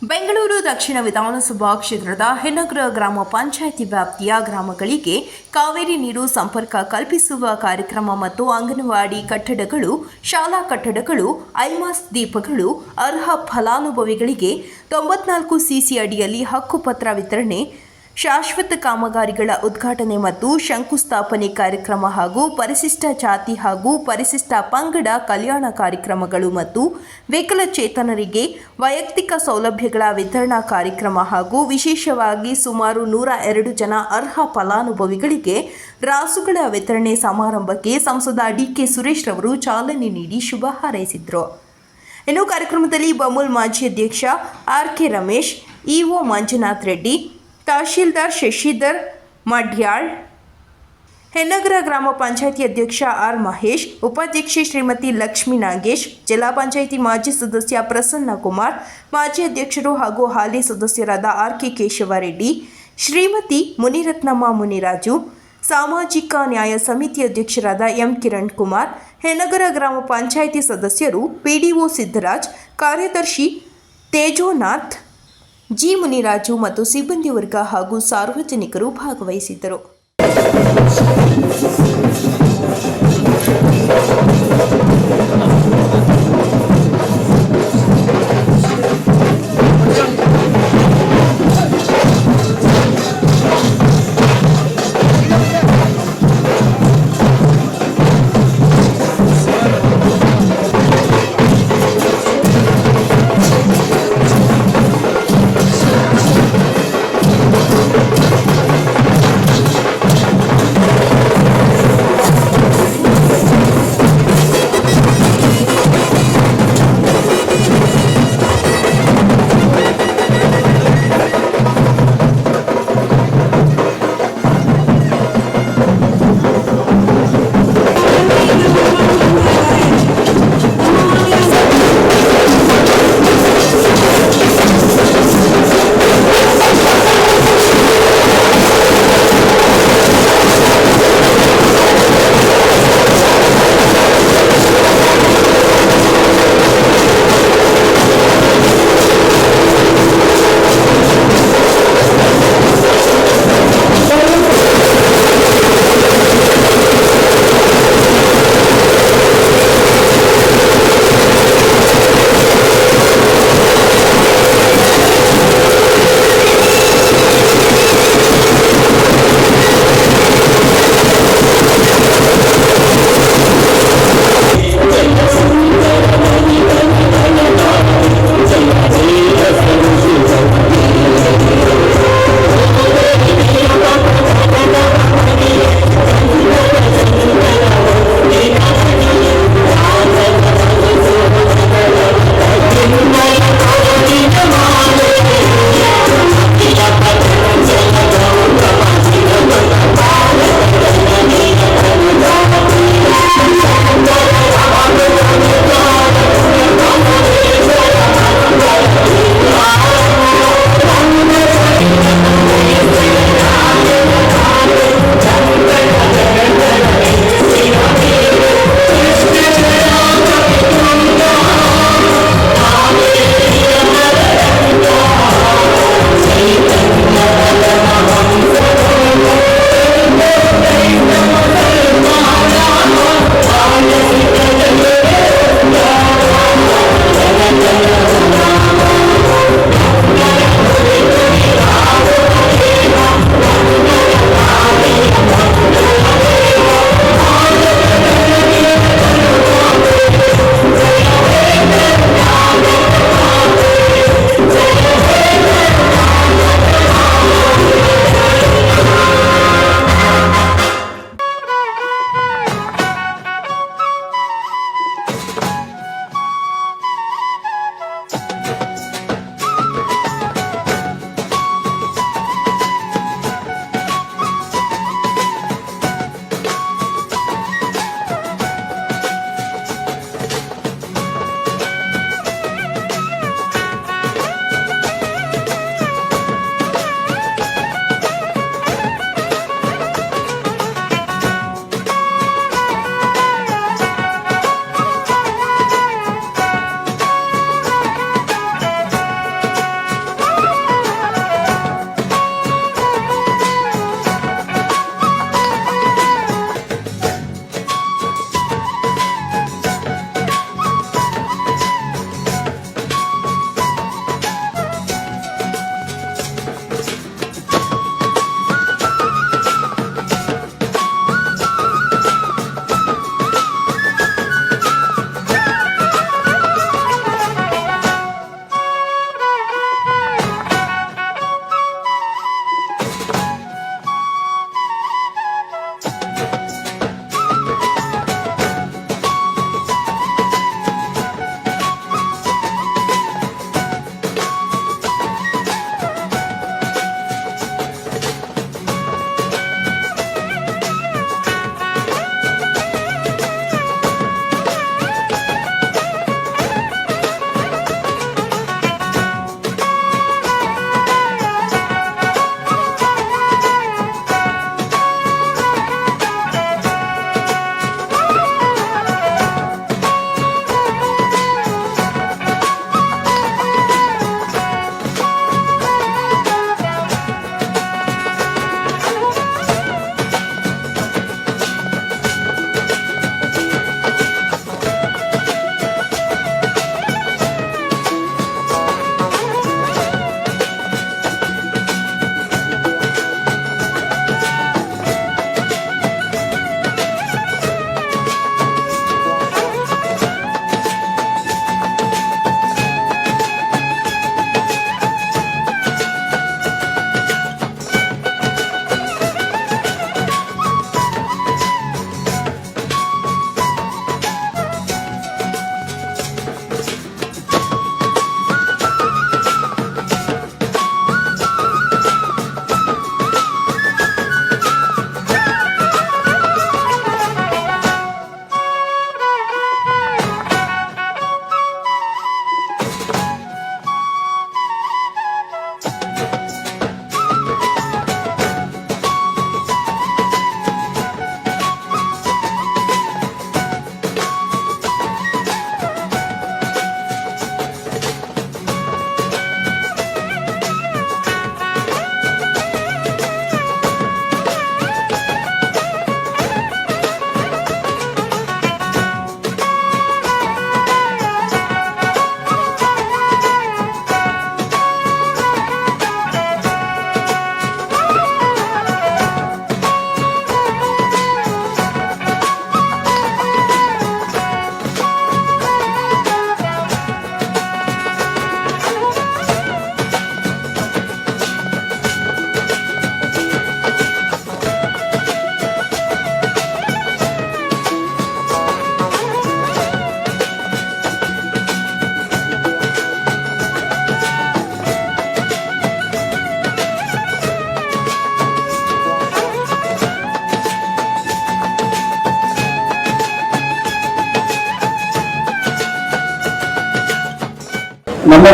ಬೆಂಗಳೂರು ದಕ್ಷಿಣ ವಿಧಾನಸಭಾ ಕ್ಷೇತ್ರದ ಹೆನ್ನಗರ ಗ್ರಾಮ ಪಂಚಾಯಿತಿ ವ್ಯಾಪ್ತಿಯ ಗ್ರಾಮಗಳಿಗೆ ಕಾವೇರಿ ನೀರು ಸಂಪರ್ಕ ಕಲ್ಪಿಸುವ ಕಾರ್ಯಕ್ರಮ ಮತ್ತು ಅಂಗನವಾಡಿ ಕಟ್ಟಡಗಳು, ಶಾಲಾ ಕಟ್ಟಡಗಳು, ಐಮಾಸ್ ದೀಪಗಳು ಅರ್ಹ ಫಲಾನುಭವಿಗಳಿಗೆ 94 ಸಿಸಿ ಅಡಿಯಲ್ಲಿ ಹಕ್ಕುಪತ್ರ ವಿತರಣೆ, ಶಾಶ್ವತ ಕಾಮಗಾರಿಗಳ ಉದ್ಘಾಟನೆ ಮತ್ತು ಶಂಕುಸ್ಥಾಪನೆ ಕಾರ್ಯಕ್ರಮ ಹಾಗೂ ಪರಿಶಿಷ್ಟ ಜಾತಿ ಹಾಗೂ ಪರಿಶಿಷ್ಟ ಪಂಗಡ ಕಲ್ಯಾಣ ಕಾರ್ಯಕ್ರಮಗಳು ಮತ್ತು ವಿಕಲಚೇತನರಿಗೆ ವೈಯಕ್ತಿಕ ಸೌಲಭ್ಯಗಳ ವಿತರಣಾ ಕಾರ್ಯಕ್ರಮ ಹಾಗೂ ವಿಶೇಷವಾಗಿ ಸುಮಾರು 102 ಜನ ಅರ್ಹ ಫಲಾನುಭವಿಗಳಿಗೆ ರಾಸುಗಳ ವಿತರಣೆ ಸಮಾರಂಭಕ್ಕೆ ಸಂಸದ ಡಿಕೆ ಸುರೇಶ್ ರವರು ಚಾಲನೆ ನೀಡಿ ಶುಭ ಹಾರೈಸಿದರು. ಇನ್ನು ಕಾರ್ಯಕ್ರಮದಲ್ಲಿ ಬಮೂಲ್ ಮಾಜಿ ಅಧ್ಯಕ್ಷ ಆರ್.ಕೆ. ರಮೇಶ್, ಇಒ ಮಂಜುನಾಥ್ ರೆಡ್ಡಿ, ತಹಶೀಲ್ದಾರ್ ಶಶಿಧರ್ ಮಡ್ಯಾಳ್, ಹೆನ್ನಗರ ಗ್ರಾಮ ಪಂಚಾಯಿತಿ ಅಧ್ಯಕ್ಷ ಆರ್. ಮಹೇಶ್, ಉಪಾಧ್ಯಕ್ಷೆ ಶ್ರೀಮತಿ ಲಕ್ಷ್ಮೀ ನಾಗೇಶ್, ಜಿಲ್ಲಾ ಪಂಚಾಯಿತಿ ಮಾಜಿ ಸದಸ್ಯ ಪ್ರಸನ್ನ ಕುಮಾರ್, ಮಾಜಿ ಅಧ್ಯಕ್ಷರು ಹಾಗೂ ಹಾಲಿ ಸದಸ್ಯರಾದ ಆರ್.ಕೆ. ಕೇಶವರೆಡ್ಡಿ, ಶ್ರೀಮತಿ ಮುನಿರತ್ನಮ್ಮ ಮುನಿರಾಜು, ಸಾಮಾಜಿಕ ನ್ಯಾಯ ಸಮಿತಿ ಅಧ್ಯಕ್ಷರಾದ ಎಂ. ಕಿರಣ್ ಕುಮಾರ್, ಹೆನ್ನಗರ ಗ್ರಾಮ ಪಂಚಾಯಿತಿ ಸದಸ್ಯರು, ಪಿಡಿಒ ಸಿದ್ದರಾಜ್, ಕಾರ್ಯದರ್ಶಿ ತೇಜೋನಾಥ್, ಜಿ. ಮುನಿರಾಜು ಮತ್ತು ಸಿಬ್ಬಂದಿ ವರ್ಗ ಹಾಗೂ ಸಾರ್ವಜನಿಕರು ಭಾಗವಹಿಸಿದ್ದರು.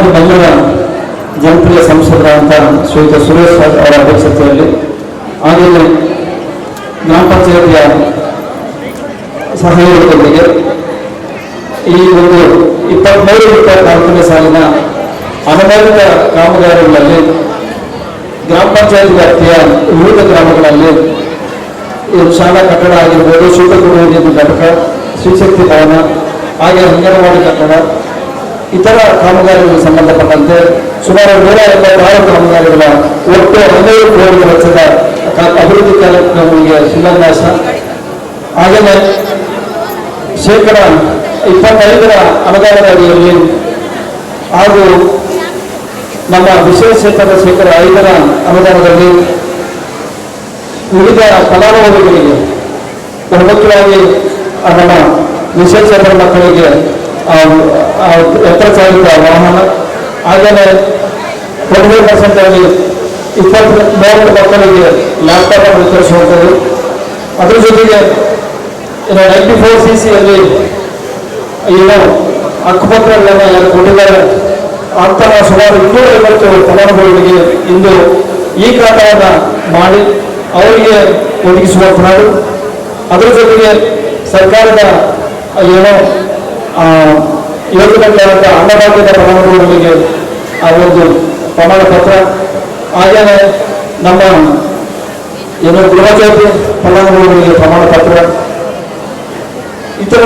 ನಮ್ಮೆಲ್ಲರ ಜನಪ್ರಿಯ ಸಂಸದರಾದಂಥ ಶ್ರೀಯುತ ಸುರೇಶ್ ಅವರ ಅಧ್ಯಕ್ಷತೆಯಲ್ಲಿ ಹಾಗೆಯೇ ಗ್ರಾಮ ಪಂಚಾಯತಿಯ ಸಹಯೋಗದೊಂದಿಗೆ ಈ ಒಂದು 23-24ನೇ ಸಾಲಿನ ಅನುದಾನಿತ ಕಾಮಗಾರಿಗಳಲ್ಲಿ ಗ್ರಾಮ ಪಂಚಾಯತ್ ವ್ಯಾಪ್ತಿಯ ವಿವಿಧ ಗ್ರಾಮಗಳಲ್ಲಿ ಶಾಲಾ ಕಟ್ಟಡ ಆಗಿರ್ಬೋದು, ಶುದ್ಧಗುಡಿಯ ಘಟಕ, ಶ್ರೀಶಕ್ತಿ ಭವನ, ಹಾಗೆ ಅಂಗನವಾಡಿ ಕಟ್ಟಡ, ಇತರ ಕಾಮಗಾರಿಗಳಿಗೆ ಸಂಬಂಧಪಟ್ಟಂತೆ ಸುಮಾರು 176 ಕಾಮಗಾರಿಗಳ ಒಟ್ಟು 15 ಕೋಟಿ ವೆಚ್ಚದ ಅಭಿವೃದ್ಧಿ ಕಾರ್ಯಕ್ರಮಗಳಿಗೆ ಶಿಲಾನ್ಯಾಸ, ಹಾಗೆಯೇ ಶೇಕಡ 25ರ ಅನುದಾನದ ಅಡಿಯಲ್ಲಿ ಹಾಗೂ ನಮ್ಮ ವಿಶೇಷೇತರ ಶೇಕಡ 5ರ ಅನುದಾನದಲ್ಲಿ ವಿವಿಧ ಫಲಾನುಭವಿಗಳಿಗೆ ಮುಖ್ಯವಾಗಿ ನಮ್ಮ ವಿಶೇಷೇತರ ಮಕ್ಕಳಿಗೆ ಯಂತ್ರ ಚಾಲಿತ ವಾಹನ, ಹಾಗೆಯೇ 25% ಅಲ್ಲಿ 23 ಮಕ್ಕಳಿಗೆ ಲ್ಯಾಪ್ಟಾಪ್ ಅನ್ನು ವಿತರಿಸುವಂಥದ್ದು. ಅದರ ಜೊತೆಗೆ 94cc ಅಲ್ಲಿ ಏನು ಹಕ್ಕುಪತ್ರಗಳನ್ನು ಯಾರು ಕೊಟ್ಟಿದ್ದಾರೆ ಅಂತಹ ಸುಮಾರು 250 ಫಲಾನುಭವಿಗಳಿಗೆ ಇಂದು ಈ ಖಾತೆಯನ್ನು ಮಾಡಿ ಅವರಿಗೆ ಒದಗಿಸುವಂಥದ್ದು. ಅದರ ಜೊತೆಗೆ ಸರ್ಕಾರದ ಏನೋ ಯೋಜನೆಗಳಾದ ಅನ್ನಭಾಗ್ಯದ ಫಲಾನುಭವಿಗಳಿಗೆ ಆ ಒಂದು ಪ್ರಮಾಣ ಪತ್ರ, ಹಾಗೆಯೇ ನಮ್ಮ ಏನು ಗೃಹ ಜ್ಯೋತಿ ಫಲಾನುಭವಿಗಳಿಗೆ ಪ್ರಮಾಣ ಪತ್ರ, ಇತರ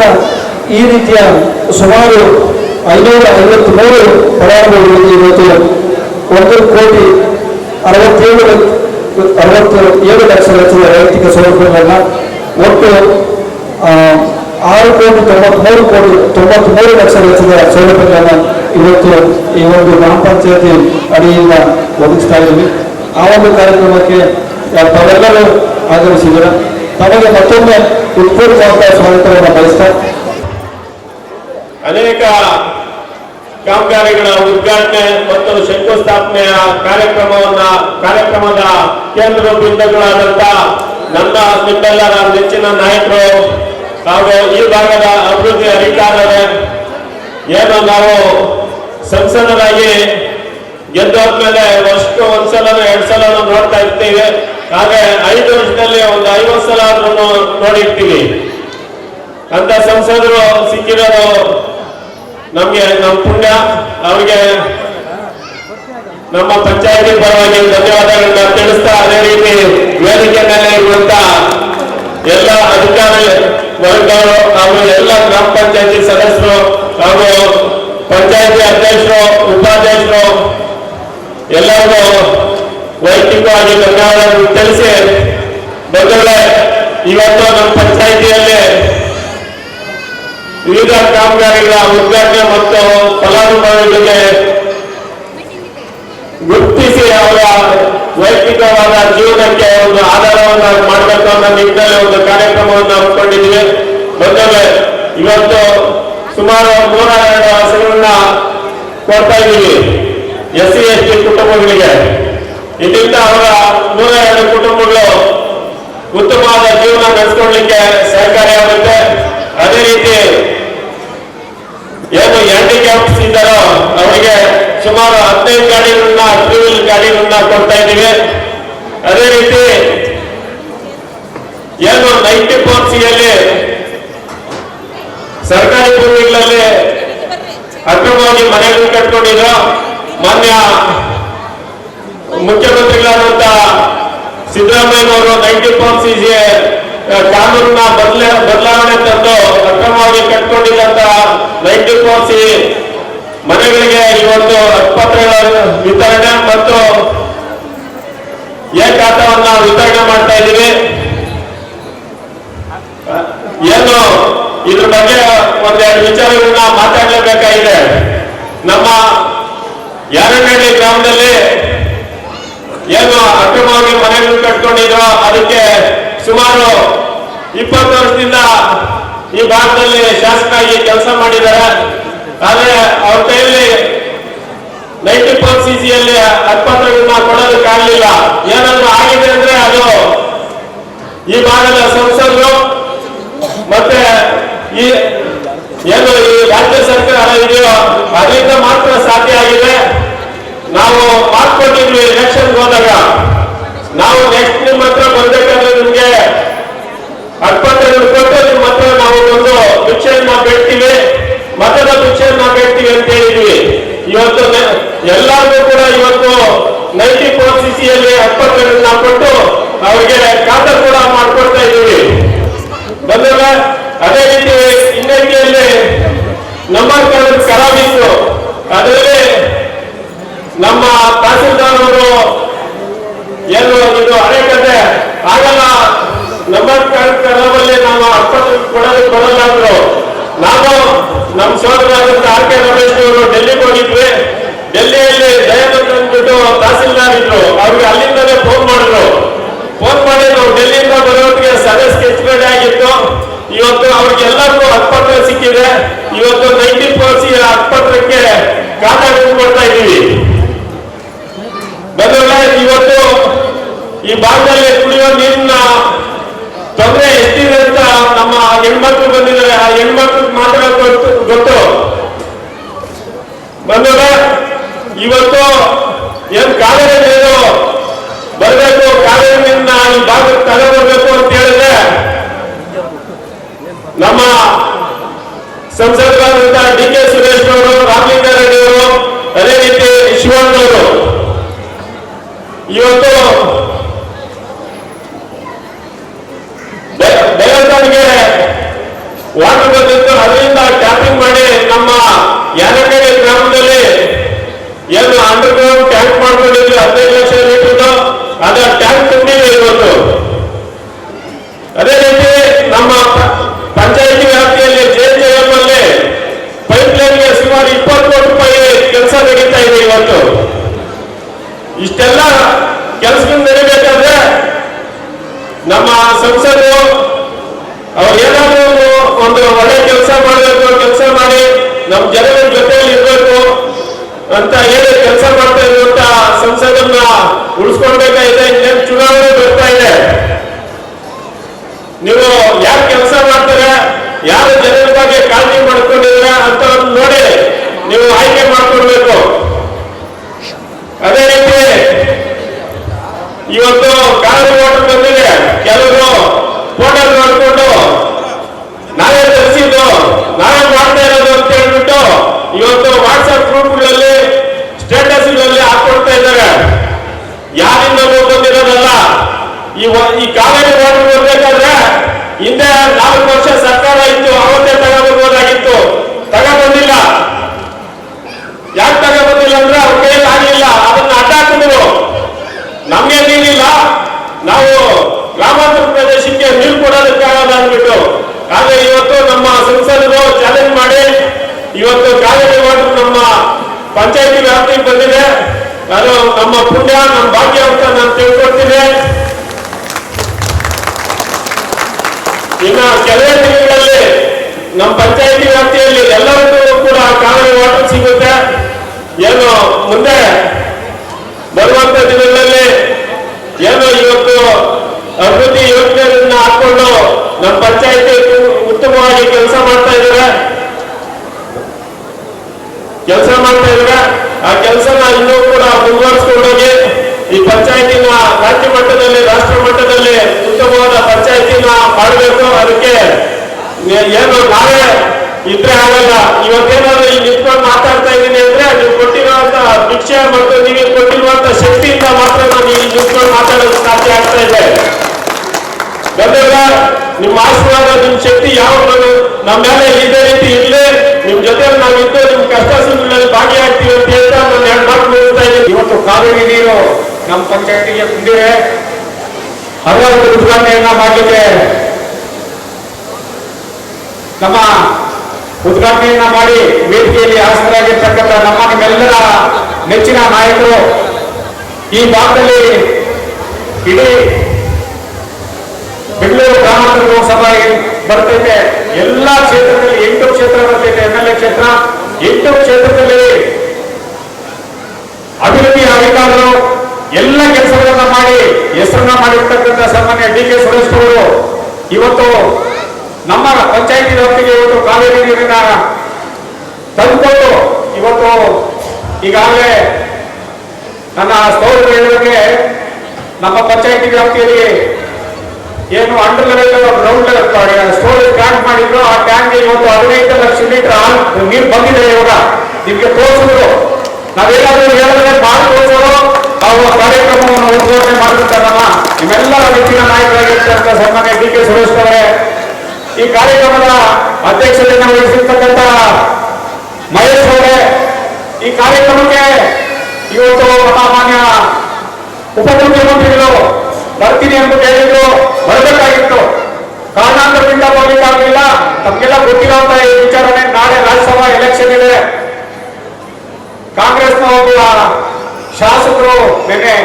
ಈ ರೀತಿಯ ಸುಮಾರು 553 ಫಲಾನುಭವಿಗಳಿಗೆ ಇವತ್ತು 1,67 ಲಕ್ಷ ವೆಚ್ಚದ ವೈಯಕ್ತಿಕ ಸೌಲಭ್ಯಗಳನ್ನ ಒಟ್ಟು 6,93 ಲಕ್ಷ ವೆಚ್ಚದ ಸೌಲಭ್ಯಗಳನ್ನು ಇವತ್ತು ಈ ಒಂದು ಗ್ರಾಮ ಪಂಚಾಯತಿ ಅಡಿಯಿಂದ ಒದಗಿಸ್ತಾ ಇದ್ದೀವಿ. ಆ ಒಂದು ಕಾರ್ಯಕ್ರಮಕ್ಕೆ ತಾವೆಲ್ಲರೂ ಆಗಮಿಸಿದ್ದೀರ. ತಮಗೆ ಮತ್ತೊಮ್ಮೆ ಉತ್ಪೂರ್ವವಾದ ಸ್ವಾಗತವನ್ನು ಬಯಸ್ತಾ ಅನೇಕ ಕಾಮಗಾರಿಗಳ ಉದ್ಘಾಟನೆ ಮತ್ತು ಶಂಕುಸ್ಥಾಪನೆಯ ಕಾರ್ಯಕ್ರಮದ ಕೇಂದ್ರ ಬಿಂದುಗಳಾದಂಥ ನನ್ನ ನಿಮ್ಮೆಲ್ಲರ ನೆಚ್ಚಿನ ನಾಯಕರು ಹಾಗೂ ಈ ಭಾಗದ ಅಭಿವೃದ್ಧಿ ಅಧಿಕಾರರೇ, ಏನು ನಾವು ಸಂಸದರಾಗಿ ಗೆದ್ದಾದ್ಮೇಲೆ ವರ್ಷಕ್ಕೆ 1 ಸಲ 2 ಸಲ ನೋಡ್ತಾ ಇರ್ತೀವಿ. ಹಾಗೆ 5 ವರ್ಷದಲ್ಲಿ ಒಂದು 50 ಸಲ ಆದ್ರೂ ನೋಡಿರ್ತೀವಿ. ಅಂತ ಸಂಸದರು ಸಿಕ್ಕಿರೋದು ನಮ್ಗೆ ನಮ್ಮ ಪುಣ್ಯ. ಅವರಿಗೆ ನಮ್ಮ ಪಂಚಾಯತಿ ಪರವಾಗಿ ಧನ್ಯವಾದಗಳನ್ನ ತಿಳಿಸ್ತಾ, ಅದೇ ರೀತಿ ವೇದಿಕೆ ಮೇಲೆ ಇರುವಂತ ಎಲ್ಲ ಅಧಿಕಾರಿ ವರ್ಗಗಳು ಹಾಗೂ ಎಲ್ಲ ಗ್ರಾಮ ಪಂಚಾಯತಿ ಸದಸ್ಯರು ಹಾಗೂ ಪಂಚಾಯತಿ ಅಧ್ಯಕ್ಷರು, ಉಪಾಧ್ಯಕ್ಷರು ಎಲ್ಲರಿಗೂ ವೈಯಕ್ತಿಕವಾಗಿ ಧನ್ಯವಾದಗಳನ್ನು ತಿಳಿಸಿ, ಬಂಧುಗಳೇ, ಇವತ್ತು ನಮ್ಮ ಪಂಚಾಯಿತಿಯಲ್ಲಿ ವಿವಿಧ ಕಾಮಗಾರಿಗಳ ಉದ್ಘಾಟನೆ ಮತ್ತು ಫಲಾನುಭವಿಗಳಿಗೆ ಗುರುತಿಸಿ ಅವರ ವೈಯಕ್ತಿಕವಾದ ಜೀವನಕ್ಕೆ ಒಂದು ಆಧಾರವನ್ನು ಮಾಡಬೇಕು ಅನ್ನೋ ನಿಟ್ಟಿನಲ್ಲಿ ಒಂದು ಕಾರ್ಯಕ್ರಮವನ್ನು ಹಮ್ಮಿಕೊಂಡಿದ್ದೀವಿ. ಬಂಧುಗಳೇ, ಇವತ್ತು ಸುಮಾರು 102 ಹಸುಗಳನ್ನ ಕೊಡ್ತಾ ಇದ್ದೀವಿ SC ST ಕುಟುಂಬಗಳಿಗೆ. ಇದರಿಂದ ಅವರ 102 ಕುಟುಂಬಗಳು ಉತ್ತಮವಾದ ಜೀವನ ನಡೆಸ್ಕೊಳ್ಳಲಿಕ್ಕೆ ಸಹಕಾರಿಯಾಗುತ್ತೆ. ಅದೇ ರೀತಿ ಏನು ಹ್ಯಾಂಡಿಕ್ಯಾಪ್ಸ್ ಇದ್ದಾರೋ ಅವರಿಗೆ ಸುಮಾರು 15 ಗಾಡಿಗಳನ್ನ, 3 ವೀಲ್ ಗಾಡಿಗಳನ್ನ ಕೊಡ್ತಾ ಇದ್ದೀವಿ. ಅದೇ ರೀತಿ ಏನು 94ಸಿಯಲ್ಲಿ ಸರ್ಕಾರಿ ಭೂಮಿಗಳಲ್ಲಿ ಅಕ್ರಮವಾಗಿ ಮನೆಗಳನ್ನು ಕಟ್ಕೊಂಡಿದ್ರು, ಮಾನ್ಯ ಮುಖ್ಯಮಂತ್ರಿಗಳಾದಂತ ಸಿದ್ದರಾಮಯ್ಯನವರು 94ಸಿ ಕಾನೂನಿನ ಬದಲಾವಣೆ ತಂದು ಅಕ್ರಮವಾಗಿ ಕಟ್ಕೊಂಡಿದ್ದಂತ 94ಸಿ ಮನೆಗಳಿಗೆ ಇವತ್ತು ಹಕ್ಕುಪತ್ರಗಳ ವಿತರಣೆ ಮತ್ತು ಏಕಾತವನ್ನ ವಿತರಣೆ ಮಾಡ್ತಾ ಇದ್ದೀವಿ. ಏನು ಇದ್ರ ಬಗ್ಗೆ ಒಂದೆರಡು ವಿಚಾರಗಳನ್ನ ಮಾತಾಡಲೇಬೇಕಾಗಿದೆ. ನಮ್ಮ ಯಾರನಹಳ್ಳಿ ಗ್ರಾಮದಲ್ಲಿ ಏನು ಅಕ್ರಮವಾಗಿ ಮನೆಗಳನ್ನು ಕಟ್ಕೊಂಡಿದ್ರು, ಅದಕ್ಕೆ ಸುಮಾರು 20 ವರ್ಷದಿಂದ ಈ ಭಾಗದಲ್ಲಿ ಶಾಸಕರಾಗಿ ಕೆಲಸ ಮಾಡಿದ್ದಾರೆ. ಆದರೆ ಅವ್ರ ಕೈಯಲ್ಲಿ 94ಸಿಯಲ್ಲಿ ಹಕ್ಕುಪತ್ರಗಳನ್ನ ಕೊಡೋದಕ್ಕಾಗಲಿಲ್ಲ. ಏನಾದ್ರು ಆಗಿದೆ ಅಂದ್ರೆ ಅದು ಈ ಭಾಗದ ಸಂಸದರು ಮತ್ತೆ ಈ ಏನು ಈ ರಾಜ್ಯ ಸರ್ಕಾರ ಇದೆಯೋ ಅದರಿಂದ ಮಾತ್ರ ಸಾಧ್ಯ ಆಗಿದೆ. ನಾವು ಮಾತ್ಕೊಟ್ಟಿದ್ವಿ ಎಲೆಕ್ಷನ್ಗೆ ಹೋದಾಗ, ನಾವು ನೆಕ್ಸ್ಟ್ ನಿಮ್ಮ ಹತ್ರ ಬರ್ಬೇಕಾದ್ರೆ ನಿಮ್ಗೆ ಅಡ್ಪತ್ತೆಗಳು ಕೊಟ್ಟು ನಿಮ್ಮ ಹತ್ರ ನಾವು ಒಂದು ಭಿಕ್ಷೆಯನ್ನ ಬೇಡ್ತೀವಿ, ಮತದ ಭಿಕ್ಷೆಯನ್ನ ಬೇಡ್ತೀವಿ ಅಂತ ಹೇಳಿದ್ವಿ. ಇವತ್ತು ಎಲ್ಲರಿಗೂ ಕೂಡ ಇವತ್ತು 94 CCಯಲ್ಲಿ ಅಡ್ಪತ್ತೆಗಳನ್ನ ಕೊಟ್ಟು ಅವರಿಗೆ ಖಾತೆ ಕೂಡ ಮಾಡ್ಕೊಡ್ತಾ ಇದ್ದೀವಿ. ಬಂದಾಗ ಅದೇ ರೀತಿ ಇನ್ನೆಟ್ಟಿಯಲ್ಲಿ ನಂಬರ್ ಖರಾಬಿತ್ತು, ಅದರಲ್ಲಿ ನಮ್ಮ ತಹಸೀಲ್ದಾರ್ ಅವರು ಏನು ಇದು ಅರೆಕತೆ ಆಗಲ್ಲ, ನಂಬರ್ ಖರಾಬಲ್ಲಿ ನಾವು ಆಸ್ಪತ್ರೆಗೆ ಕೊಡಲ್ಲ ಅಂದ್ರು. ನಾವು ನಮ್ಮ ಸೋದರಾದಂತ RK ರಮೇಶ್ ಅವರು ಡೆಲ್ಲಿಗೆ ಹೋಗಿದ್ವಿ. ಡೆಲ್ಲಿಯಲ್ಲಿ ದಯಾನಂದ್ ಅಂದ್ಬಿಟ್ಟು ತಹಸೀಲ್ದಾರ್ ಇದ್ರು, ಅವ್ರಿಗೆ ಅಲ್ಲಿಂದಲೇ ಫೋನ್ ಮಾಡಿದ್ರು. ಫೋನ್ ಮಾಡಿ ನಾವು ಡೆಲ್ಲಿಯಿಂದ ಬರೋದಕ್ಕೆ ಸಭೆ ಸ್ಕೆಚ್ ರೆಡಿ ಆಗಿತ್ತು. ಇವತ್ತು ಅವ್ರಿಗೆಲ್ಲರಿಗೂ ಆಸ್ಪತ್ರೆ ಸಿಕ್ಕಿದೆ. ಇವತ್ತು 94 ಆಸ್ಪತ್ರೆಗೆ ಖಾತೆ ಕೊಡ್ತಾ ಇದ್ದೀವಿ. ಬಂದ್ರೆ ಇವತ್ತು ಈ ಭಾಗದಲ್ಲಿ ಕುಡಿಯುವ ನೀರಿನ ತೊಂದರೆ ಎಷ್ಟಿದೆ ಅಂತ ನಮ್ಮ ಹೆಣ್ಮಕ್ಳು ಬಂದಿದ್ದಾರೆ. ಆ ಹೆಣ್ಮಕ್ಳಿಗೆ ಮಾತ್ರ ಗೊತ್ತು. ಬಂದ್ರೆ ಇವತ್ತು ಏನ್ ಕಾವೇರಿ ನೀರು ಬರಬೇಕು, ಕಾವೇರಿ ನೀರನ್ನ ಈ ಭಾಗಕ್ಕೆ ತಗೊಂಡ್ಬರ್ಬೇಕು ಅಂತ ಹೇಳಿದ್ರೆ ನಮ್ಮ ಸಂಸದರಾದಂತಹ DK ಸುರೇಶ್ ಅವರು, ರಾಮಲಿಂಗಾರೆಡ್ಡಿ ಅವರು, ಅದೇ ರೀತಿ ಶಿವಣ್ಣವರು ಇವತ್ತು ಬೆಳಗಾವಿಗೆ ವಾಟರ್ ಬಂದಿತ್ತು. ಅದರಿಂದ ಟ್ಯಾಪಿಂಗ್ ಮಾಡಿ ನಮ್ಮ ಯಾನಕೆರೆ ಗ್ರಾಮದಲ್ಲಿ ಏನು ಅಂಡರ್ ಗ್ರೌಂಡ್ ಟ್ಯಾಂಕ್ ಮಾಡ್ಕೊಂಡಿದ್ವಿ 15 ಲಕ್ಷ ಲೀಟರ್ದು, ಅದ ಟ್ಯಾಂಕ್ ತುಂಬಿದೆ ಇವತ್ತು. ಅದೇ ರೀತಿ ನಮ್ಮ ಪಂಚಾಯಿತಿ ವ್ಯಾಪ್ತಿಯಲ್ಲಿ JJM ಅಲ್ಲಿ ಪೈಪ್ ಲೈನ್ಗೆ ಸುಮಾರು 20 ಕೋಟಿ ರೂಪಾಯಿ ಕೆಲಸ ನಡೀತಾ ಇದೆ ಇವತ್ತು. ಇಷ್ಟೆಲ್ಲ ಕೆಲಸಗಳು ನಡೀಬೇಕಾದ್ರೆ ನಮ್ಮ ಸಂಸದರು ಅವ್ರು ಏನಾದ್ರೂ ಒಂದು ಒಳ್ಳೆ ಕೆಲಸ ಮಾಡಬೇಕು, ಕೆಲಸ ಮಾಡಿ ನಮ್ಮ ಜನರ ಜೊತೆಯಲ್ಲಿ ಇರಬೇಕು ಅಂತ ಹೇಳಿ ಕೆಲಸ ಮಾಡ್ತಾ ಇರುವಂತ ಸಂಸದನ್ನ ಉಳಿಸ್ಕೊಳ್ಬೇಕಾಗಿದೆ. ಇನ್ನೇನು ಚುನಾವಣೆ ಬರ್ತಾ ಇದೆ, ನೀವು ಯಾರು ಕೆಲಸ ಮಾಡ್ತಾರೆ, ಯಾರು ಜನರ ಬಗ್ಗೆ ಕಾಳಜಿ ಮಾಡ್ಕೊಂಡಿದ್ರೆ ಅಂತ ನೋಡಿ ನೀವು ಆಯ್ಕೆ ಮಾಡ್ಕೊಡ್ಬೇಕು. ಅದೇ ರೀತಿ ಇವತ್ತು ಕಾವೇರಿ ವಾಟರ್ ಬಂದಿದೆ, ಕೆಲವರು ಫೋಟೋ ನೋಡ್ಕೊಂಡು ನಾವೇ ತರಿಸಿದ್ದು, ನಾವೇ ಮಾಡ್ತಾ ಇರೋದು ಅಂತ ಹೇಳ್ಬಿಟ್ಟು ಇವತ್ತು ವಾಟ್ಸ್ಆಪ್ ಗ್ರೂಪ್ಗಳಲ್ಲಿ ಸ್ಟೇಟಸ್ಗಳಲ್ಲಿ ಹಾಕೊಡ್ತಾ ಇದ್ದಾರೆ. ಯಾರಿಂದ ಬಂದಿರೋದಲ್ಲ. ಈ ಕಾವೇರಿ ವಾಟರ್ ಬರ್ಬೇಕಾದ್ರೆ ಹಿಂದೆ 4 ವರ್ಷ ಸರ್ಕಾರ ಇತ್ತು, ಅವತ್ತೇ ತಗೊಬರ್ಬೋದಾಗಿತ್ತು, ತಗೊಬಂದಿಲ್ಲ. ಯಾಕೆ ತಗೊಬಂದಿಲ್ಲ ಅಂದ್ರೆ ಅವ್ರ ಕೈಯಲ್ಲಿ ಆಗಲಿಲ್ಲ, ಅದನ್ನ ಅಡ್ಡ ಹಾಕಿದ್ರು. ನಮ್ಗೆ ನೀರಿಲ್ಲ, ನಾವು ಗ್ರಾಮಾಂತರ ಪ್ರದೇಶಕ್ಕೆ ನೀರು ಕೊಡೋದಕ್ಕಾಗಲ್ಲ ಅಂದ್ಬಿಟ್ಟು. ಆದ್ರೆ ಇವತ್ತು ನಮ್ಮ ಸಂಸದರು ಚಾಲೆಂಜ್ ಮಾಡಿ ಇವತ್ತು ಕಾವೇರಿ ವಾಟರ್ ನಮ್ಮ ಪಂಚಾಯಿತಿ ವ್ಯಾಪ್ತಿಗೆ ಬಂದಿದೆ. ಅದು ನಮ್ಮ ಪುಣ್ಯ, ನಮ್ಮ ಭಾಗ್ಯ ಅಂತ ನಾನು ತಿಳ್ಕೊಳ್ತೀನಿ. ಇನ್ನು ಕೆಲವೇ ದಿನಗಳಲ್ಲಿ ನಮ್ಮ ಪಂಚಾಯಿತಿ ವ್ಯಾಪ್ತಿಯಲ್ಲಿ ಎಲ್ಲರಿಗೂ ಕೂಡ ಕಾವೇರಿ ವಾಟರ್ ಸಿಗುತ್ತೆ. ಏನು ಮುಂದೆ ಬರುವಂತ ದಿನಗಳಲ್ಲಿ ಏನು ಇವತ್ತು ಅಭಿವೃದ್ಧಿ ಯೋಜನೆಗಳನ್ನ ಹಾಕೊಂಡು ನಮ್ಮ ಪಂಚಾಯಿತಿ ಉತ್ತಮವಾಗಿ ಕೆಲಸ ಮಾಡ್ತಾ ಇದ್ದಾರೆ. ಆ ಕೆಲಸನ ಇನ್ನೂ ಕೂಡ ಮುಂದುವರಿಸಿಕೊಂಡೋಗಿ ಈ ಪಂಚಾಯತಿನ ರಾಜ್ಯ ಮಟ್ಟದಲ್ಲಿ, ರಾಷ್ಟ್ರ ಮಟ್ಟದಲ್ಲಿ ಉತ್ತಮವಾದ ಪಂಚಾಯತಿನ ಮಾಡಬೇಕು. ಅದಕ್ಕೆ ಏನು ನಾವೇ ಇದ್ರೆ ಆಗಲ್ಲ. ಇವತ್ತೇನಾದ್ರೂ ಈ ನಿಂತ್ಕೊಂಡು ಮಾತಾಡ್ತಾ ಇದ್ದೀನಿ ಅಂದ್ರೆ ನೀವು ಕೊಟ್ಟಿರುವಂತ ಭಿಕ್ಷೆ ಮತ್ತು ನೀವು ಕೊಟ್ಟಿರುವಂತ ಶಕ್ತಿಯಿಂದ ಮಾತ್ರ ನಾನು ಈ ನಿಂತ್ಕೊಂಡು ಮಾತಾಡೋದು ಸಾಧ್ಯ ಆಗ್ತಾ ಇದೆ. ಬಂದಾಗ ನಿಮ್ಮ ಆಶೀರ್ವಾದ, ನಿಮ್ಮ ಶಕ್ತಿ ಯಾವಾಗ ನಮ್ಮ ಮೇಲೆ ಇದೇ ರೀತಿ ಇರಲಿ, ನಿಮ್ ಜೊತೆ ನಾವಿದ್ದು ನಿಮ್ ಕಷ್ಟ ಸುಖಗಳಲ್ಲಿ ಭಾಗಿಯಾಗ್ತೀವಿ ಅಂತ ಹೇಳ್ತಾ ನಾನು 2 ಮಾತು ಮುಗಿಸ್ತಾ ಇದ್ದೀನಿ. ಇವತ್ತು ಕಾವೇರಿ ನೀರು ನಮ್ಮ ಪಂಚಾಯತಿಗೆ ಬಂದಿವೆ. ಹಲವಾರು ಉದ್ಘಾಟನೆಯನ್ನ ಮಾಡಲಿಕ್ಕೆ ನಮ್ಮ ಉದ್ಘಾಟನೆಯನ್ನ ಮಾಡಿ ವೇದಿಕೆಯಲ್ಲಿ ಹಾಜರಾಗಿರ್ತಕ್ಕಂಥ ನಿಮ್ಮೆಲ್ಲರ ನೆಚ್ಚಿನ ನಾಯಕರು, ಈ ಭಾಗದಲ್ಲಿ ಇಡೀ ಬೆಂಗಳೂರು ಗ್ರಾಮಾಂತರ ಲೋಕಸಭಾ ಬರ್ತೈತೆ. ಎಲ್ಲಾ ಕ್ಷೇತ್ರದಲ್ಲಿ 8 ಕ್ಷೇತ್ರ ಬರ್ತೈತೆ, MLA ಕ್ಷೇತ್ರ. 8 ಕ್ಷೇತ್ರದಲ್ಲಿ ಅಭಿವೃದ್ಧಿ ಅಧಿಕಾರಿಗಳು ಎಲ್ಲ ಕೆಲಸಗಳನ್ನ ಮಾಡಿ ಹೆಸರನ್ನ ಮಾಡಿರ್ತಕ್ಕಂಥ ಸನ್ಮಾನ್ಯ DK ಸುರೇಶ್ ಅವರು ಇವತ್ತು ನಮ್ಮ ಪಂಚಾಯಿತಿ ವ್ಯಾಪ್ತಿಗೆ ಇವತ್ತು ಕಾವೇರಿ ನೀರಿನ ತಂದುಕೊಟ್ಟು ಇವತ್ತು ಈಗಾಗಲೇ ನನ್ನ ಸಹೋದರ ಹೇಳಿದಂಗೆ ನಮ್ಮ ಪಂಚಾಯಿತಿ ವ್ಯಾಪ್ತಿಯಲ್ಲಿ ಏನು under level ground storage tank ಮಾಡಿದ್ರು, ಆ ಟ್ಯಾಂಕ್ ಇವತ್ತು 15 ಲಕ್ಷ ಲೀಟರ್ ನೀರು ಬಂದಿದೆ. ಇವಾಗ ನಿಮ್ಗೆ ತೋರಿಸಿದ್ರು, ನಾವೇನಾದ್ರೂ ಹೇಳಿದ್ರೆ ಮಾಡಿ ತೋರಿಸೋರು ಅವರು ಕಾರ್ಯಕ್ರಮವನ್ನು ಉದ್ಘಾಟನೆ ಮಾಡಿರ್ತಾರಲ್ಲ. ನಿಮ್ಮೆಲ್ಲರ ನೆಚ್ಚಿನ ನಾಯಕರಾಗಿರ್ತಕ್ಕಂಥ ಸನ್ಮಾನ್ಯ ಡಿ.ಕೆ. ಸುರೇಶ್ ಅವರೇ, ಈ ಕಾರ್ಯಕ್ರಮದ ಅಧ್ಯಕ್ಷತೆಯನ್ನು ವಹಿಸಿರ್ತಕ್ಕಂಥ ಮಹೇಶ್ ಅವರೇ, ಈ ಕಾರ್ಯಕ್ರಮಕ್ಕೆ ಇವತ್ತು ನಮ್ಮ ಮಾನ್ಯ ಉಪಮುಖ್ಯಮಂತ್ರಿಗಳು ಬರ್ತೀನಿ ಅಂತ ಹೇಳಿದ್ರು, ಬರಬೇಕಾಗಿತ್ತು. ಕಾರಣಾಂತರದಿಂದ ಬರಲಿಕ್ಕಾಗಲಿಲ್ಲ. ತಮಗೆಲ್ಲ ಗೊತ್ತಿರುವಂತ ಈ ವಿಚಾರಣೆ, ನಾಳೆ ರಾಜ್ಯಸಭಾ ಎಲೆಕ್ಷನ್ ಇದೆ. ಕಾಂಗ್ರೆಸ್ನ ಒಬ್ಬ ಶಾಸಕರು ನಿನ್ನೆ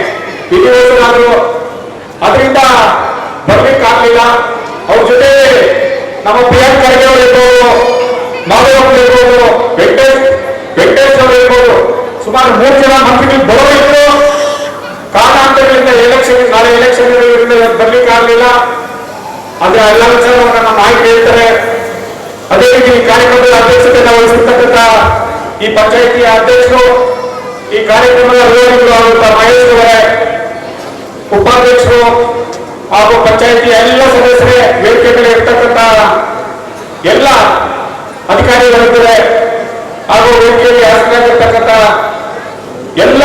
ವಿಧಿವಹಿಸಲಾದರು, ಅದರಿಂದ ಬರ್ಲಿಕ್ಕಾಗಲಿಲ್ಲ. ಅವ್ರ ಜೊತೆ ನಮ್ಮ ಪ್ರಿಯಾಂಕ್ ಖರ್ಗೆ ಅವರು ಇರ್ಬೋದು, ಮಾಧವ್ ಇರ್ಬೋದು, ವೆಂಕಟೇಶ್ ಅವರು ಇರ್ಬೋದು, ಸುಮಾರು 3 ಜನ ಮಂತ್ರಿಗಳು ಬರೋರಿದ್ರು. ಕಾರಣಾಂತರಗಳಿಂದ ನಾಳೆ ಎಲೆಕ್ಷನ್ ಬರ್ಲಿಕ್ಕಾಗಲಿಲ್ಲ. ಆದ್ರೆ ಎಲ್ಲ ವಿಚಾರವನ್ನು ನಮ್ಮ ನಾಯಕರು ಹೇಳ್ತಾರೆ. ಅದೇ ರೀತಿ ಈ ಕಾರ್ಯಕ್ರಮದ ಅಧ್ಯಕ್ಷತೆಯನ್ನು ವಹಿಸಿರ್ತಕ್ಕಂಥ ಈ ಪಂಚಾಯಿತಿಯ ಅಧ್ಯಕ್ಷರು, ಈ ಕಾರ್ಯಕ್ರಮದ ವಿರೋಧಿಗಳು ಆದಂತ ಮಹೇಶ್ ಅವರೇ, ಉಪಾಧ್ಯಕ್ಷರು ಹಾಗೂ ಪಂಚಾಯಿತಿಯ ಎಲ್ಲ ಸದಸ್ಯರೇ, ವೇದಿಕೆ ಮೇಲೆ ಇರ್ತಕ್ಕಂಥ ಎಲ್ಲ ಅಧಿಕಾರಿಗಳಿದ್ದಾರೆ ಹಾಗೂ ವೇದಿಕೆಯಲ್ಲಿ ಹಾಸನಾಗಿರ್ತಕ್ಕಂಥ ಎಲ್ಲ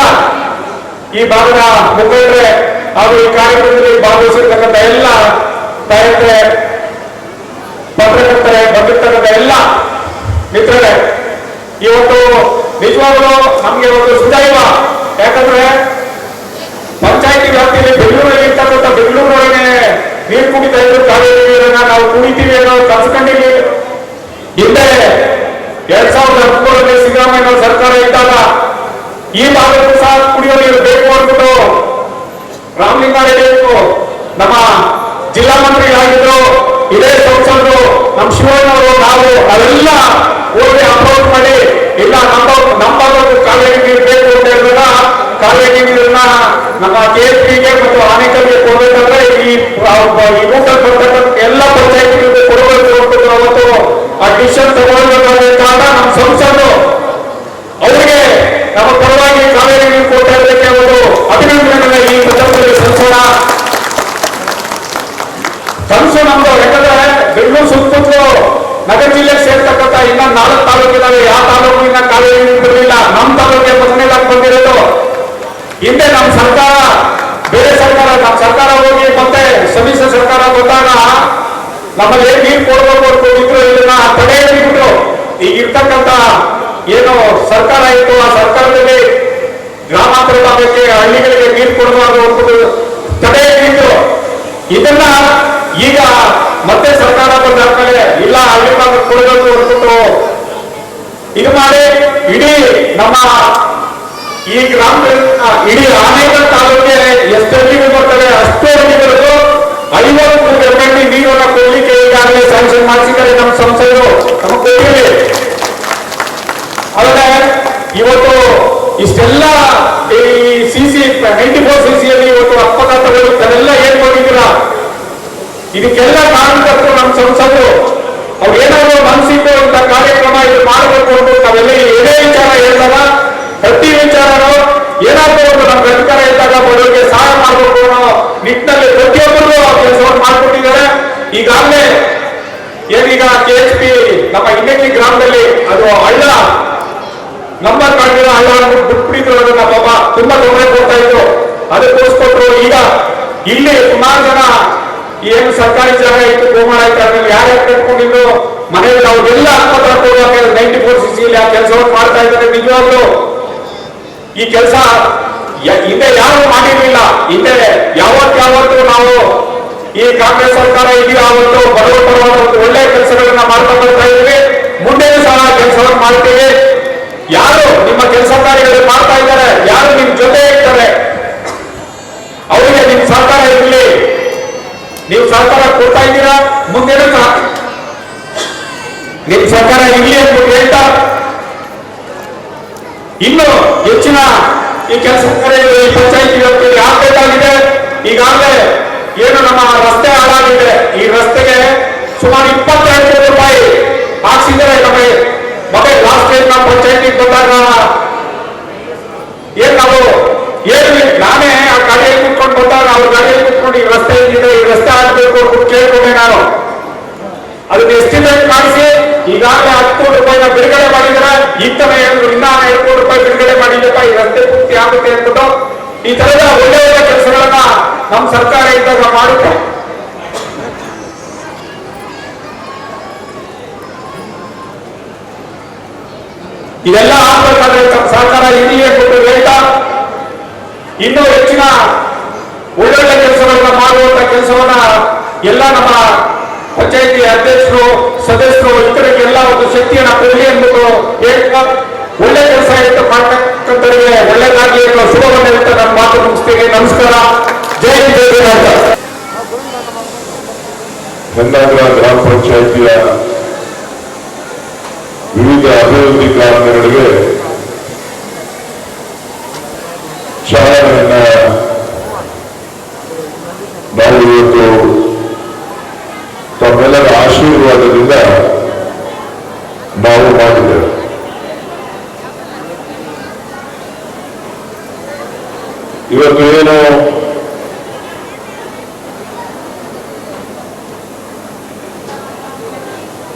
ಈ ಭಾಗದ ಮುಖಂಡರೇ ಹಾಗೂ ಈ ಕಾರ್ಯಕ್ರಮದಲ್ಲಿ ಭಾಗವಹಿಸಿರ್ತಕ್ಕಂಥ ಎಲ್ಲ ತಾಯಂದ್ರೆ, ಪತ್ರಕರ್ತರೇ, ಬಂದಿರ್ತಕ್ಕಂಥ ಎಲ್ಲ ಮಿತ್ರರೇ, ಇವತ್ತು ನಿಜವಾಗಲೂ ನಮ್ಗೆ ಒಂದು ಸುದೈವ. ಯಾಕಂದ್ರೆ ಪಂಚಾಯಿತಿ ವ್ಯಾಪ್ತಿಯಲ್ಲಿ ಬೆಂಗಳೂರಲ್ಲಿ ಇರ್ತಕ್ಕಂಥ ಬೆಂಗಳೂರೊಳಗೆ ನೀರು ಕುಡಿತಾ ಇದ್ರು ಕಾವೇರಿ ನೀರನ್ನ ನಾವು ಕುಡಿತೀವಿ ಅನ್ನೋ ಕನ್ಸ್ಕೊಂಡಿಲ್ಲಿ. ಹಿಂದೆ 2013 ಸಿದ್ದರಾಮಯ್ಯ ಸರ್ಕಾರ ಇದ್ದಾಗ ಈ ಭಾಗಕ್ಕೂ ಸಹ ಕುಡಿಯೋ ನೀರು ಬೇಕು ಅಂದ್ಬಿಟ್ಟು ರಾಮಲಿಂಗಾರೆಡ್ಡಿ ನಮ್ಮ ಜಿಲ್ಲಾ ಮಂತ್ರಿಗಳಾಗಿದ್ರು, ಇದೇ ಸಂಸದರು ನಮ್ಮ ಶಿವಣ್ಣವರು, ನಾವೆಲ್ಲ ಹೋಗಿ ಅಪ್ರೋಚ್ ಮಾಡಿ, ಇಲ್ಲ ನಮ್ಮ ಭಾಗಕ್ಕೂ ಕಾವೇರಿ ನೀರು ಬೇಕು ಅಂತ ಹೇಳಿದಾಗ ಕಾವೇರಿ ನೀರನ್ನ ನಮ್ಮ KSPಗೆ ಮತ್ತು ಆನೇಕಲ್ಗೆ ಕೊಡಬೇಕಂದ್ರೆ ಈ ರೂಟಲ್ಲಿ ಬರ್ತಕ್ಕಂಥ ಎಲ್ಲ ಪಂಚಾಯತ್ಗಳಿಗೆ ಕೊಡಬೇಕು ಅಂತ ಅವತ್ತು ಆ ಡಿಸಿಷನ್ ತಗೊಳ್ಬೇಕಾದ ನಮ್ಮ ಸಂಸದರು ಅವರಿಗೆ ನಮ್ಮ ಪರವಾಗಿ ಕಾವೇರಿ ನೀರು ಕೊಡ್ತಾ ಇದ್ದಕ್ಕೆ ಅವರು ಅಭಿನಂದನೆಗಳನ್ನ ಈ ಸಂದರ್ಭದಲ್ಲಿ ಸಲ್ಲಿಸೋಣ. ಕನಸು ನಮ್ದು. ಯಾಕಂದ್ರೆ ಬೆಂಗಳೂರು ಸುತ್ತಮುತ್ತಲು ನಗರ ಜಿಲ್ಲೆಗೆ ಸೇರ್ತಕ್ಕಂಥ ಇನ್ನ 4 ತಾಲೂಕಿದಾವೆ. ಯಾವ ತಾಲೂಕಿನ ಕಾವೇರಿ ನೀರು ಬರಲಿಲ್ಲ, ನಮ್ಮ ತಾಲೂಕಿಗೆ ಮೊದಲನೇದಾಗಿ ಬಂದಿರೋದು. ಹಿಂದೆ ನಮ್ಮ ಸರ್ಕಾರ, ಬೇರೆ ಸರ್ಕಾರ, ನಮ್ಮ ಸರ್ಕಾರ ಹೋಗಿ ಮತ್ತೆ ಸಮ್ಮಿಶ್ರ ಸರ್ಕಾರ ಬಂದಾಗ ನಮ್ಮಲ್ಲಿ ನೀರು ಕೊಡಬೇಕು ಅನ್ಕೊಂಡಿದ್ರು, ಇದನ್ನ ತಡೆ ಹಿಡಿಬಿಟ್ಟು ಈಗ ಇರ್ತಕ್ಕಂಥ ಏನು ಸರ್ಕಾರ ಇತ್ತು, ಆ ಸರ್ಕಾರದಲ್ಲಿ ಗ್ರಾಮಾಂತರ ಭಾಗಕ್ಕೆ, ಹಳ್ಳಿಗಳಿಗೆ ನೀರು ಕೊಡಬಾರ್ದು ಅನ್ಕೊಂಡು ತಡೆ ಹಿಡಿದ್ರು. ಇದನ್ನ ಈಗ ಮತ್ತೆ ಸರ್ಕಾರ ಬಂದಾದ್ಮೇಲೆ ಇಲ್ಲ ಹಳ್ಳಿ ಭಾಗಕ್ಕೆ ಕೊಡಬೇಕು ಅನ್ಬಿಟ್ಟು ಇದು ಮಾಡಿ ಇಡೀ ನಮ್ಮ ಈ ಇಡೀ ಆನೇಕಲ್ ತಾಲೂಕಿಗೆ ಎಷ್ಟು ಹಳ್ಳಿಗಳು ಬರ್ತವೆ ಅಷ್ಟು ಹಳ್ಳಿಗಳಿಗೂ 50 MLD ನೀರನ್ನು ಕೊಡ್ಲಿಕ್ಕೆ ಈಗಾಗಲೇ ಸ್ಯಾಂಕ್ಷನ್ ಮಾಡಿಸಿದ್ದಾರೆ ನಮ್ಮ ಸಂಸದರು. ನಮಗೆ ಕೊಟ್ಟಿದೆ. ಆದರೆ ಇವತ್ತು ಇಷ್ಟೆಲ್ಲ ಈ CC 94 CCಯಲ್ಲಿ ಇವತ್ತು ಅಪಘಾತಗಳು ಅದೆಲ್ಲ ಏನ್ ಮಾಡಿದ್ದೀರಾ, ಇದಕ್ಕೆಲ್ಲ ಕಾರಣಕರ್ತರು ನಮ್ಮ ಸಂಸದರು. ಅವ್ರು ಏನಾದ್ರು ಮನಸ್ಸಿಟ್ಟು ಇಂಥ ಕಾರ್ಯಕ್ರಮ ಇದು ಮಾಡಬೇಕು ಅಂತ ನಾವೆಲ್ಲ ಏನೇ ವಿಚಾರ ಹೇಳಿದಾಗ, ಪ್ರತಿ ವಿಚಾರನೂ ಏನಾದ್ರು ಒಂದು ನಮ್ಗೆ ಅಧಿಕಾರ ಇದ್ದಾಗ ಬಡವರಿಗೆ ಸಹಾಯ ಮಾಡಬೇಕು ಅನ್ನೋ ನಿಟ್ಟಿನಲ್ಲಿ ಪ್ರತಿಯೊಬ್ಬರು ಕೆಲಸವನ್ನು ಮಾಡಿಕೊಟ್ಟಿದ್ದಾರೆ. ಈಗಾಗಲೇ ಏನೀಗ KSP ನಮ್ಮ ಇನ್ನೆಟ್ಟಿ ಗ್ರಾಮದಲ್ಲಿ ಅದು ಹಳ್ಳ ನಂಬರ್ ಕಾಣಿರೋ ಹಳ್ಳ ಬಿಟ್ಬಿಟ್ಟಿದ್ರು. ಅದನ್ನ ಪಾಪ ತುಂಬಾ ತೊಂದರೆ ಕೊಡ್ತಾ ಇದ್ರು, ಅದಕ್ಕೋಸ್ಕರ ಈಗ ಇಲ್ಲಿ ಸುಮಾರು ಜನ ಏನು ಸರ್ಕಾರಿ ಜಾಗ ಇತ್ತು, ಗೋಮಾಳ ಇತ್ತು, ಅದ್ರಲ್ಲಿ ಯಾರ್ಯಾರು ಕಟ್ಕೊಂಡಿದ್ರು ಮನೆಯಲ್ಲಿ ಅವ್ರಿಗೆಲ್ಲ ಆಸ್ಪತ್ರೆ 94 CCಯಲ್ಲಿ ಆ ಕೆಲಸವನ್ನು ಮಾಡ್ತಾ ಇದ್ದಾರೆ. ನಿಜವಾಗ್ಲೂ ಈ ಕೆಲಸ ಹಿಂದೆ ಯಾರು ಮಾಡಿರ್ಲಿಲ್ಲ. ಹಿಂದೆ ಯಾವತ್ತು ನಾವು ಈ ಕಾಂಗ್ರೆಸ್ ಸರ್ಕಾರ ಇದೆಯೋ ಆವತ್ತು ಬಡವರ ಪರವಾದ ಒಂದು ಒಳ್ಳೆ ಕೆಲಸಗಳನ್ನ ಮಾಡ್ತಾ ಬರ್ತಾ ಇದ್ದೀವಿ. ಮುಂದೆನೂ ಸಹ ಕೆಲಸವನ್ನು ಮಾಡ್ತೀವಿ. ಯಾರು ನಿಮ್ಮ ಕೆಲಸ ಕಾರ್ಯಗಳು ಮಾಡ್ತಾ ಇದ್ದಾರೆ, ಯಾರು ನಿಮ್ ಜೊತೆ ಇರ್ತಾರೆ, ಅವರಿಗೆ ನಿಮ್ ಸಹಕಾರ ಇರಲಿ. ನೀವು ಸಹಕಾರ ಕೊಡ್ತಾ ಇದ್ದೀರಾ, ಮುಂದೆನೂ ಸಹ ನಿಮ್ ಸರ್ಕಾರ ಇರಲಿ ಅಂದ್ಬಿಟ್ಟು ಹೇಳ್ತಾ ಇನ್ನು ಹೆಚ್ಚಿನ ಈ ಕೆಲಸ ಕಾರ್ಯಗಳು ಈ ಪಂಚಾಯಿತಿ ವ್ಯಾಪ್ತಿಯಲ್ಲಿ ಆಗ್ಬೇಕಾಗಿದೆ. ಈಗಾಗಲೇ ಏನು ನಮ್ಮ ರಸ್ತೆ ಹಾಳಾಗಿದೆ, ಈ ರಸ್ತೆಗೆ ಸುಮಾರು 22 ಕೋಟಿ ರೂಪಾಯಿ ಹಾಕ್ಸಿದ್ದಾರೆ. ನಮಗೆ ಲಾಸ್ಟ್ ಟೈಮ್ ನಾವು ಪಂಚಾಯತಿಗೆ ಬಂದಾಗ ಏನ್ ನಾವು ಏನು ನಾನೇ ಆ ಗಾಡಿಯಲ್ಲಿ ಕುತ್ಕೊಂಡು ಬಂದಾಗ ಅವ್ರ ಗಾಡಿಯಲ್ಲಿ ಕುತ್ಕೊಂಡು ಈ ರಸ್ತೆ ಇದೆ, ಈ ರಸ್ತೆ ಆಗ್ಬೇಕು ಅಂತ ಕೇಳ್ಕೊಂಡೆ ನಾನು. ಅದನ್ನ ಎಸ್ಟಿಮೇಟ್ ಮಾಡಿಸಿ ಈಗಾಗಲೇ 10 ಕೋಟಿ ರೂಪಾಯಿನ ಬಿಡುಗಡೆ ಮಾಡಿದ್ರೆ ಇನ್ನ 2 ಕೋಟಿ ರೂಪಾಯಿ ಬಿಡುಗಡೆ ಮಾಡಿದ್ದಪ್ಪ, ಈ ರಸ್ತೆ ಪೂರ್ತಿ ಆಗುತ್ತೆ ಅಂದ್ಬಿಟ್ಟು ಈ ತರದ ಒಳ್ಳೆಯ ಕೆಲಸಗಳನ್ನ ನಮ್ಮ ಸರ್ಕಾರ ಇದ್ದಾಗ ಮಾಡುತ್ತೆ. ಇದೆಲ್ಲ ಆಗ್ಬೇಕಾದ್ರೆ ಸರ್ಕಾರ ಇರಲಿ ಅಂತ ಹೇಳ್ತಾ ಇನ್ನೂ ಹೆಚ್ಚಿನ ಒಳ್ಳೊಳ್ಳೆ ಕೆಲಸಗಳನ್ನ ಮಾಡುವಂತ ಕೆಲಸವನ್ನ ಎಲ್ಲ ನಮ್ಮ ಪಂಚಾಯತಿ ಅಧ್ಯಕ್ಷರು, ಸದಸ್ಯರು, ಇತರರಿಗೆಲ್ಲ ಒಂದು ಶಕ್ತಿಯನ್ನ ಕೊಡಲಿ ಅಂದ್ಬಿಟ್ಟು ಹೇಳ್ತಾ ಒಳ್ಳೆ ಕೆಲಸ ಇಟ್ಟು ಮಾಡ್ತಕ್ಕಂಥವ್ರಿಗೆ ಒಳ್ಳೆದಾಗಿ ಅನ್ನೋ ಶುಭವನ್ನು ಹೇಳ್ತಾ ನನ್ನ ಮಾತು ಮುಗಿಸ್ತೇನೆ. ನಮಸ್ಕಾರ. ಜೈ ಹಿಂದ್, ಜೈ ಭಾರತ. ಹೆನ್ನಾಗರ ಗ್ರಾಮ ಪಂಚಾಯಿತಿಯ ವಿವಿಧ ಅಭಿವೃದ್ಧಿ ಕಾರಣಗಳಿಗೆ ಚಾಲನೆಯನ್ನ ನಾವು ಇವತ್ತು ತಮ್ಮೆಲ್ಲರ ಆಶೀರ್ವಾದದಿಂದ ನಾವು ಮಾಡಿದ್ದೇವೆ. ಇವತ್ತು ಏನು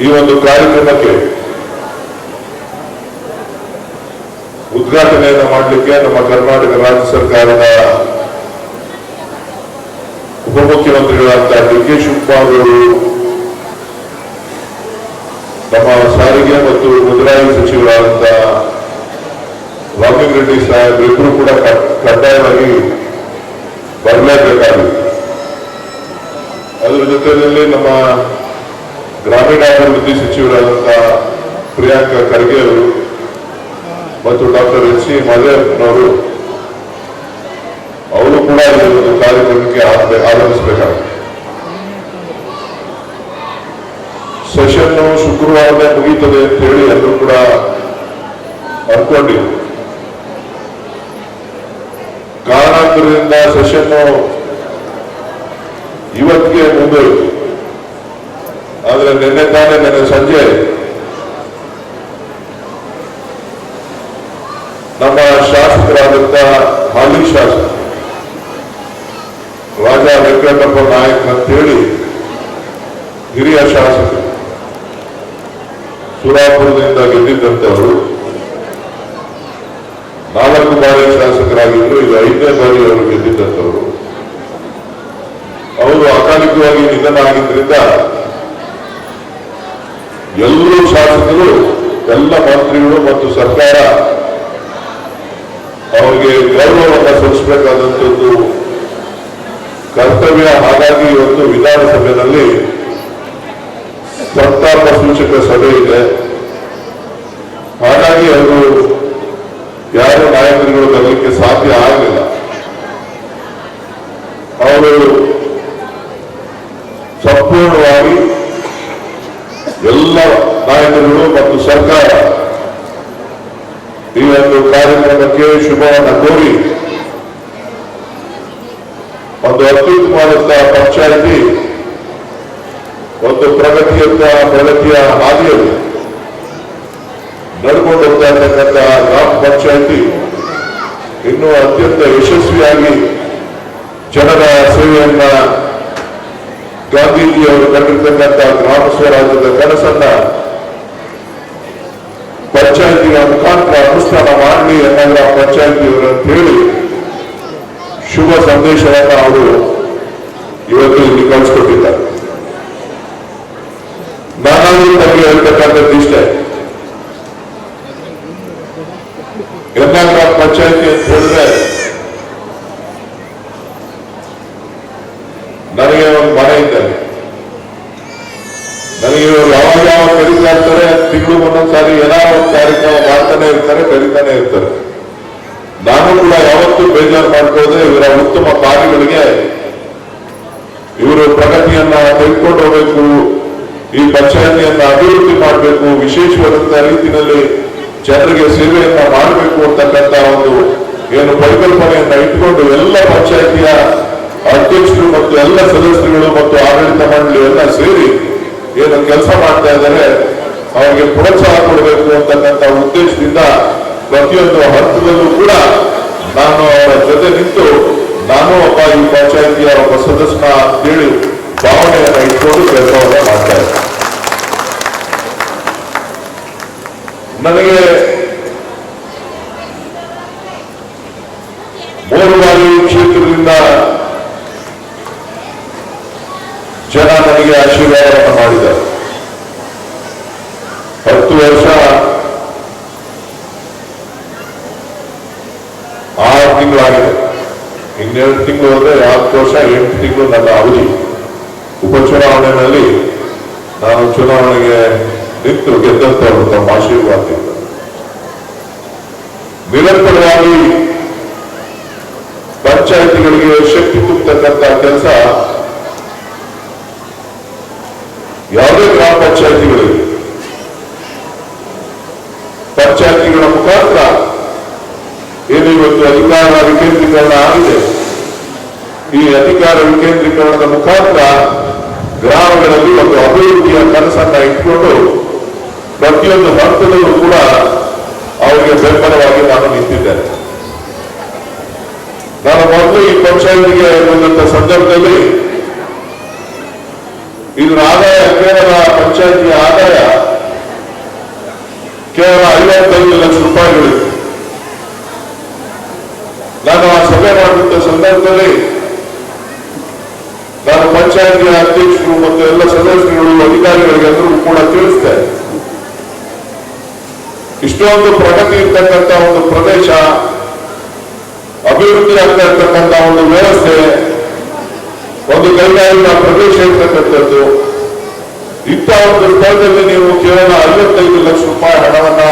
ಈ ಒಂದು ಕಾರ್ಯಕ್ರಮಕ್ಕೆ ಉದ್ಘಾಟನೆಯನ್ನು ಮಾಡಲಿಕ್ಕೆ ನಮ್ಮ ಕರ್ನಾಟಕ ರಾಜ್ಯ ಸರ್ಕಾರದ ಉಪಮುಖ್ಯಮಂತ್ರಿಗಳಾದ ಡಿ.ಕೆ. ಶಿವಕುಮಾರ್ ಅವರು, ನಮ್ಮ ಸಾರಿಗೆ ಮತ್ತು ಮುಜರಾಯಿ ಸಚಿವರಾದಂಥ ರಾಮಲಿಂಗಾರೆಡ್ಡಿ ಸಾಹೇಬರಿಬ್ಬರು ಕೂಡ ಕಡ್ಡಾಯವಾಗಿ ಬರಲೇಬೇಕಾಗಿದೆ. ಅದರ ಜೊತೆಯಲ್ಲಿ ನಮ್ಮ ಗ್ರಾಮೀಣಾಭಿವೃದ್ಧಿ ಸಚಿವರಾದಂಥ ಪ್ರಿಯಾಂಕ ಖರ್ಗೆ ಅವರು ಮತ್ತು ಡಾಕ್ಟರ್ ಎಚ್.ಸಿ. ಮಹದೇವನವರು ಅವರು ಕೂಡ ಈ ಒಂದು ಕಾರ್ಯಕ್ರಮಕ್ಕೆ ಆಗಮಿಸಬೇಕಾಗಿದೆ. ಸೆಷನ್ ಶುಕ್ರವಾರನೇ ಮುಗೀತದೆ ಅಂತ ಹೇಳಿ ಎಲ್ಲರೂ ಕೂಡ ಅನ್ಕೊಂಡಿದ್ರು. ಕಾರಣಾಂತರದಿಂದ ಸೆಷನ್ ಇವತ್ತಿಗೆ ಮುಂದುವರಿತು. ಆದ್ರೆ ನಿನ್ನೆ ಸಂಜೆ ನಮ್ಮ ಶಾಸಕರಾದಂಥ ಹಾಲಿ ಶಾಸಕ ರಾಜ ವೆಂಕಟಪ್ಪ ನಾಯಕ್ ಅಂತೇಳಿ ಹಿರಿಯ ಶಾಸಕರು, ಸುರಾಪುರದಿಂದ ಗೆದ್ದಿದ್ದಂಥವರು, 4 ಬಾರಿ ಶಾಸಕರಾಗಿದ್ರು. ಇದು 5ನೇ ಬಾರಿ ಅವರು ಗೆದ್ದಿದ್ದಂಥವರು. ಅವರು ಅಕಾಲಿಕವಾಗಿ ನಿಧನ ಆಗಿದ್ದರಿಂದ ಎಲ್ಲರೂ ಶಾಸಕರು, ಎಲ್ಲ ಮಂತ್ರಿಗಳು ಮತ್ತು ಸರ್ಕಾರ ಅವರಿಗೆ ಗೌರವವನ್ನು ಸಲ್ಲಿಸಬೇಕಾದಂಥದ್ದು ಕರ್ತವ್ಯ. ಹಾಗಾಗಿ ಇವತ್ತು ವಿಧಾನಸಭೆಯಲ್ಲಿ ಸಂತಾಪ ಸೂಚಕ ಸಭೆ ಇದೆ. ಹಾಗಾಗಿ ಅವರು ಯಾರು ನಾಯಕರುಗಳು ಬರಲಿಕ್ಕೆ ಸಾಧ್ಯ ಆಗಲಿಲ್ಲ. ಅವರು ಸಂಪೂರ್ಣವಾಗಿ ಎಲ್ಲ ನಾಯಕರುಗಳು ಮತ್ತು ಸರ್ಕಾರ ಈ ಒಂದು ಕಾರ್ಯಕ್ರಮಕ್ಕೆ ಶುಭವನ್ನು ಕೋರಿ ಒಂದು ಅತ್ಯುತ್ತಮವಾದಂತಹ ಪಂಚಾಯಿತಿ ಒಂದು ಪ್ರಗತಿಯ ಹಾದಿಯಲ್ಲಿ ನಡ್ಕೊಂಡು ಹೋಗ್ತಾ ಇರ್ತಕ್ಕಂಥ ಗ್ರಾಮ ಪಂಚಾಯಿತಿ ಇನ್ನೂ ಅತ್ಯಂತ ಯಶಸ್ವಿಯಾಗಿ ಜನರ ಸೇವೆಯನ್ನ ಗಾಂಧೀಜಿಯವರು ಕಂಡಿರ್ತಕ್ಕಂಥ ಗ್ರಾಮ ಸ್ವರಾಜ್ಯದ ಕನಸನ್ನ ಪಂಚಾಯಿತಿಯ ಮುಖಾಂತರ ಅನುಷ್ಠಾನ ಮಾಡಲಿ ಎನ್ನುವ ಪಂಚಾಯಿತಿಯವರು ಅಂತ ಹೇಳಿ ಶುಭ ಸಂದೇಶವನ್ನು ಅವರು ಇವತ್ತು ಇಲ್ಲಿ ಕಳಿಸ್ಕೊಟ್ಟಿದ್ದಾರೆ. ನಾನಾದರೂ ತಮಗೆ ಹೇಳ್ತಕ್ಕಂಥದ್ದು ಇಷ್ಟೇ, ಎಲ್ಲ ಗ್ರಾಮ ಪಂಚಾಯಿತಿ ಅಂತ ಹೇಳಿದ್ರೆ ನನಗೆ ಒಂದು ಮನೆ ಇದ್ದಾರೆ. ನನಗೆ ಯಾವಾಗ ಕರೀತಾ ಇರ್ತಾರೆ, ತಿಂಗಳು ಒಂದೊಂದ್ಸಾರಿ ಏನಾದ್ರು ಒಂದು ಕಾರ್ಯಕ್ರಮ ಮಾಡ್ತಾನೆ ಇರ್ತಾರೆ, ಕರೀತಾನೆ ಇರ್ತಾರೆ. ನಾನು ಕೂಡ ಯಾವತ್ತೂ ಬೇಜಾರು ಮಾಡ್ಕೋದೆ ಇವರ ಉತ್ತಮ ಕಾರ್ಯಗಳಿಗೆ ಇವರು ಪ್ರಗತಿಯನ್ನ ತೆಗೆದುಕೊಂಡು ಹೋಗಬೇಕು, ಈ ಪಂಚಾಯಿತಿಯನ್ನ ಅಭಿವೃದ್ಧಿ ಮಾಡಬೇಕು, ವಿಶೇಷವಾದಂತಹ ರೀತಿಯಲ್ಲಿ ಜನರಿಗೆ ಸೇವೆಯನ್ನ ಮಾಡಬೇಕು ಅಂತಕ್ಕಂಥ ಒಂದು ಏನು ಪರಿಕಲ್ಪನೆಯನ್ನ ಇಟ್ಕೊಂಡು ಎಲ್ಲ ಪಂಚಾಯಿತಿಯ ಅಧ್ಯಕ್ಷರು ಮತ್ತು ಎಲ್ಲ ಸದಸ್ಯರುಗಳು ಮತ್ತು ಆಡಳಿತ ಮಂಡಳಿ ಎಲ್ಲ ಸೇರಿ ಏನು ಕೆಲಸ ಮಾಡ್ತಾ ಇದ್ದಾರೆ ಅವರಿಗೆ ಪ್ರೋತ್ಸಾಹ ಕೊಡಬೇಕು ಅಂತಕ್ಕಂಥ ಉದ್ದೇಶದಿಂದ ಪ್ರತಿಯೊಂದು ಹಂತದಲ್ಲೂ ಕೂಡ ನಾನು ಅವರ ಜೊತೆ ನಿಂತು ನಾನು ಒಬ್ಬ ಈ ಪಂಚಾಯಿತಿಯ ಒಬ್ಬ ಸದಸ್ಯನ ಅಂತೇಳಿ ಭಾವನೆಯನ್ನ ಇಟ್ಕೊಂಡು ಕೆಲಸವನ್ನ ಮಾಡ್ತಾ ಇದ್ದೆ. ನನಗೆ 3 ಬಾರಿ ಕ್ಷೇತ್ರದಿಂದ ಜನ ನನಗೆ ಆಶೀರ್ವಾದವನ್ನು ಮಾಡಿದ್ದಾರೆ. 10 ವರ್ಷ 6 ತಿಂಗಳಾಗಿದೆ. ಇನ್ನೆರಡು ತಿಂಗಳು ಹೋದ್ರೆ 4 ವರ್ಷ 8 ತಿಂಗಳು ನನ್ನ ಅವಧಿ. ಉಪಚುನಾವಣೆಯಲ್ಲಿ ನಾನು ಚುನಾವಣೆಗೆ ನಿಂತು ಗೆದ್ದಂತವರು ತಮ್ಮ ಆಶೀರ್ವಾದದಿಂದ ನಿರಂತರವಾಗಿ ಪಂಚಾಯಿತಿಗಳಿಗೆ ಶಕ್ತಿ ತುಂಬತಕ್ಕಂಥ ಕೆಲಸ ಯಾವುದೇ ಗ್ರಾಮ ಪಂಚಾಯಿತಿಗಳಿಗೆ ಪಂಚಾಯಿತಿಗಳ ಮುಖಾಂತರ ಏನು ಇವತ್ತು ಅಧಿಕಾರ ವಿಕೇಂದ್ರೀಕರಣ ಆಗಿದೆ, ಈ ಅಧಿಕಾರ ವಿಕೇಂದ್ರೀಕರಣದ ಮುಖಾಂತರ ಗ್ರಾಮಗಳಲ್ಲಿ ಒಂದು ಅಭಿವೃದ್ಧಿಯ ಕನಸನ್ನ ಇಟ್ಕೊಂಡು ಪ್ರತಿಯೊಂದು ಹಂತದಲ್ಲೂ ಕೂಡ ಅವರಿಗೆ ಬೆಂಬಲವಾಗಿ ನಾನು ನಿಂತಿದ್ದೇನೆ. ನಾನು ಮೊದಲು ಈ ಪಂಚಾಯಿತಿಗೆ ಬಂದಂತ ಸಂದರ್ಭದಲ್ಲಿ ಇದರ ಆದಾಯ ಕೇವಲ ಪಂಚಾಯಿತಿಯ ಆದಾಯ ಕೇವಲ 55 ಲಕ್ಷ ರೂಪಾಯಿಗಳಿತ್ತು. ನಾನು ಆ ಸಭೆ ಮಾಡಿದಂತ ಸಂದರ್ಭದಲ್ಲಿ ನಾನು ಪಂಚಾಯಿತಿಯ ಅಧ್ಯಕ್ಷರು ಮತ್ತು ಎಲ್ಲ ಸದಸ್ಯರುಗಳು ಅಧಿಕಾರಿಗಳಿಗೆಲ್ಲರೂ ಕೂಡ ತಿಳಿಸಿದೆ, ಇಷ್ಟೊಂದು ಪ್ರಗತಿ ಇರ್ತಕ್ಕಂಥ ಒಂದು ಪ್ರದೇಶ, ಅಭಿವೃದ್ಧಿ ಆಗ್ತಾ ಇರ್ತಕ್ಕಂಥ ಒಂದು ವ್ಯವಸ್ಥೆ, ಒಂದು ಕೈಗಾರಿಕಾ ಪ್ರದೇಶ ಇರ್ತಕ್ಕಂಥದ್ದು, ಇಂಥ ಒಂದು ಸ್ಥಳದಲ್ಲಿ ನೀವು ಕೇವಲ 55 ಲಕ್ಷ ರೂಪಾಯಿ ಹಣವನ್ನ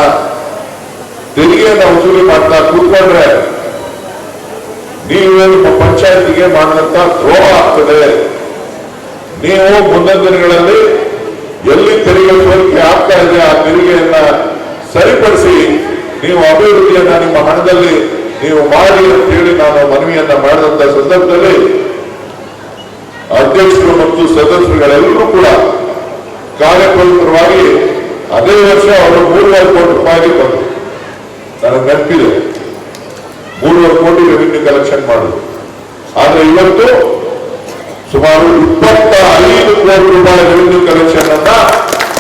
ತೆರಿಗೆಯನ್ನು ವಸೂಲಿ ಮಾಡ್ತಾ ಕೂತ್ಕೊಂಡ್ರೆ ನೀವು ನಿಮ್ಮ ಪಂಚಾಯಿತಿಗೆ ಮಾಡಿದಂತ ದ್ರೋಹ ಆಗ್ತದೆ. ನೀವು ಮುಂದಿನ ದಿನಗಳಲ್ಲಿ ಎಲ್ಲಿ ತೆರಿಗೆ ಸೋರಿಕೆ ಆಗ್ತಾ ಇದೆ ಆ ತೆರಿಗೆಯನ್ನ ಸರಿಪಡಿಸಿ ನೀವು ಅಭಿವೃದ್ಧಿಯನ್ನ ನಿಮ್ಮ ಹಣದಲ್ಲಿ ನೀವು ಮಾಡಿ ಅಂತ ಹೇಳಿ ನಾನು ಮನವಿಯನ್ನ ಮಾಡಿದಂತ ಸಂದರ್ಭದಲ್ಲಿ ಅಧ್ಯಕ್ಷರು ಮತ್ತು ಸದಸ್ಯರುಗಳೆಲ್ಲರೂ ಕೂಡ ಕಾರ್ಯಪ್ರವೃತ್ತವಾಗಿ ಅದೇ ವರ್ಷ ಅವರು 3,500 ಕೋಟಿ ರೂಪಾಯಿಗೆ ಬಂದರು. ನನಗೆ ನೆನಪಿದೆ, 3,500 ಕೋಟಿ ರೆವಿನ್ಯೂ ಕಲೆಕ್ಷನ್ ಮಾಡುದು. ಆದ್ರೆ ಇವತ್ತು ಸುಮಾರು 25 ಕೋಟಿ ರೂಪಾಯಿ ರೆವಿನ್ಯೂ ಕಲೆಕ್ಷನ್ ಅನ್ನ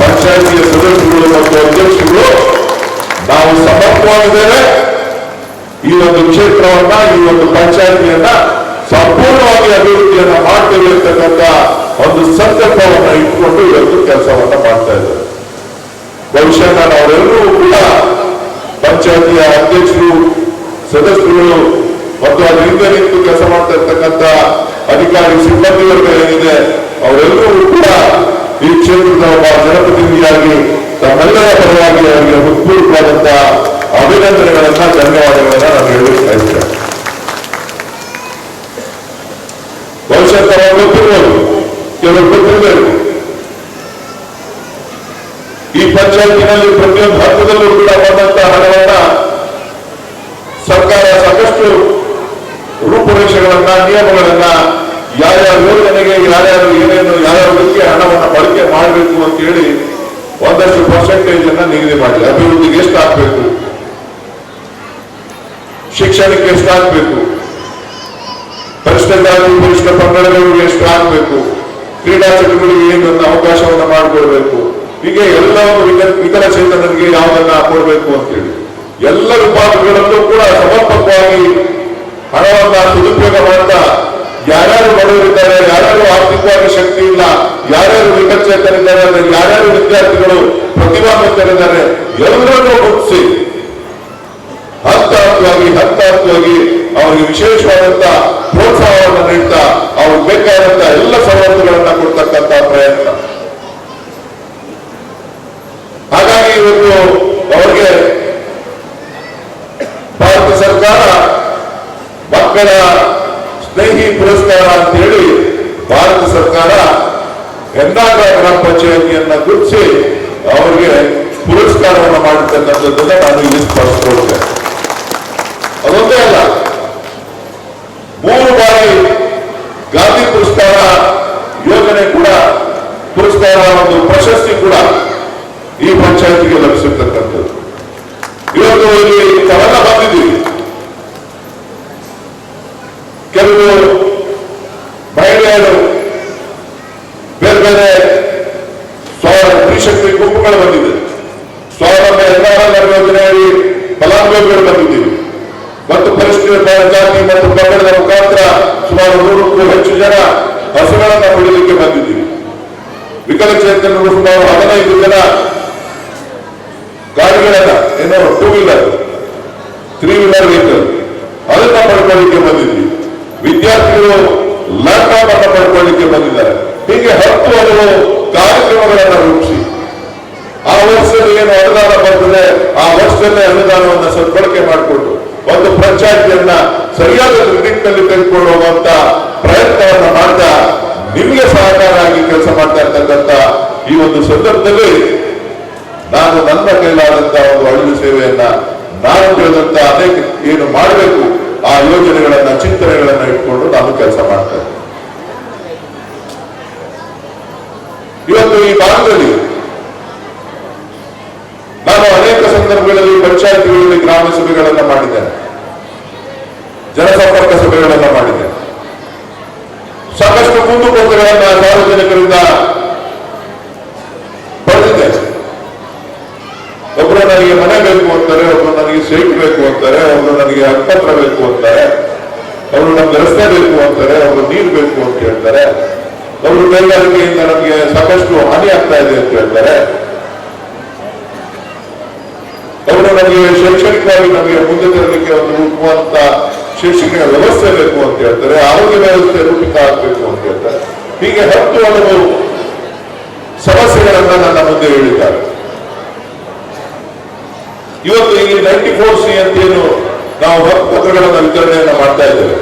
ಪಂಚಾಯಿತಿಯ ಸದಸ್ಯರು ಮತ್ತು ಅಧ್ಯಕ್ಷರು ನಾವು ಸಮರ್ಥವಾಗಿದ್ದೇವೆ. ಈ ಒಂದು ಕ್ಷೇತ್ರವನ್ನ, ಈ ಒಂದು ಪಂಚಾಯಿತಿಯನ್ನ ಸಂಪೂರ್ಣವಾಗಿ ಅಭಿವೃದ್ಧಿಯನ್ನ ಮಾಡ್ತೇವೆ ಅಂತಕ್ಕಂಥ ಒಂದು ಸಂಕಲ್ಪವನ್ನ ಇಟ್ಕೊಂಡು ಇವತ್ತು ಕೆಲಸವನ್ನ ಮಾಡ್ತಾ ಇದ್ದಾರೆ. ಬಹುಶಃ ನಾನು ಅವರೆಲ್ಲರೂ ಕೂಡ ಪಂಚಾಯಿತಿಯ ಅಧ್ಯಕ್ಷರು, ಸದಸ್ಯರುಗಳು ಮತ್ತು ಅದರಿಂದ ನಿಂತು ಕೆಲಸ ಮಾಡ್ತಾ ಇರ್ತಕ್ಕಂಥ ಅಧಿಕಾರಿ ಸಿಬ್ಬಂದಿಗಳು ಏನಿದೆ ಅವರೆಲ್ಲರೂ ಕೂಡ ಈ ಕ್ಷೇತ್ರದ ಒಬ್ಬ ಜನಪ್ರತಿನಿಧಿಯಾಗಿ ತಮ್ಮೆಲ್ಲರ ಪರವಾಗಿ ಅವರಿಗೆ ಹೃತ್ಪೂರ್ವಕವಾದಂತಹ ಅಭಿನಂದನೆಗಳನ್ನ, ಧನ್ಯವಾದಗಳನ್ನ ನಾನು ಹೇಳಲಿಕ್ಕೆ ಬಯಸ್ತೇನೆ. ಬಹುಶಃ ತಾವು ಗೊತ್ತಿರ್ಬೋದು, ಕೆಲವರು ಗೊತ್ತಿರಬೇಕು, ಈ ಪಂಚಾಯತಿನಲ್ಲಿ ಪ್ರತಿಯೊಂದು ಹಂತದಲ್ಲೂ ಕೂಡ ಬಂದಂತಹ ಹಣವನ್ನ ಸರ್ಕಾರ ಸಾಕಷ್ಟು ರೂಪುರೇಷೆಗಳನ್ನ, ನಿಯಮಗಳನ್ನ, ಯಾರ್ಯಾವ ಯೋಜನೆಗೆ ಯಾರ್ಯಾರು ಏನೇನು ಯಾವ್ಯಾವುದಕ್ಕೆ ಹಣವನ್ನ ಬಳಕೆ ಮಾಡಬೇಕು ಅಂತ ಹೇಳಿ ಒಂದಷ್ಟು ಪರ್ಸೆಂಟೇಜ್ ಅನ್ನ ನಿಗದಿ ಮಾಡಿದೆ. ಅಭಿವೃದ್ಧಿಗೆ ಎಷ್ಟು ಹಾಕ್ಬೇಕು, ಶಿಕ್ಷಣಕ್ಕೆ ಎಷ್ಟು ಹಾಕ್ಬೇಕು, ಪರಿಷ್ಠ ಜಾತಿ ಪರಿಷ್ಠ ಪಂಗಡಗಳಿಗೆ ಎಷ್ಟು ಹಾಕಬೇಕು, ಕ್ರೀಡಾ ಚಟುವಟಿಕೆಗೆ ಏನನ್ನ ಅವಕಾಶವನ್ನ ಮಾಡಿಕೊಡ್ಬೇಕು, ಹೀಗೆ ಎಲ್ಲವನ್ನು ವಿಕಲಚೇತನರಿಗೆ ಯಾವುದನ್ನ ಕೊಡಬೇಕು ಅಂತೇಳಿ ಎಲ್ಲ ವಿಭಾಗಗಳಲ್ಲೂ ಕೂಡ ಸಮರ್ಪಕವಾಗಿ ಹಣವನ್ನ ಸದುಪಯೋಗ ಮಾಡ್ತಾ ಯಾರ್ಯಾರು ಬಡವರಿದ್ದಾರೆ, ಯಾರ್ಯಾರು ಆರ್ಥಿಕವಾಗಿ ಶಕ್ತಿ ಇಲ್ಲ, ಯಾರ್ಯಾರು ವಿಕಲಚೇತನಿದ್ದಾರೆ, ಯಾರ್ಯಾರು ವಿದ್ಯಾರ್ಥಿಗಳು ಪ್ರತಿಭಾನ್ವಿತರಿದ್ದಾರೆ ಎಲ್ಲರನ್ನೂ ಗುರುತಿಸಿ ಹಂತ ಹಂತವಾಗಿ ಅವರಿಗೆ ವಿಶೇಷವಾದಂತ ಪ್ರೋತ್ಸಾಹವನ್ನು ನೀಡ್ತಾ ಅವ್ರಿಗೆ ಬೇಕಾದಂತ ಎಲ್ಲ ಸವಲತ್ತುಗಳನ್ನ ಕೊಡ್ತಕ್ಕಂಥ ಪ್ರಯತ್ನ. ಹಾಗಾಗಿ ಇವತ್ತು ಅವರಿಗೆ ಭಾರತ ಸರ್ಕಾರ ಮಕ್ಕಳ ಸ್ನೇಹಿ ಪುರಸ್ಕಾರ ಅಂತ ಹೇಳಿ ಭಾರತ ಸರ್ಕಾರ ಹೆನ್ನಾಗರ ಗ್ರಾಮ ಪಂಚಾಯಿತಿಯನ್ನ ಗುರುತಿಸಿ ಅವರಿಗೆ ಪುರಸ್ಕಾರವನ್ನು ಮಾಡಿರ್ತಕ್ಕಂಥದ್ದನ್ನ ನಾನು ಇಲ್ಲಿ ಸ್ಪರ್ಶಿಸಿಕೊಳ್ತೇನೆ. ಅದೊಂದೇ ಅಲ್ಲ, 3 ಬಾರಿ ಗಾಂಧಿ ಪುರಸ್ಕಾರ ಯೋಜನೆ ಕೂಡ ಪುರಸ್ಕಾರ ಒಂದು ಕೆಲವು ಮಹಿಳೆಯರು ಬೇರೆ ಬೇರೆ ಸ್ತ್ರೀಶಕ್ತಿ ಗುಂಪುಗಳು ಬಂದಿದೆ. ಸ್ವಾವಲಂಬ ಯಜಮಾನರ ಯೋಜನೆಯಲ್ಲಿ ಫಲಾನುಭವಿಗಳು ಬಂದಿದ್ದೀವಿ ಮತ್ತು ಪರಿಶಿಷ್ಟ ಜಾತಿ ಮತ್ತು ಪಂಗಡದ ಮುಖಾಂತರ ಸುಮಾರು 100ಕ್ಕೂ ಹೆಚ್ಚು ಜನ ಹಸುಗಳನ್ನು ಪಡೆಯಲಿಕ್ಕೆ ಬಂದಿದ್ದೀವಿ. ವಿಕಲಚೇತನರು ಸುಮಾರು 15 ಜನ ಗಾಡಿಗಳನ್ನ ಏನೋ 2 ವೀಲರ್ 3 ವೀಲರ್ ವೆಹಿಕಲ್ ಅದನ್ನ ಪಡ್ಕೊಳ್ಳಿಕ್ಕೆ ಬಂದಿದ್ವಿ. ವಿದ್ಯಾರ್ಥಿಗಳು ಲ್ಯಾಪ್ಟಾಪ್ ಅನ್ನು ಪಡ್ಕೊಳ್ಳಿಕ್ಕೆ ಬಂದಿದ್ದಾರೆ. ಹೀಗೆ 10 ಹಲವು ಕಾರ್ಯಕ್ರಮಗಳನ್ನ ರೂಪಿಸಿ ಆ ವರ್ಷದಲ್ಲಿ ಏನು ಅನುದಾನ ಬರ್ತದೆ ಆ ವರ್ಷದಲ್ಲೇ ಅನುದಾನವನ್ನು ಸದ್ಬಳಕೆ ಮಾಡಿಕೊಂಡು ಒಂದು ಪಂಚಾಯತಿಯನ್ನ ಸರಿಯಾದ ನಿಟ್ಟಿನಲ್ಲಿ ತೆಗೆದುಕೊಳ್ಳುವಂತ ಪ್ರಯತ್ನವನ್ನ ಮಾಡ್ತಾ ನಿಮಗೆ ಸಹಕಾರ ಆಗಿ ಕೆಲಸ ಮಾಡ್ತಾ ಇರ್ತಕ್ಕಂಥ ಈ ಒಂದು ಸಂದರ್ಭದಲ್ಲಿ ನಾನು ನನ್ನ ಕೈಲಾದಂತ ಒಂದು ಅಳಿಲು ಸೇವೆಯನ್ನ ನಾನು ತಿಳಿದಂತ ಅನೇಕ ಏನು ಮಾಡಬೇಕು ಆ ಯೋಜನೆಗಳನ್ನ ಚಿಂತನೆಗಳನ್ನ ಇಟ್ಕೊಂಡು ನಾನು ಕೆಲಸ ಮಾಡ್ತೇನೆ. ಇವತ್ತು ಈ ಭಾಗದಲ್ಲಿ ನಾನು ಅನೇಕ ಸಂದರ್ಭಗಳಲ್ಲಿ ಪಂಚಾಯತಿಗಳಲ್ಲಿ ಗ್ರಾಮ ಸಭೆಗಳನ್ನ ಮಾಡಿದ್ದೇನೆ, ಜನಸಂಪರ್ಕ ಸಭೆಗಳನ್ನ ಮಾಡಿದ್ದೇನೆ. ಸಾಕಷ್ಟು ಕುಂದುಕೊರತೆಗಳನ್ನ ಸಾರ್ವಜನಿಕರಿಂದ ಪಡೆದಿದ್ದೇನೆ. ಒಬ್ಬರು ನನಗೆ ಮನೆ ಬೇಕು ಅಂತಾರೆ, ಒಬ್ಬರು ನನಗೆ ಸೈಟ್ ಬೇಕು ಅಂತಾರೆ, ಒಬ್ಬರು ನನಗೆ ಹಕ್ಕುಪತ್ರ ಬೇಕು ಅಂತಾರೆ, ಅವರು ನಮ್ಗೆ ರಸ್ತೆ ಬೇಕು ಅಂತಾರೆ, ಒಬ್ಬರು ನೀರು ಬೇಕು ಅಂತ ಹೇಳ್ತಾರೆ, ಒಬ್ಬರು ಕೈಗಾರಿಕೆಯಿಂದ ನಮಗೆ ಸಾಕಷ್ಟು ಹಾನಿ ಆಗ್ತಾ ಇದೆ ಅಂತ ಹೇಳ್ತಾರೆ, ಅವರು ನಮಗೆ ಶೈಕ್ಷಣಿಕವಾಗಿ ನಮಗೆ ಮುಂದೆ ತರಲಿಕ್ಕೆ ಒಂದು ರೂಪುವಂತ ಶೈಕ್ಷಣಿಕ ವ್ಯವಸ್ಥೆ ಬೇಕು ಅಂತ ಹೇಳ್ತಾರೆ, ಆರೋಗ್ಯ ವ್ಯವಸ್ಥೆ ರೂಪಿತ ಆಗಬೇಕು ಅಂತ ಹೇಳ್ತಾರೆ. ಹೀಗೆ 10 ಹಲವು ಸಮಸ್ಯೆಗಳನ್ನ ನನ್ನ ಮುಂದೆ ಹೇಳಿದ್ದಾರೆ. ಇವತ್ತು ಇಲ್ಲಿ 94C ಅಂತೇನು ನಾವು ಹಕ್ಕುಪತ್ರಗಳನ್ನ ವಿತರಣೆಯನ್ನ ಮಾಡ್ತಾ ಇದ್ದೇವೆ.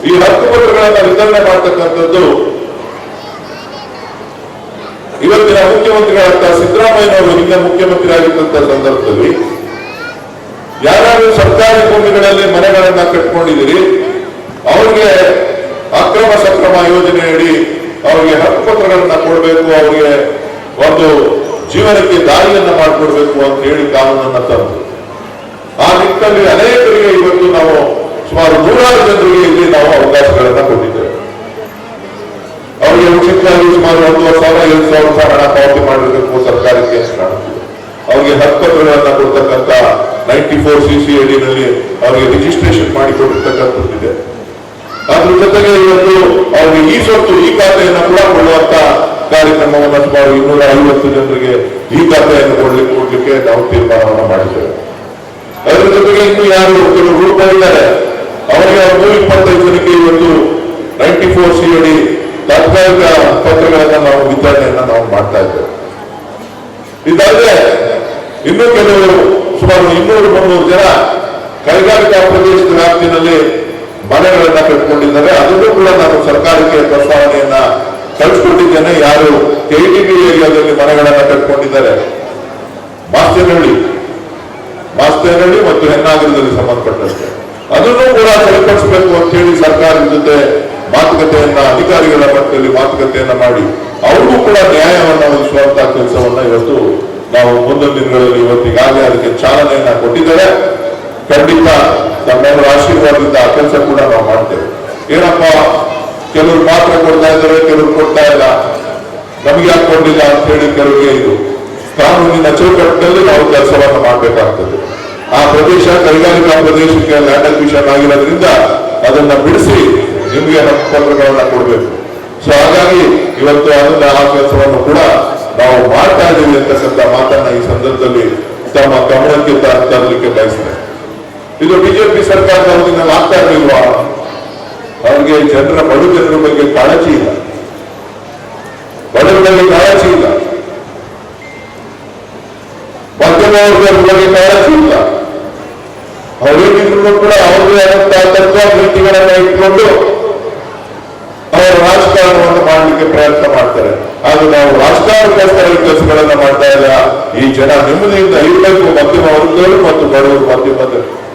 ಈ ಹಕ್ಕುಪತ್ರಗಳನ್ನ ವಿತರಣೆ ಮಾಡ್ತಕ್ಕಂಥದ್ದು ಇವತ್ತಿನ ಮುಖ್ಯಮಂತ್ರಿಗಳಾದ ಸಿದ್ದರಾಮಯ್ಯನವರು ಹಿಂದೆ ಮುಖ್ಯಮಂತ್ರಿ ಆಗಿದ್ದಂತ ಸಂದರ್ಭದಲ್ಲಿ ಯಾರು ಸರ್ಕಾರಿ ಭೂಮಿಗಳಲ್ಲಿ ಮನೆಗಳನ್ನ ಕಟ್ಕೊಂಡಿದ್ದೀರಿ ಅವರಿಗೆ ಅಕ್ರಮ ಸಕ್ರಮ ಯೋಜನೆಯಡಿ ಅವರಿಗೆ ಹಕ್ಕುಪತ್ರಗಳನ್ನ ಕೊಡಬೇಕು, ಅವರಿಗೆ ಒಂದು ಜೀವನಕ್ಕೆ ದಾರಿಯನ್ನ ಮಾಡಿಕೊಡ್ಬೇಕು ಅಂತ ಹೇಳಿ ಕಾನೂನನ್ನ ತಂದು ಆ ನಿಟ್ಟಿನಲ್ಲಿ ಅನೇಕರಿಗೆ ಇವತ್ತು ನಾವು ಸುಮಾರು 100 ಜನರಿಗೆ ಇಲ್ಲಿ ನಾವು ಅವಕಾಶಗಳನ್ನ ಕೊಟ್ಟಿದ್ದೇವೆ. ಅವರಿಗೆ ಉಚಿತವಾಗಿ ಸುಮಾರು 1,000 7,000 ಹಣ ಪಾವತಿ ಮಾಡಿರಬೇಕು ಸರ್ಕಾರಿ ಕೇಸ್ ಕಾಣುತ್ತಿದೆ. ಅವರಿಗೆ ಹಕ್ಕುಪತ್ರಗಳನ್ನ ಕೊಡ್ತಕ್ಕಂಥ 94CC ಅಡಿನಲ್ಲಿ ಅವರಿಗೆ ರಿಜಿಸ್ಟ್ರೇಷನ್ ಮಾಡಿಕೊಟ್ಟಿರ್ತಕ್ಕಂಥದ್ದಿದೆ. ಅದ್ರ ಜೊತೆಗೆ ಇವತ್ತು ಅವರಿಗೆ ಈ ಸ್ವತ್ತು ಈ ಖಾತೆಯನ್ನು ಕೂಡ ಕೊಡುವಂತ ಕಾರ್ಯಕ್ರಮವನ್ನು ಸುಮಾರು 250 ಜನರಿಗೆ ಈ ಖಾತೆಯನ್ನು ಕೊಡ್ಲಿಕ್ಕೆ ನಾವು ತೀರ್ಮಾನವನ್ನು ಮಾಡಿದ್ದೇವೆ. ಅದರ ಜೊತೆಗೆ ಇನ್ನು ಯಾರು ಕೆಲವು ರೂಪಾಯಿದ್ದಾರೆ ಅವರಿಗೆ 125 ಜನಕ್ಕೆ ಇವತ್ತು 94C ಅಡಿ ತಾತ್ಕಾಲಿಕ ಪತ್ರಗಳನ್ನ ನಾವು ವಿತರಣೆಯನ್ನ ನಾವು ಮಾಡ್ತಾ ಇದ್ದೇವೆ. ಇದಲ್ಲದೆ ಇನ್ನೂ ಕೆಲವು ಸುಮಾರು 200-300 ಜನ ಕೈಗಾರಿಕಾ ಪ್ರದೇಶದ ವ್ಯಾಪ್ತಿನಲ್ಲಿ ಮನೆಗಳನ್ನ ಕಟ್ಕೊಂಡಿದ್ದಾರೆ. ಅದನ್ನು ಕೂಡ ನಾನು ಸರ್ಕಾರಕ್ಕೆ ಪ್ರಸ್ತಾವನೆಯನ್ನ ಕಳಿಸ್ಕೊಟ್ಟಿದ್ದೇನೆ. ಯಾರು KTB ಏರಿಯಾದಲ್ಲಿ ಮನೆಗಳನ್ನ ಕಟ್ಕೊಂಡಿದ್ದಾರೆ, ಮಾಸ್ತೇನಹಳ್ಳಿ ಮತ್ತು ಹೆನ್ನಾಗರದಲ್ಲಿ ಸಂಬಂಧಪಟ್ಟಂತೆ ಅದನ್ನು ಕೂಡ ಸರಿಪಡಿಸಬೇಕು ಅಂತ ಹೇಳಿ ಸರ್ಕಾರದ ಜೊತೆ ಮಾತುಕತೆಯನ್ನ ಅಧಿಕಾರಿಗಳ ಮಟ್ಟದಲ್ಲಿ ಮಾತುಕತೆಯನ್ನ ಮಾಡಿ ಅವ್ರಿಗೂ ಕೂಡ ನ್ಯಾಯವನ್ನ ಒದಗಿಸುವಂತಹ ಕೆಲಸವನ್ನ ಇವತ್ತು ನಾವು ಮುಂದಿನ ದಿನಗಳಲ್ಲಿ ಇವತ್ತಿಗಾಗಲೇ ಅದಕ್ಕೆ ಚಾಲನೆಯನ್ನ ಕೊಟ್ಟಿದ್ದೇವೆ. ಖಂಡಿತ ತಮ್ಮೆಲ್ಲರ ಆಶೀರ್ವಾದದಿಂದ ಆ ಕೆಲಸ ಕೂಡ ನಾವು ಮಾಡ್ತೇವೆ. ಏನಪ್ಪ ಕೆಲವರು ಮಾತ್ರ ಕೊಡ್ತಾ ಇದ್ದಾರೆ, ಕೆಲವರು ಕೊಡ್ತಾ ಇಲ್ಲ, ನಮಗೆ ಯಾಕೆ ಕೊಡ್ಲಿಲ್ಲ ಅಂತ ಹೇಳಿ ಕೆಲವರಿಗೆ ಇದು ಕಾನೂನಿನ ಚೌಕಟ್ಟಿನಲ್ಲಿ ನಾವು ಕೆಲಸವನ್ನು ಮಾಡಬೇಕಾಗ್ತದೆ. ಆ ಪ್ರದೇಶ ಕೈಗಾರಿಕಾ ಪ್ರದೇಶಕ್ಕೆ ಲ್ಯಾಂಡ್ ಅಕ್ವಿಷನ್ ಆಗಿರೋದ್ರಿಂದ ಅದನ್ನ ಬಿಡಿಸಿ ನಿಮಗೆ ಹಕ್ಕುಪತ್ರಗಳನ್ನ ಕೊಡಬೇಕು. ಸೊ ಹಾಗಾಗಿ ಇವತ್ತು ಅದನ್ನ ಆ ಕೆಲಸವನ್ನು ಕೂಡ ನಾವು ಮಾಡ್ತಾ ಇದ್ದೀವಿ ಅಂತಕ್ಕಂಥ ಮಾತನ್ನ ಈ ಸಂದರ್ಭದಲ್ಲಿ ತಮ್ಮ ಗಮನಕ್ಕೆ ತರಲಿಕ್ಕೆ ಬಯಸ್ತೇನೆ. ಇದು ಬಿಜೆಪಿ ಸರ್ಕಾರದ ಅವಧಿನಲ್ಲಿ ಆಗ್ತಾ ಇರಲಿಲ್ವಾ? ಅವರಿಗೆ ಬಡ ಜನರ ಬಗ್ಗೆ ಕಾಳಜಿ ಇಲ್ಲ, ಬಡವರ ಬಗ್ಗೆ ಕಾಳಜಿ ಇಲ್ಲ, ಮಧ್ಯಮ ವರ್ಗದ ಬಗ್ಗೆ ಕಾಳಜಿ ಇಲ್ಲ. ಅವರೇನಿದ್ರು ಕೂಡ ಅವರದೇ ಆದಂತಹ ತತ್ವ ನೀತಿಗಳನ್ನ ಇಟ್ಕೊಂಡು ಅವರ ರಾಜಕಾರಣವನ್ನು ಮಾಡಲಿಕ್ಕೆ ಪ್ರಯತ್ನ ಮಾಡ್ತಾರೆ. ಆದ್ರೆ ನಾವು ರಾಜಕಾರಣಕ್ಕೋಸ್ಕರ ಈ ಕೆಲಸಗಳನ್ನ ಮಾಡ್ತಾ ಇಲ್ಲ. ಈ ಜನ ನೆಮ್ಮದಿಯಿಂದ ಇರಬೇಕು, ಮಧ್ಯಮ ವರ್ಗದವರು ಮತ್ತು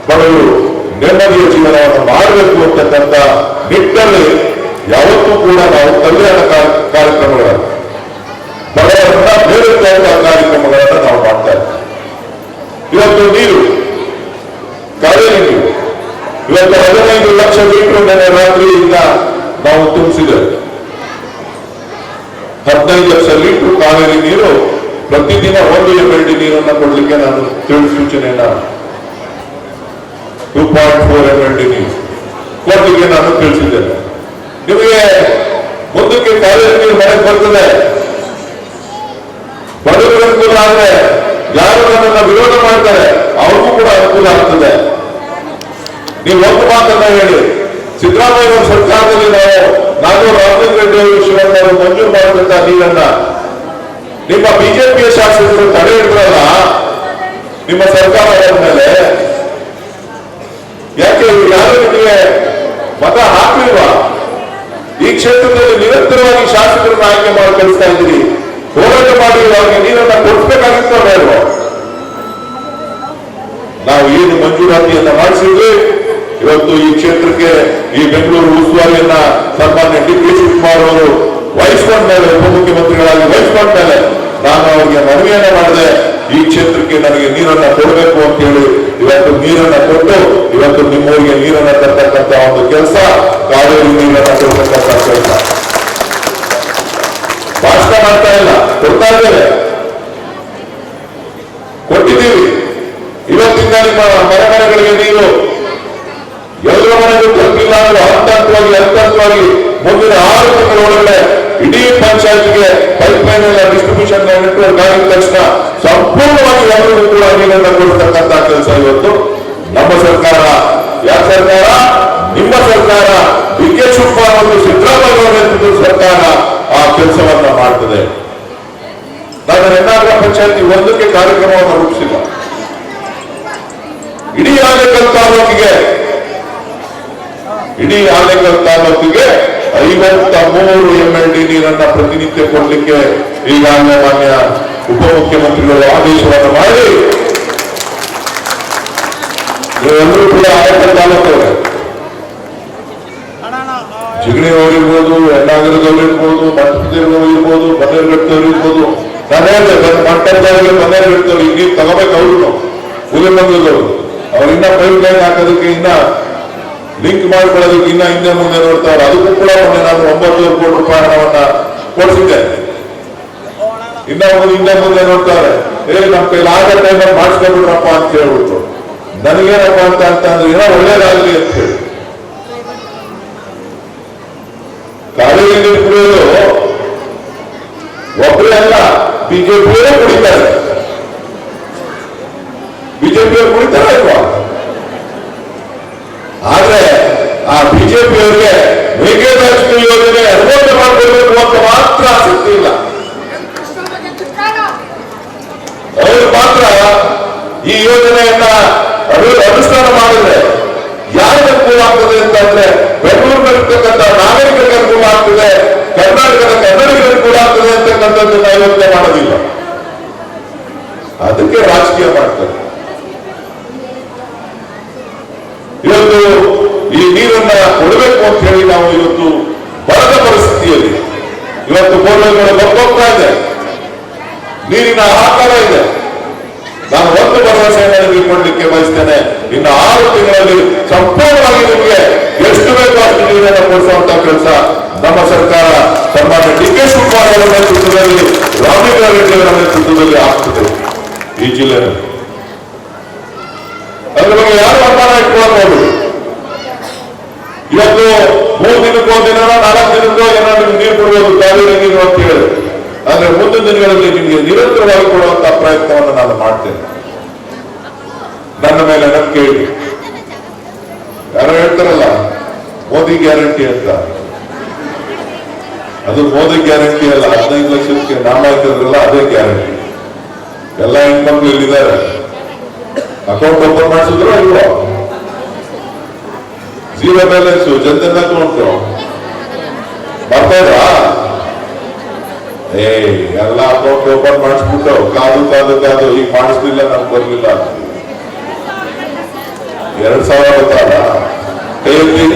ಬಡವರು ನೆಮ್ಮದಿಯ ಜೀವನವನ್ನು ಮಾಡಬೇಕು ಅಂತಕ್ಕಂಥ ನಿಟ್ಟಿನಲ್ಲಿ ಯಾವತ್ತೂ ಕೂಡ ನಾವು ಕಲ್ಯಾಣ ಕಾರ್ಯಕ್ರಮಗಳನ್ನು ಬಡವರನ್ನ ಬೇರೆತ್ತಂತಹ ಕಾರ್ಯಕ್ರಮಗಳನ್ನ ನಾವು ಮಾಡ್ತಾ ಇದ್ದೀವಿ. ಇವತ್ತು ನೀರು, ಕಾವೇರಿ ನೀರು, ಇವತ್ತು 15 ಲಕ್ಷ ಲೀಟರ್ ನೆನೆ ರಾತ್ರಿಯಿಂದ ನಾವು ತುಂಬಿಸಿದ್ದೇವೆ. 15 ಲಕ್ಷ ಲೀಟರ್ ಕಾವೇರಿ ನೀರು ಪ್ರತಿದಿನ 1 MLD ನೀರನ್ನು ಕೊಡ್ಲಿಕ್ಕೆ ನಾನು ಸೂಚನೆಯನ್ನ 2.4 MLD ನೀರು ಕೊಡ್ಲಿಕ್ಕೆ ನಾನು ತಿಳಿಸಿದ್ದೇನೆ. ನಿಮಗೆ ಮುಂದಕ್ಕೆ ಕಾವೇರಿ ನೀರು ಮನೆಗೆ ಬರ್ತದೆ, ಬಡವರಿಗೆ ಅನುಕೂಲ ಆದ್ರೆ ಯಾರು ನನ್ನನ್ನ ವಿರೋಧ ಮಾಡ್ತಾರೆ ಅವ್ರಿಗೂ ಕೂಡ ಅನುಕೂಲ ಆಗ್ತದೆ. ನೀವು ಒಂದು ಮಾತನ್ನ ಹೇಳಿ, ಸಿದ್ದರಾಮಯ್ಯ ಸರ್ಕಾರದಲ್ಲಿ ನಾವು ರಾಮಲಿಂಗ ರೆಡ್ಡಿ ಅವರು ಶಿವಣ್ಣ ಅವರು ಮಂಜೂರು ಮಾಡಿದಂತ ನೀರನ್ನ ನಿಮ್ಮ ಬಿಜೆಪಿಯ ಶಾಸಕರು ತಡೆ ಹಿಡಿದ್ರಲ್ಲ ನಿಮ್ಮ ಸರ್ಕಾರ ಮೇಲೆ, ಯಾಕೆ ಯಾರು ನಿಮಗೆ ಮತ ಹಾಕಿಲ್ವಾ? ಈ ಕ್ಷೇತ್ರದಲ್ಲಿ ನಿರಂತರವಾಗಿ ಶಾಸಕರನ್ನು ಆಯ್ಕೆ ಮಾಡಿ ಕಳಿಸ್ತಾ ಇದ್ದೀರಿ. ಹೋರಾಟ ಮಾಡಿ ಅವರಿಗೆ ನೀರನ್ನ ಕೊಡಿಸಬೇಕಾಗಿತ್ತು ಬೇಡವಾ? ನಾವು ಏನು ಮಂಜೂರಾತಿಯನ್ನ ಮಾಡಿಸಿದ್ವಿ, ಇವತ್ತು ಈ ಕ್ಷೇತ್ರಕ್ಕೆ ಈ ಬೆಂಗಳೂರು ಉಸ್ತುವಾರಿಯನ್ನ ಸನ್ಮಾನ್ಯ DK ಶಿವಕುಮಾರ್ ಅವರು ವಹಿಸ್ಕೊಂಡ ಮೇಲೆ, ಉಪಮುಖ್ಯಮಂತ್ರಿಗಳಾಗಿ ವಹಿಸ್ಕೊಂಡ ಮೇಲೆ ನಾನು ಅವರಿಗೆ ಮನವಿಯನ್ನ ಮಾಡಿದೆ, ಈ ಕ್ಷೇತ್ರಕ್ಕೆ ನನಗೆ ನೀರನ್ನ ಕೊಡಬೇಕು ಅಂತ ಹೇಳಿ ಇವತ್ತು ನೀರನ್ನ ಕೊಟ್ಟು ಇವತ್ತು ನಿಮ್ಮೂರಿಗೆ ನೀರನ್ನ ತರ್ತಕ್ಕಂಥ ಒಂದು ಕೆಲಸ, ಕಾವೇರಿ ನೀರನ್ನ ಕೊಡ್ತಕ್ಕಂಥ ಕೆಲಸ. ಭಾಷಣ ಮಾಡ್ತಾ ಇಲ್ಲ, ಕೊಡ್ತಾ ಇದ್ದೇವೆ, ಕೊಟ್ಟಿದ್ದೀವಿ. ಇವತ್ತಿಂದ ನಿಮ್ಮ ಮನೆಗಳಿಗೆ ನೀರು ಎಲ್ಲರ ಮನೆಗೂ ತಲುಪಿಲ್ಲ ಅಂದ್ರೆ ಹಂತವಾಗಿ ಮುಂದಿನ 6 ತಿಂಗಳ ಒಳಗಡೆ ಇಡೀ ಪಂಚಾಯತ್ಗೆ ಪೈಪ್ ಲೈನ್ ಎಲ್ಲ ಡಿಸ್ಟ್ರಿಬ್ಯೂಷನ್ ನೆಟ್ವರ್ಕ್ ಆಗಿದ ತಕ್ಷಣ ಸಂಪೂರ್ಣವಾಗಿ ಎಲ್ಲರಿಗೂ ಕೂಡ ನೀರನ್ನ ಕೊಡ್ತಕ್ಕಂಥ ಕೆಲಸ ಇವತ್ತು ನಮ್ಮ ಸರ್ಕಾರ. ಯಾವ ಸರ್ಕಾರ? ನಿಮ್ಮ ಸರ್ಕಾರ. DK ಶಿವಕುಮಾರ್ ಮತ್ತು ಸಿದ್ದರಾಮಯ್ಯ ಅವರ ನೇತೃತ್ವದ ಸರ್ಕಾರ ಆ ಕೆಲಸವನ್ನ ಮಾಡ್ತದೆ. ನಾನು ಹೆಣ್ಣಾಗರ ಪಂಚಾಯತಿ ಒಂದಕ್ಕೆ ಕಾರ್ಯಕ್ರಮವನ್ನು ರೂಪಿಸಿಲ್ಲ. ಇಡೀ ಆನೇಕಲ್ ತಾಲೂಕಿಗೆ 53 MLD ನೀರನ್ನ ಪ್ರತಿನಿತ್ಯ ಕೊಡ್ಲಿಕ್ಕೆ ಈಗಾಗಲೇ ಮಾನ್ಯ ಉಪಮುಖ್ಯಮಂತ್ರಿಗಳು ಆದೇಶವನ್ನು ಮಾಡಿ, ನೀವೆಲ್ಲರೂ ಕೂಡ ಆನೇಕಲ್ ತಾಲೂಕವ್ರೆ, ಜಿಗಣಿಯವರು ಹೆಣ್ಣಾಗರದವ್ರು ಇರ್ಬೋದು, ಮಂಟಪದವ್ರು ಇರ್ಬೋದು, ಬನ್ನೇರುಘಟ್ಟದವ್ರು ಇರ್ಬೋದು, ನಾನು ಹೇಳಿದೆ ಮಂಟಪದವರಿಗೆ ಬನ್ನೇರುಘಟ್ಟದವ್ರು ಈಗ ನೀರು ತಗೋಬೇಕು. ಅವ್ರು ಹುಲಿಮಂಗಲದವರು ಅವ್ರು ಇನ್ನ ಪೈಪ್ ಲೈನ್ ಹಾಕೋದಕ್ಕೆ, ಇನ್ನ ಲಿಂಕ್ ಮಾಡ್ಕೊಳ್ಳೋದಕ್ಕೆ ಇನ್ನ ಹಿಂದೆ ಮುಂದೆ ನೋಡ್ತಾರೆ. ಅದಕ್ಕೂ ಕೂಡ ಮೊನ್ನೆ ನಾನು 9,000 ಕೋಟಿ ರೂಪಾಯಿ ಹಣವನ್ನ ಕೊಡಿಸಿದ್ದೆ. ಇನ್ನ ಒಂದು ಹಿಂದೆ ಮುಂದೆ ನೋಡ್ತಾರೆ, ನಮ್ಮ ಕೈಲಿ ಆದ ಟೈಮಲ್ಲಿ ಮಾಡಿಸ್ಕೊಂಡ್ಬಿಟ್ರಪ್ಪ ಅಂತ ಹೇಳ್ಬಿಟ್ಟು. ನನಗೇನಪ್ಪ ಅಂತಂದ್ರೆ ಏನೋ ಒಳ್ಳೇದಾಗಲಿ ಅಂತ ಹೇಳಿ ಕಾವೇರಿ ನೀರು ಕುಡಿಯೋದು ಒಬ್ಬರೇ ಅಲ್ಲ, ಬಿಜೆಪಿಯವರೇ ಕುಡಿತಾರೆ. ಬಿಜೆಪಿಯವರು ಕುಡಿತಾರ ಇಲ್ವಾ? ಆದ್ರೆ ಆ ಬಿಜೆಪಿಯವರಿಗೆ ಮೇಕೆದಾಟು ಯೋಜನೆ ಅನುಮೋದನೆ ಮಾಡಿಕೊಳ್ಬೇಕು ಅಂತ ಮಾತ್ರ ಆಸಕ್ತಿ ಇಲ್ಲ. ಅವರು ಮಾತ್ರ ಈ ಯೋಜನೆಯನ್ನ ಅನುಷ್ಠಾನ ಮಾಡಿದ್ರೆ ಯಾರಿಗೆ ಅನುಕೂಲ ಆಗ್ತದೆ ಅಂತಂದ್ರೆ ಬೆಂಗಳೂರಿನಲ್ಲಿರ್ತಕ್ಕಂಥ ನಾಗರಿಕರಿಗೆ ಅನುಕೂಲ ಆಗ್ತದೆ, ಕರ್ನಾಟಕದ ಕನ್ನಡಿಗರಿಗೆ ಅನುಕೂಲ ಆಗ್ತದೆ ಅಂತಕ್ಕಂಥದ್ದನ್ನ ಯೋಚನೆ ಮಾಡೋದಿಲ್ಲ. ಅದಕ್ಕೆ ರಾಜಕೀಯ ಮಾಡ್ತಾರೆ. ಇವತ್ತು ಈ ನೀರನ್ನ ಕೊಡಬೇಕು ಅಂತ ಹೇಳಿ ನಾವು ಇವತ್ತು ಬರದ ಪರಿಸ್ಥಿತಿಯಲ್ಲಿ ಇವತ್ತು ಬೋರ್ವೆಲ್ಗಳು ಬರ್ತೋಗ್ತಾ ಇದೆ, ನೀರಿನ ಹಾಹಾಕಾರ ಇದೆ. ನಾನು ಒಂದು ಭರವಸೆಯನ್ನು ನಿಮಗೆ ಕೊಡ್ಲಿಕ್ಕೆ ಬಯಸ್ತೇನೆ, ಇನ್ನು 6 ತಿಂಗಳಲ್ಲಿ ಸಂಪೂರ್ಣವಾಗಿ ನಿಮಗೆ ಎಷ್ಟು ಬೇಕೋ ಅಷ್ಟು ನೀರನ್ನು ಕೊಡಿಸುವಂತ ಕೆಲಸ ನಮ್ಮ ಸರ್ಕಾರ ಸನ್ಮಾನ್ಯ DK ಶಿವಕುಮಾರ್ ಅವರ ನೇತೃತ್ವದಲ್ಲಿ, ರಾಮಲಿಂಗ ರೆಡ್ಡಿ ಅವರ ನೇತೃತ್ವದಲ್ಲಿ ಆಗ್ತದೆ ಈ ಜಿಲ್ಲೆಯಲ್ಲಿ. ಅದ್ರ ಬಗ್ಗೆ ಯಾರು ಅನುಮಾನ ಇಟ್ಕೊಳ್ಳಬಹುದು? ಇವತ್ತು 3 ದಿನಕ್ಕೋ ದಿನ 4 ದಿನಕ್ಕೋ ಏನೋ ನಿಮ್ಗೆ ನೀರು ಕೊಡುವುದು ಕಾವೇರಿ ನೀರು ಅಂತ ಹೇಳಿ, ಆದ್ರೆ ಮುಂದಿನ ದಿನಗಳಲ್ಲಿ ನಿಮಗೆ ನಿರಂತರವಾಗಿ ಕೊಡುವಂತಹ ಪ್ರಯತ್ನವನ್ನು ನಾನು ಮಾಡ್ತೇನೆ. ನನ್ನ ಮೇಲೆ ನಂಬಿಕೆ ಇಡಿ. ಯಾರೋ ಹೇಳ್ತಾರಲ್ಲ ಮೋದಿ ಗ್ಯಾರಂಟಿ ಅಂತ, ಅದು ಮೋದಿ ಗ್ಯಾರಂಟಿ ಅಲ್ಲ. 15 ಲಕ್ಷಕ್ಕೆ ನಾಮ ಹಾಕಿದ್ರಲ್ಲ ಅದೇ ಗ್ಯಾರಂಟಿ. ಎಲ್ಲ ಹೆಣ್ಮಕ್ಳು ಇಲ್ಲಿದ್ದಾರೆ, ಅಕೌಂಟ್ ಓಪನ್ ಮಾಡಿಸಿದ್ರು ಇಲ್ವಾ? 0 ಬ್ಯಾಲೆನ್ಸ್ ಜನಧನ್ ಅಕೌಂಟ್ ಬರ್ತಾಯಿದ್ರಾ? ಎಲ್ಲ ಅಕೌಂಟ್ ಓಪನ್ ಮಾಡಿಸ್ಬಿಟ್ಟು ಕಾದು ಈಗ ಮಾಡಿಸ್ಲಿಲ್ಲ, ನಮ್ಗೆ ಬರ್ಲಿಲ್ಲ. 2,000 ಗೊತ್ತಲ್ಲ ಕೈಯಲ್ಲಿ.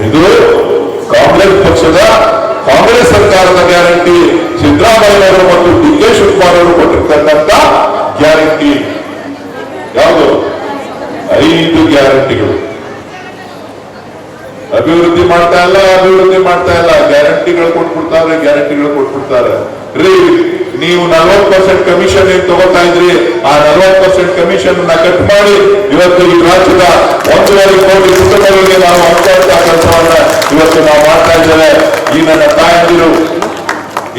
ಇದು ಕಾಂಗ್ರೆಸ್ ಪಕ್ಷದ ಕಾಂಗ್ರೆಸ್ ಸರ್ಕಾರದ ಗ್ಯಾರಂಟಿ, ಸಿದ್ದರಾಮಯ್ಯ ಅವರು ಮತ್ತು DK ಶಿವಕುಮಾರ್ ಅವರು ಕೊಟ್ಟಿರ್ತಕ್ಕಂಥ ಗ್ಯಾರಂಟಿ. 5 ಗ್ಯಾರಂಟಿಗಳು. ಅಭಿವೃದ್ಧಿ ಮಾಡ್ತಾ ಇಲ್ಲ, ಅಭಿವೃದ್ಧಿ ಮಾಡ್ತಾ ಇಲ್ಲ, ಗ್ಯಾರಂಟಿಗಳು ಕೊಟ್ಬಿಡ್ತಾರೆ, ಗ್ಯಾರಂಟಿಗಳು ಕೊಟ್ಬಿಡ್ತಾರೆ. ರೀ, ನೀವು 40% ಕಮಿಷನ್ ಏನ್ ತಗೋತಾ ಇದ್ರಿ, ಆ 40% ಕಮಿಷನ್ ಕಟ್ ಮಾಡಿ ಇವತ್ತು ಈ ರಾಜ್ಯದ 1.5 ಕೋಟಿ ಕುಟುಂಬಗಳಿಗೆ ನಾವು ಅನುಕೂಲ ಕೆಲಸವನ್ನ ಇವತ್ತು ನಾವು ಮಾಡ್ತಾ ಇದ್ದೇವೆ. ಈ ನನ್ನ ತಾಯಂದಿರು,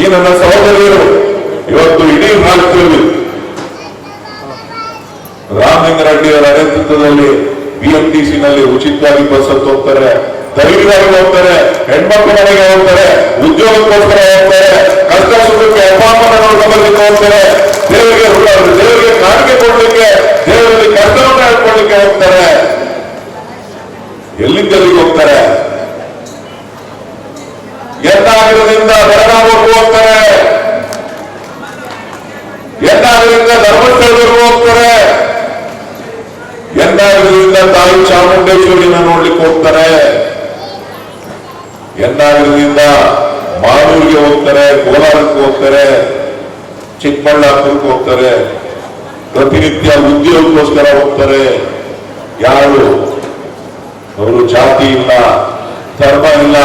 ಈ ನನ್ನ ಸಹೋದರಿಯರು ಇವತ್ತು ಇಡೀ ರಾಜ್ಯದಲ್ಲಿ ರಾಮಲಿಂಗಾರೆಡ್ಡಿ ಅವರ ನೇತೃತ್ವದಲ್ಲಿ BMTC ನಲ್ಲಿ ಉಚಿತವಾಗಿ ಬಸ್ ಹತ್ತು ಹೋಗ್ತಾರೆ, ಧೈರ್ಯವಾಗಿ ಹೋಗ್ತಾರೆ, ಹೆಣ್ಮಕ್ಳ ಮನೆಗೆ ಹೋಗ್ತಾರೆ, ಉದ್ಯೋಗಕ್ಕೋಸ್ಕರ ಹೋಗ್ತಾರೆ, ಕಷ್ಟ ಸುಖಕ್ಕೆ ಅಪಾಮನ ನೋಡ್ಕೊಳ್ಳಿಕ್ಕೆ ಹೋಗ್ತಾರೆ, ದೇವರಿಗೆ ಕಾಣಿಕೆ ಕೊಡ್ಲಿಕ್ಕೆ, ದೇವರಲ್ಲಿ ಕಷ್ಟವನ್ನು ಹೇಳ್ಕೊಳ್ಳಿಕ್ಕೆ ಹೋಗ್ತಾರೆ. ಎಲ್ಲಿಂದ ಹೋಗ್ತಾರೆ? ಯತ್ನಾಗಿರದಿಂದ ಬೆಳಗಾವಿಗೂ ಹೋಗ್ತಾರೆ, ಯತ್ನಾಗಿರಿಂದ ಧರ್ಮಸ್ಥಳದವರೆಗೂ ಹೋಗ್ತಾರೆ, ಯತ್ನಾಗಿರದಿಂದ ತಾಯಿ ಚಾಮುಂಡೇಶ್ವರಿನ ನೋಡ್ಲಿಕ್ಕೆ ಹೋಗ್ತಾರೆ, ಯತ್ನಾಗಿರದಿಂದ ಮಾಲೂರಿಗೆ ಹೋಗ್ತಾರೆ, ಕೋಲಾರಕ್ಕೆ ಹೋಗ್ತಾರೆ, ಚಿಕ್ಕಬಳ್ಳಾಪುರಕ್ಕೆ ಹೋಗ್ತಾರೆ, ಪ್ರತಿನಿತ್ಯ ಉದ್ಯೋಗಕ್ಕೋಸ್ಕರ ಹೋಗ್ತಾರೆ. ಯಾರು ಅವರು ಜಾತಿ ಇಲ್ಲ, ಧರ್ಮ ಇಲ್ಲ,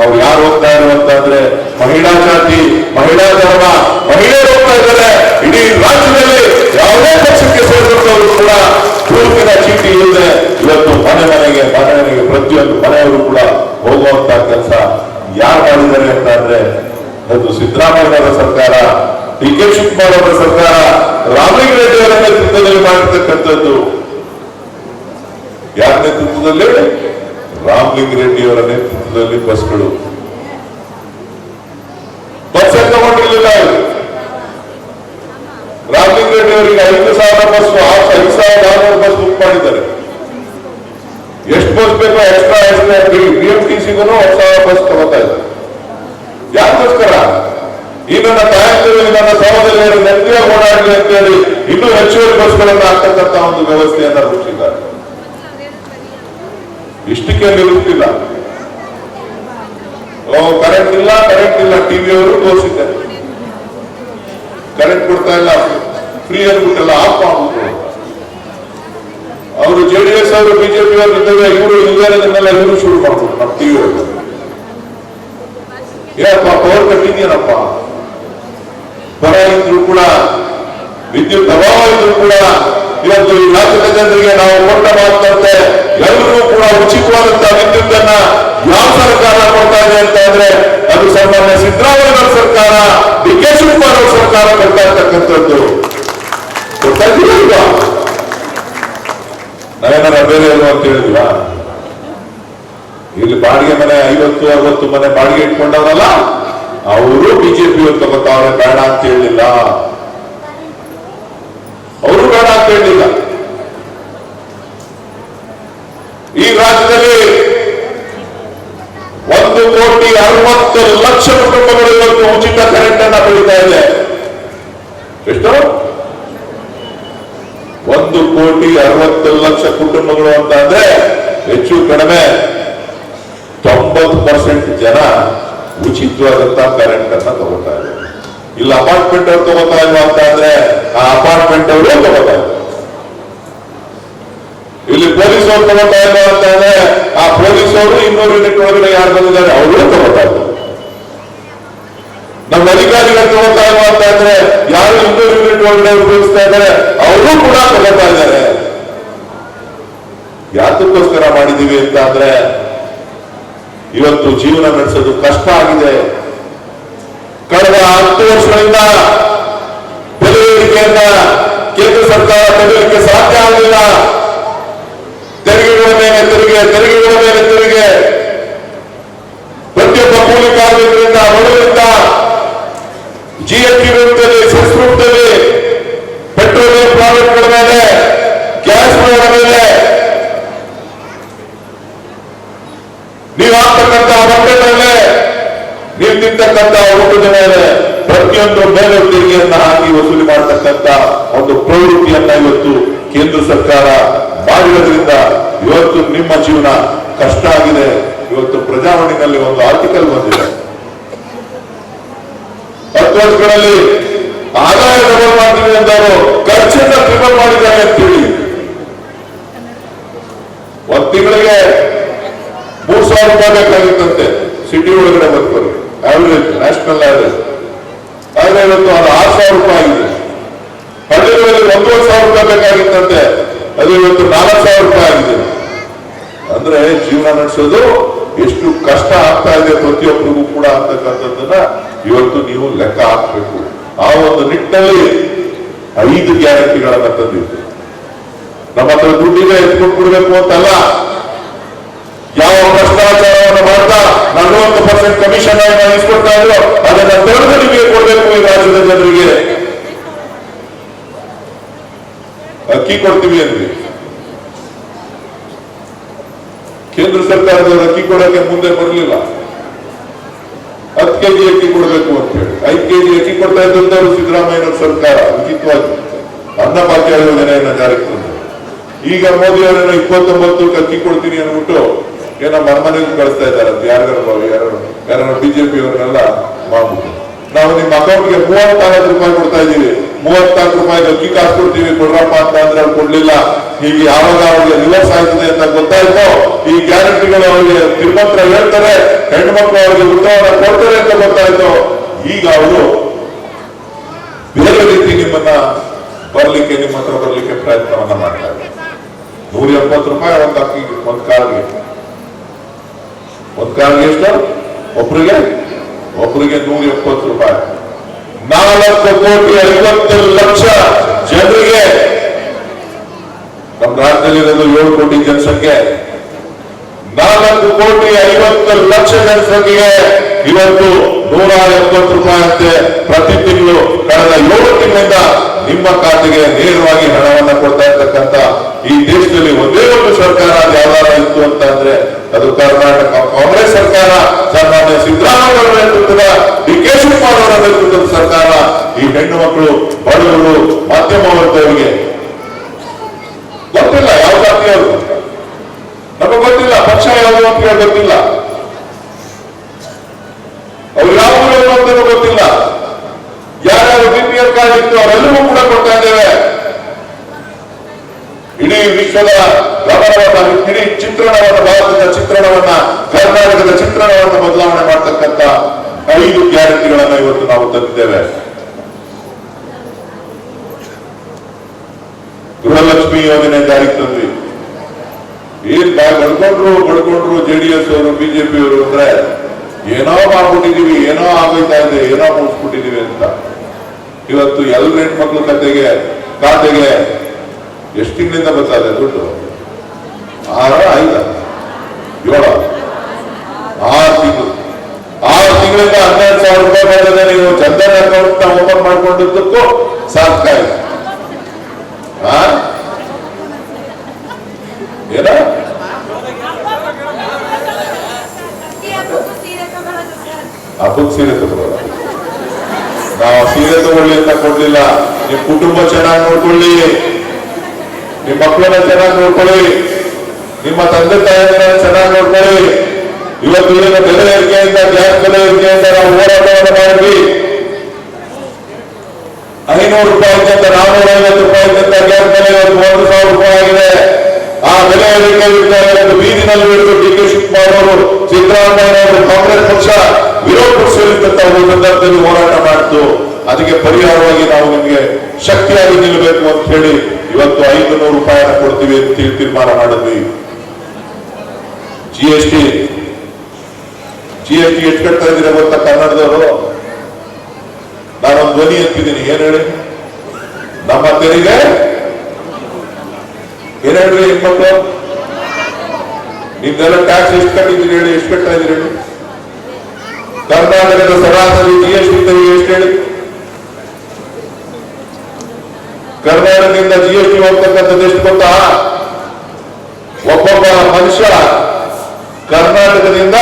ಅವ್ರು ಯಾರು ಹೋಗ್ತಾ ಇರುವಂತಂದ್ರೆ ಮಹಿಳಾ ಜಾತಿ, ಮಹಿಳಾ ಧರ್ಮ, ಮಹಿಳೆಯರು ಹೋಗ್ತಾ ಇದ್ದಾರೆ. ಇಡೀ ರಾಜ್ಯದಲ್ಲಿ ಯಾವುದೇ ಪಕ್ಷಕ್ಕೆ ಸೇರಿದಂತವರು ಕೂಡ ಗುರುತಿನ ಚೀಟಿ ಇಲ್ಲದೆ ಇವತ್ತು ಮನೆ ಮನೆಗೆ ಪ್ರತಿಯೊಂದು ಮನೆಯವರು ಕೂಡ ಹೋಗುವಂತ ಕೆಲಸ ಯಾರು ಮಾಡಿದ್ದಾರೆ ಅಂತ ಅಂದ್ರೆ ಅದು ಸಿದ್ದರಾಮಯ್ಯನವರ ಸರ್ಕಾರ, DK ಶಿವಕುಮಾರ್ ಅವರ ಸರ್ಕಾರ, ರಾಮಲಿಂಗಾರೆಡ್ಡಿ ಅವರ ನೇತೃತ್ವದಲ್ಲಿ ಮಾಡಿರ್ತಕ್ಕಂಥದ್ದು. ಯಾರ ನೇತೃತ್ವದಲ್ಲಿ? ರಾಮಲಿಂಗಾರೆಡ್ಡಿ ಅವರ ನೇತೃತ್ವದಲ್ಲಿ ಬಸ್ಗಳು. ಬಸ್ ತಗೊಂಡಿರ್ಲಿಲ್ಲ. ರಾಮಲಿಂಗಾರೆಡ್ಡಿ ಅವರಿಗೆ 5,000 ಬಸ್, 5,600 ಬಸ್ ಬುಕ್ ಮಾಡಿದ್ದಾರೆ. ಎಷ್ಟು ಬಸ್ ಬೇಕೋ ಎಕ್ಸ್ಟ್ರಾ BMTCಗೂ 1,000 ಬಸ್ ತಗೋತಾ ಇದ್ದಾರೆ. ಯಾಕೋಸ್ಕರ? ಈ ನನ್ನ ತಾಯಂದಿರು, ನನ್ನ ಸಹೋದರಿಯರು ನೆಮ್ಮದಿಯಾಗಿ ಓಡಾಡಲಿ ಅಂತ ಹೇಳಿ ಇನ್ನೂ ಹೆಚ್ಚುವರಿ ಬಸ್ಗಳನ್ನು ಹಾಕ್ತಕ್ಕಂಥ ಒಂದು ವ್ಯವಸ್ಥೆಯನ್ನ ರೂಪಿಸಿದ್ದಾರೆ. ಇಷ್ಟಕ್ಕೆ ನಿಲ್ಲುತ್ತಿಲ್ಲ. ಕರೆಂಟ್ ಇಲ್ಲ ಟಿವಿಯವರು ತೋರಿಸಿದ್ದಾರೆ. ಕರೆಂಟ್ ಕೊಡ್ತಾ ಇಲ್ಲ, ಫ್ರೀ ಅಂದ್ಬಿಟ್ಟಲ್ಲ, ಆಫ್ ಮಾಡ್ಬಿಟ್ಟು. ಅವರು JDS ಅವರು BJP ಅವರು ಇದ್ದಾರೆ, ಇವರು ಇಲ್ಲದನ್ನೆಲ್ಲ ಇವರು ಶುರು ಮಾಡ್ಬಿಟ್ಟು ನಮ್ಮ ಟಿವಿ ಅವರು. ಏನಪ್ಪ ಪವರ್ ಕಟ್ಟಿದ್ಯೇನಪ್ಪ, ಬರ ಇದ್ರು ಕೂಡ, ವಿದ್ಯುತ್ ಅಭಾವ ಇದ್ರು ಕೂಡ ಇವತ್ತು ಈ ರಾಜ್ಯದ ಜನರಿಗೆ ನಾವು ಕೊಟ್ಟ ಮಾತಂತೆ ಎಲ್ಲರೂ ಕೂಡ ಉಚಿತವಾದಂತಹ ವಿದ್ಯುತ್ ಅನ್ನ ಯಾವ ಸರ್ಕಾರ ಕೊಡ್ತಾ ಇದೆ ಅಂತ ಅಂದ್ರೆ ಅದು ಸಾಮಾನ್ಯ ಸಿದ್ದರಾಮಯ್ಯ ಸರ್ಕಾರ, DK ಶಿವಕುಮಾರ್ ಅವರ ಸರ್ಕಾರ ಕೊಡ್ತಾ ಇರ್ತಕ್ಕಂಥದ್ದು. ಕೊಡ್ತಾ ಇದ್ದೀರಾ? ನಾವೇನಾರ ಬೇರೆ ಅಂತ ಹೇಳಿದ್ವಾ? ಇಲ್ಲಿ ಬಾಡಿಗೆ ಮನೆ 50-60 ಮನೆ ಬಾಡಿಗೆ ಇಟ್ಕೊಂಡವರಲ್ಲ, ಅವರು BJP ತಗೋತಾವ್ರೆ, ಬೇಡ ಅಂತ ಹೇಳಿಲ್ಲ. ಅವರು ಬೇಡ ಅಂತ ಹೇಳಿಲ್ಲ. ಈ ರಾಜ್ಯದಲ್ಲಿ 1,60,00,000 ಕುಟುಂಬಗಳು ಇವತ್ತು ಉಚಿತ ಕರೆಂಟ್ ಅನ್ನ ಪಡಿತಾ ಇದೆ. ಎಷ್ಟು? 1,60,00,000 ಕುಟುಂಬಗಳು ಅಂತ ಅಂದ್ರೆ ಹೆಚ್ಚು ಕಡಿಮೆ 90% ಜನ ಉಚಿತವಾದಂತಹ ಕರೆಂಟ್ ಅನ್ನ ತಗೋತಾ ಇದ್ದಾರೆ. ಇಲ್ಲ ಅಪಾರ್ಟ್ಮೆಂಟ್ ಅವ್ರು ತಗೋತಾ ಇಲ್ವಾ ಅಂತ ಅಂದ್ರೆ ಆ ಅಪಾರ್ಟ್ಮೆಂಟ್ ಅವರು ತಗೋತಾ ಇದ್ದಾರೆ. ಇಲ್ಲಿ ಪೊಲೀಸ್ ಅವರು ತಗೋತಾ ಇಲ್ವಾ ಅಂತ ಅಂದ್ರೆ ಆ ಪೊಲೀಸ್ ಅವರು 200 ಯೂನಿಟ್ ಒಳಗಡೆ ಯಾರು ಬಂದಿದ್ದಾರೆ ಅವರು ತಗೋತಾ ಇದ್ದಾರೆ. ನಮ್ಮ ಅಧಿಕಾರಿಗಳು ತಗೋತಾ ಇಲ್ವಾ ಅಂತ ಅಂದ್ರೆ ಯಾರು 200 ಯೂನಿಟ್ ಒಳಗಡೆ ಉಪಯೋಗಿಸ್ತಾ ಇದ್ದಾರೆ ಅವರು ಕೂಡ ತಗೋತಾ ಇದ್ದಾರೆ. ಯಾತಕ್ಕೋಸ್ಕರ ಮಾಡಿದೀವಿ ಅಂತ ಅಂದ್ರೆ ಇವತ್ತು ಜೀವನ ನಡೆಸೋದು ಕಷ್ಟ ಆಗಿದೆ. ಕಳೆದ 10 ವರ್ಷಗಳಿಂದ ಬೆಲೆ ಏರಿಕೆಯನ್ನ ಕೇಂದ್ರ ಸರ್ಕಾರ ತಡೆಯಲಿಕ್ಕೆ ಸಾಧ್ಯ ಆಗಲಿಲ್ಲ. ತೆರಿಗೆಗಳ ಮೇಲೆ ತೆರಿಗೆ, ಪ್ರತಿಯೊಬ್ಬ ಕೂಲಿ ಕಾರ್ಮಿಕರಿಂದ, ಬಡವರಿಂದ GST ರೂಪದಲ್ಲಿ, ಸೆಸ್ ರೂಪದಲ್ಲಿ, ಪೆಟ್ರೋಲಿಯಂ ಪ್ರಾಡಕ್ಟ್ಗಳ ಮೇಲೆ, ಗ್ಯಾಸ್ಗಳ ಮೇಲೆ, ನೀವು ಹಾಕ್ತಕ್ಕಂಥ ಬಟ್ಟೆ ಮೇಲೆ, ನೀವು ತಿಂತಕ್ಕಂಥ ಊಟದ ಮೇಲೆ ಪ್ರತಿಯೊಂದು ಮೇಲೆ ತೆರಿಗೆಯನ್ನ ಹಾಕಿ ವಸೂಲಿ ಮಾಡತಕ್ಕಂಥ ಒಂದು ಪ್ರವೃತ್ತಿಯನ್ನ ಇವತ್ತು ಕೇಂದ್ರ ಸರ್ಕಾರ ಮಾಡಿರೋದ್ರಿಂದ ಇವತ್ತು ನಿಮ್ಮ ಜೀವನ ಕಷ್ಟ ಆಗಿದೆ. ಇವತ್ತು ಪ್ರಜಾವಾಣಿನಲ್ಲಿ ಒಂದು ಆರ್ಟಿಕಲ್ ಬಂದಿದೆ, 10 ವರ್ಷಗಳಲ್ಲಿ ಆದಾಯ ಡಬಲ್ ಮಾಡ್ತೀವಿ ಅಂತವರು ಖರ್ಚನ್ನ ಟ್ರಿಬಲ್ ಮಾಡಿದ್ದಾರೆ ಅಂತೇಳಿ. ಒಂದ್ ತಿಂಗಳಿಗೆ 3,000 ರೂಪಾಯಿ ಬೇಕಾಗಿತ್ತಂತೆ ಸಿಟಿ ಒಳಗಡೆ ಬದುಕೋರು, ಆವರೇಜ್ ನ್ಯಾಷನಲ್ ಆವರೇಜ್. ಆದ್ರೆ ಇವತ್ತು ಅದು 6,000 ರೂಪಾಯಿ ಆಗಿದೆ. ಹಳ್ಳಿಗಳಲ್ಲಿ 1,500 ರೂಪಾಯಿ ಬೇಕಾಗಿತ್ತಂತೆ, ಅದು ಇವತ್ತು 4,000 ರೂಪಾಯಿ ಆಗಿದೆ. ಅಂದ್ರೆ ಜೀವನ ನಡೆಸೋದು ಎಷ್ಟು ಕಷ್ಟ ಆಗ್ತಾ ಇದೆ ಪ್ರತಿಯೊಬ್ಬರಿಗೂ ಕೂಡ ಅಂತಕ್ಕಂಥದ್ದನ್ನ ಇವತ್ತು ನೀವು ಲೆಕ್ಕ ಹಾಕಬೇಕು. ಆ ಒಂದು ನಿಟ್ಟಿನಲ್ಲಿ 5 ಗ್ಯಾರಂಟಿಗಳನ್ನ ತಂದಿದ್ದು. ನಮ್ಮ ಹತ್ರ ದುಡ್ಡಿಗೆ ಎತ್ಕೊಂಡು ಕೊಡ್ಬೇಕು ಅಂತಲ್ಲ, ಯಾವ ಭ್ರಷ್ಟಾಚಾರವನ್ನು ಮಾಡ್ತಾ 40% ಕಮಿಷನ್ ಇಸ್ಕೊಡ್ತಾ ಇದ್ರು ಅದನ್ನ ತೆಗೆದು ನಿಮಗೆ ಕೊಡ್ಬೇಕು. ಈ ರಾಜ್ಯದ ಜನರಿಗೆ ಅಕ್ಕಿ ಕೊಡ್ತೀವಿ ಅಂದ್ವಿ, ಕೇಂದ್ರ ಸರ್ಕಾರದವರು ಅಕ್ಕಿ ಕೊಡಕ್ಕೆ ಮುಂದೆ ಬರಲಿಲ್ಲ. 10 ಕೆಜಿ ಅಕ್ಕಿ ಕೊಡಬೇಕು ಅಂತ ಹೇಳಿ 5 ಕೆಜಿ ಅಕ್ಕಿ ಕೊಡ್ತಾ ಇದ್ದಂತವರು ಸಿದ್ದರಾಮಯ್ಯ ಸರ್ಕಾರ ಉಚಿತವಾಗಿ ಅನ್ನಭಾಗ್ಯ ಯೋಜನೆಯನ್ನ ಜಾರಿಗೆ ತಂದರು. ಈಗ ಮೋದಿ ಅವರನ್ನ 29 ಅಕ್ಕಿ ಕೊಡ್ತೀನಿ ಅಂದ್ಬಿಟ್ಟು ಏನೋ ಮನೆಗೆ ಕಳಿಸ್ತಾ ಇದ್ದಾರೆ ಅಂತ ಯಾರು ಬಿಜೆಪಿ ಅವರನ್ನೆಲ್ಲ ಮಾಡ್ಬಿಟ್ಟು. ನಾವು ನಿಮ್ಮ ಅಕೌಂಟ್ಗೆ 34 ರೂಪಾಯಿ ಕೊಡ್ತಾ ಇದ್ದೀವಿ, 34 ರೂಪಾಯಿಗೆ ಅಕ್ಕಿ ಕಾಸು ಕೊಡ್ತೀವಿ ಕೊಡ್ರಪ್ಪ ಅಂತ ಅಂದ್ರೆ ಅವ್ರು ಕೊಡ್ಲಿಲ್ಲ. ಹೀಗೆ ಯಾವಾಗ ಅವ್ರಿಗೆ ರಿವರ್ಸ್ ಆಗ್ತದೆ ಅಂತ ಗೊತ್ತಾಯ್ತು, ಈ ಗ್ಯಾರಂಟಿಗಳು ಅವರಿಗೆ ತಿರುಮಂತ್ರ ಹೇಳ್ತಾರೆ, ಹೆಣ್ಮಕ್ಳು ಅವರಿಗೆ ಉತ್ತರವನ್ನು ಕೊಡ್ತಾರೆ ಅಂತ ಗೊತ್ತಾಯ್ತು. ಈಗ ಅವರು ಬೇರೆ ರೀತಿ ನಿಮ್ಮ ಹತ್ರ ಬರ್ಲಿಕ್ಕೆ ಪ್ರಯತ್ನವನ್ನ ಮಾಡ್ತಾರೆ. 170 ರೂಪಾಯಿ ಒಂದು ಅಕ್ಕಿ, ಒಂದು ಕಾಳಿಗೆ ಎಷ್ಟು? ಒಬ್ಬರಿಗೆ 170 ರೂಪಾಯಿ. 4,50,00,000 ಜನರಿಗೆ, ನಮ್ಮ ರಾಜ್ಯದಲ್ಲಿರೋದು 7 ಕೋಟಿ ಜನಸಂಖ್ಯೆ, 4,50,00,000 ಜನಸಂಖ್ಯೆಗೆ ಇವತ್ತು 170 ರೂಪಾಯಿ ಅಂತೆ ಪ್ರತಿ ತಿಂಗಳು ಕಳೆದ 7 ತಿಂಗಳಿಂದ ನಿಮ್ಮ ಖಾತೆಗೆ ನೇರವಾಗಿ ಹಣವನ್ನ ಕೊಡ್ತಾ ಇರ್ತಕ್ಕಂಥ ಈ ದೇಶದಲ್ಲಿ ಒಂದೇ ಒಂದು ಸರ್ಕಾರ ಯಾವಾಗ ಇತ್ತು ಅಂತ ಅಂದ್ರೆ ಅದು ಕರ್ನಾಟಕ ಕಾಂಗ್ರೆಸ್ ಸರ್ಕಾರ, ಸನ್ಮಾನ್ಯ ಸಿದ್ದರಾಮಯ್ಯ ಅವರ ನೇತೃತ್ವದ ಡಿ.ಕೆ. ಶಿವಕುಮಾರ್ ಅವರ ನೇತೃತ್ವದ ಸರ್ಕಾರ. ಈ ಹೆಣ್ಣು ಮಕ್ಕಳು, ಬಡವರು, ಮಧ್ಯಮ ವರ್ಗದವರಿಗೆ ಗೊತ್ತಿಲ್ಲ ಯಾವ ಜಾತಿ ಅವರು, ನಮಗೆ ಗೊತ್ತಿಲ್ಲ ಪಕ್ಷ ಯಾವುದು ಅಂತ ಹೇಳಿ ಗೊತ್ತಿಲ್ಲ, ಅವ್ರು ಯಾವ ಊರವರು ಅಂತ ಗೊತ್ತಿಲ್ಲ. ಯಾರ್ಯಾರು BPL ಕಾರ್ಡ್ ಇತ್ತು ಅವರೆಲ್ಲರೂ ಕೂಡ ಕೊಡ್ತಾ ಇದ್ದೇವೆ. ಇಡೀ ವಿಶ್ವದ ಗಮನವನ್ನ, ಇಡೀ ಚಿತ್ರಣವನ್ನ, ಭಾರತದ ಚಿತ್ರಣವನ್ನ, ಕರ್ನಾಟಕದ ಚಿತ್ರಣವನ್ನು ಬದಲಾವಣೆ ಮಾಡತಕ್ಕಂತ 5 ಗ್ಯಾರಂಟಿಗಳನ್ನ ಇವತ್ತು ನಾವು ತಂದಿದ್ದೇವೆ. ಗೃಹಲಕ್ಷ್ಮಿ ಯೋಜನೆ ಜಾರಿಗೆ ತಂದ್ವಿ. ಏನ್ ಬಡ್ಕೊಂಡ್ರು JDS ಅವರು, ಬಿಜೆಪಿ ಅವರು ಅಂದ್ರೆ ಏನೋ ಮಾಡ್ಬಿಟ್ಟಿದೀವಿ, ಏನೋ ಆಗೋಯ್ತಾ ಇದೆ, ಏನೋ ಮುಗಿಸ್ಬಿಟ್ಟಿದೀವಿ ಅಂತ. ಇವತ್ತು ಎಲ್ಲ ಹೆಣ್ಮಕ್ಳು ಖಾತೆಗೆ ಎಷ್ಟು ತಿಂಗಳಿಂದ ಬರ್ತಾ ಇದೆ ದುಡ್ಡು? 6, 5, 7, 6 ತಿಂಗಳು. 6 ತಿಂಗಳಿಂದ 12,000 ರೂಪಾಯಿ ಬಂದಿದೆ. ನೀವು ಜನಧನ್ ಅಕೌಂಟ್ ಓಪನ್ ಮಾಡ್ಕೊಂಡಿದ್ದಕ್ಕೂ ಸಾರ್ಥಕ ಇದೆ. ಏನ ಹಬ್ಬಕ್ಕೆ ಸೀರೆ ತಗೊಳ್ಳೋಣ. ನಾವು ಸೀರೆ ತಗೊಳ್ಳಿ ಅಂತ ಕೊಡ್ಲಿಲ್ಲ. ನಿಮ್ ಕುಟುಂಬ ಚೆನ್ನಾಗಿ ನೋಡ್ಕೊಳ್ಳಿ, ನಿಮ್ ಮಕ್ಕಳನ್ನ ಚೆನ್ನಾಗಿ ನೋಡ್ಕೊಳ್ಳಿ, ನಿಮ್ಮ ತಂದೆ ತಾಯಿಯನ್ನ ಚೆನ್ನಾಗಿ ನೋಡ್ಕೊಳ್ಳಿ. ಇವತ್ತು ಏನು ಬೆಲೆ ಏರಿಕೆಯಿಂದ, ಗ್ಯಾಸ್ ಬೆಲೆ ಏರಿಕೆಯಿಂದ ನಾವು ಹೋರಾಟವನ್ನು ಮಾಡಿದ್ವಿ. 500 ರೂಪಾಯಿಗಿಂತ 450 ರೂಪಾಯಿಗಿಂತ ಗ್ಯಾಸ್ ಬೆಲೆ ಇವತ್ತು 1,000 ರೂಪಾಯಿ ಆಗಿದೆ. ಆ ಬೆಲೆ ಏರಿಕೆ ಬೀದಿನಲ್ಲಿ ಹಿಡಿದು ಡಿ.ಕೆ. ಶಿವಕುಮಾರ್ ಅವರು, ಸಿದ್ದರಾಮಯ್ಯ ಅವರು, ಕಾಂಗ್ರೆಸ್ ಪಕ್ಷ ವಿರೋಧ ಪಕ್ಷದಲ್ಲಿದ್ದಂತ ಒಂದು ಸಂದರ್ಭದಲ್ಲಿ ಹೋರಾಟ ಮಾಡಿತು. ಅದಕ್ಕೆ ಪರಿಹಾರವಾಗಿ ನಾವು ನಿಮಗೆ ಶಕ್ತಿಯಾಗಿ ನಿಲ್ಲಬೇಕು ಅಂತ ಹೇಳಿ ಇವತ್ತು 500 ರೂಪಾಯಿನ ಕೊಡ್ತೀವಿ ಅಂತ ತೀರ್ಮಾನ ಮಾಡಿದ್ವಿ. GST ಎಷ್ಟು ಕಟ್ತಾ ಇದ್ದೀರಾ ಗೊತ್ತಾ ಕನ್ನಡದವರು? ನಾನೊಂದು ಧ್ವನಿ ಎತ್ತಿದ್ದೀನಿ. ಏನ್ ಹೇಳಿ? ನಮ್ಮ ತೆರಿಗೆ ಏನ್ ಹೇಳ್ರಿ ಹೆಣ್ಮಕ್ಳು? ನಿಮ್ದೆಲ್ಲ ಟ್ಯಾಕ್ಸ್ ಎಷ್ಟು ಕಟ್ಟಿದ್ದೀರಿ ಹೇಳಿ? ಎಷ್ಟು ಕಟ್ತಾ ಇದ್ದೀರಿ ಹೇಳಿ? ಕರ್ನಾಟಕದ ಸರಾಸರಿ GST ತೆರಿಗೆ ಎಷ್ಟು ಹೇಳಿ? ಕರ್ನಾಟಕದಿಂದ GST ಹೋಗ್ತಕ್ಕಂಥದ್ದು ಎಷ್ಟು ಗೊತ್ತಾ? ಒಬ್ಬೊಬ್ಬ ಮನುಷ್ಯ ಕರ್ನಾಟಕದಿಂದ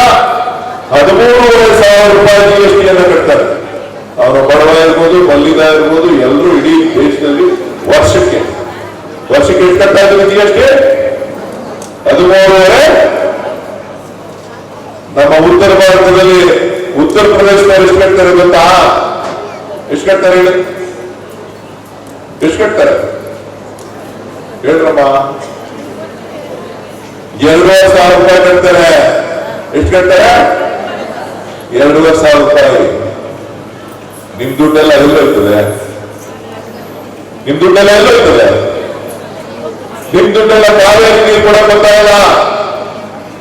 13,500 ರೂಪಾಯಿ GST ಕಟ್ತಾರೆ. ಅವನು ಬಡವ ಇರ್ಬೋದು, ಮಲ್ಲಿಗ ಇರ್ಬೋದು, ಎಲ್ಲರೂ ಇಡೀ ದೇಶದಲ್ಲಿ ವರ್ಷಕ್ಕೆ ಎಷ್ಟು ಕಟ್ತಾ ಇದ್ದಾರೆ GST? 13,500. ನಮ್ಮ ಉತ್ತರ ಭಾರತದಲ್ಲಿ ಉತ್ತರ ಪ್ರದೇಶದವರು ಎಷ್ಟು ಕಟ್ತಾರೆ ಗೊತ್ತಾ? ಎಷ್ಟು ಕಟ್ತಾರೆ ಹೇಳಿ? ಎಷ್ಟು ಕಟ್ತಾರೆ ಹೇಳ್ರಮ್ಮ? 2,500 ರೂಪಾಯಿ ಕಟ್ತಾರೆ. ಎಷ್ಟು ಕಟ್ತಾರೆ? 2,500 ರೂಪಾಯಿ. ನಿಮ್ ದುಡ್ಡೆಲ್ಲ ಎಲ್ಲೋಯ್ತದೆ? ನಿಮ್ ದುಡ್ಡೆಲ್ಲ ಎಲ್ಲೋಯ್ತದೆ? ನಿಮ್ ದುಡ್ಡೆಲ್ಲ ಕಾವೇರಿ ನೀರು ಕೂಡ ಬರ್ತಾ ಇಲ್ಲ.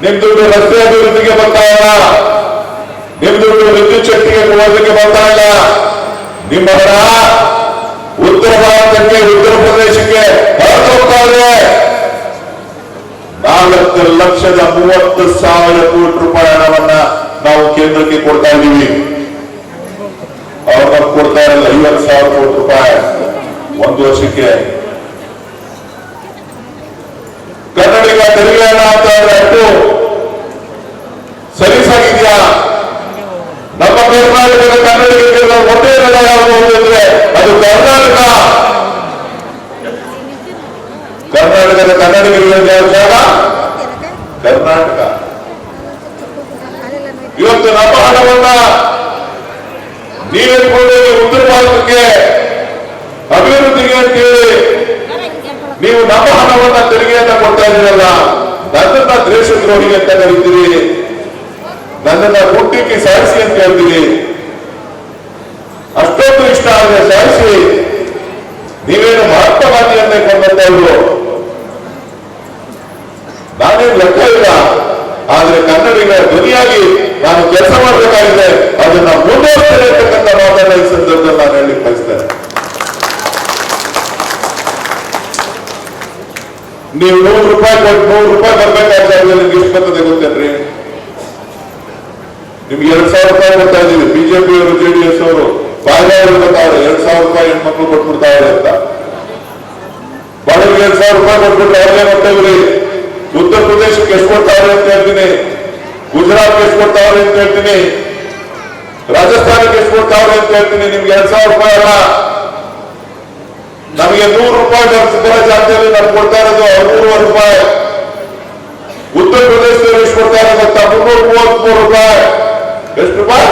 ನಿಮ್ ದುಡ್ಡು ರಸ್ತೆ ಅಭಿವೃದ್ಧಿಗೆ ಬರ್ತಾ ಇಲ್ಲ. ನಿಮ್ ದುಡ್ಡು ವಿದ್ಯುತ್ ಶಕ್ತಿಗೆ ಕೊಡೋದಕ್ಕೆ ಬರ್ತಾ ಇಲ್ಲ. ನಿಮ್ಮ ಹಣ ಉತ್ತರ ಭಾರತಕ್ಕೆ, ಉತ್ತರ ಪ್ರದೇಶಕ್ಕೆ ಹೊರಟೋಗ್ತಾ ಇದೆ. 4,30,30,000 ಕೋಟಿ ರೂಪಾಯಿ ಹಣವನ್ನ ನಾವು ಕೇಂದ್ರಕ್ಕೆ ಕೊಡ್ತಾ ಇದ್ದೀವಿ. ಅವ್ರನ್ನ ಕೊಡ್ತಾ ಇರಲ್ಲ 50,000 ಕೋಟಿ ರೂಪಾಯಿ ಒಂದು ವರ್ಷಕ್ಕೆ. ಕನ್ನಡಿಗ ತೆರಿಗೆ ಹಣ ಅಂತ ಹೇಳಿದ್ರೆ ಅಷ್ಟು ಸಲೀಸಾಗಿದ್ಯಾ? ನಮ್ಮ ಕರ್ನಾಟಕದ ಕನ್ನಡಿಗರಿಗೆ ಹೊಟ್ಟೆ ಇರಲ್ಲ ಯಾವುದು ಅಂದ್ರೆ ಅದು ಕರ್ನಾಟಕ. ಕರ್ನಾಟಕದ ಕನ್ನಡಿಗರಿಗೆ ಜಾಗ ಕರ್ನಾಟಕ. ಇವತ್ತು ನಮ್ಮ ಹಣವನ್ನ ನೀವೆತ್ಕೊಂಡು ಉತ್ತರ ಭಾರತಕ್ಕೆ ಅಭಿವೃದ್ಧಿಗೆ ಅಂತೇಳಿ ನೀವು ನಮ್ಮ ಹಣವನ್ನ ತೆರಿಗೆಯನ್ನ ಕೊಡ್ತಾ ಇದ್ದೀರಲ್ಲ, ನನ್ನನ್ನ ದೇಶದ್ರೋಹಿಗೆ ಅಂತ ಕರೀತೀರಿ, ನನ್ನನ್ನ ಹುಟ್ಟಿಗೆ ಸಾಯಿಸಿ ಅಂತ ಹೇಳ್ತೀರಿ. ಅಷ್ಟೊಂದು ಇಷ್ಟ ಆದರೆ ಸಾಯಿಸಿ. ನೀವೇನು ಮಹಾತ್ಮ ಗಾಂಧಿಯನ್ನೇ ಕೊಂಡಂತವರು, ನಾನೇನು ಲೆಕ್ಕ ಇಲ್ಲ. ಆದ್ರೆ ಕನ್ನಡಿಗರ ಧ್ವನಿಯಾಗಿ ನಾನು ಕೆಲಸ ಮಾಡಬೇಕಾಗಿದೆ, ಅದನ್ನ ಮುಂದುವರಿಸ್ತೇನೆ ಅಂತಕ್ಕಂಥ ಮಾತನ್ನ ಈ ಸಂದರ್ಭದಲ್ಲಿ ನಾನು ಹೇಳಲಿಕ್ಕೆ ಬಯಸ್ತೇನೆ. ನೀವು 100 ರೂಪಾಯಿ ಕೊಟ್ಟು 100 ರೂಪಾಯಿ ಬರ್ಬೇಕಾದ್ರೆ ನಿಮ್ಗೆ ಎಷ್ಟು ಬರ್ತದೆ ಗೊತ್ತೇನ್ರಿ? ನಿಮ್ಗೆ 2,000 ರೂಪಾಯಿ ಕೊಡ್ತಾ ಇದೀವಿ. ಬಿಜೆಪಿ ಅವರು, ಜೆಡಿಎಸ್ ಅವರು ಬಾಯ್ದವರು ಗೊತ್ತಾವ್ರೆ 2,000 ರೂಪಾಯಿ ಹೆಣ್ಮಕ್ಳು ಕೊಟ್ಬಿಡ್ತಾವ್ರೆ ಅಂತ. ಬಡವರಿಗೆ 2,000 ರೂಪಾಯಿ ಕೊಟ್ಬಿಟ್ರೆ ಅವ್ರಿಗೆ ಗೊತ್ತೇವ್ರಿ. ಉತ್ತರ ಪ್ರದೇಶಕ್ಕೆ ಎಷ್ಟು ಕೊಡ್ತಾವ್ರೆ ಅಂತ ಹೇಳ್ತೀನಿ, ಗುಜರಾತ್ಗೆ ಎಷ್ಟು ಕೊಡ್ತಾವ್ರೆ ಅಂತ ಹೇಳ್ತೀನಿ, ರಾಜಸ್ಥಾನಕ್ಕೆ ಎಷ್ಟು ಕೊಡ್ತಾವ್ರೆ ಅಂತ ಹೇಳ್ತೀನಿ. ನಿಮ್ಗೆ 2,000 ರೂಪಾಯಿ ಅಲ್ಲ, ನಮಗೆ 100 ರೂಪಾಯಿ ಬರೋ ಜಾತಿಯಲ್ಲಿ ನಮ್ಗೆ ಕೊಡ್ತಾ ಇರೋದು 300 ರೂಪಾಯಿ. ಉತ್ತರ ಪ್ರದೇಶದಲ್ಲಿ ಎಷ್ಟು ಕೊಡ್ತಾ ಇರೋದು ಗೊತ್ತಾ? 333 ರೂಪಾಯಿ. ಎಷ್ಟು ರೂಪಾಯಿ?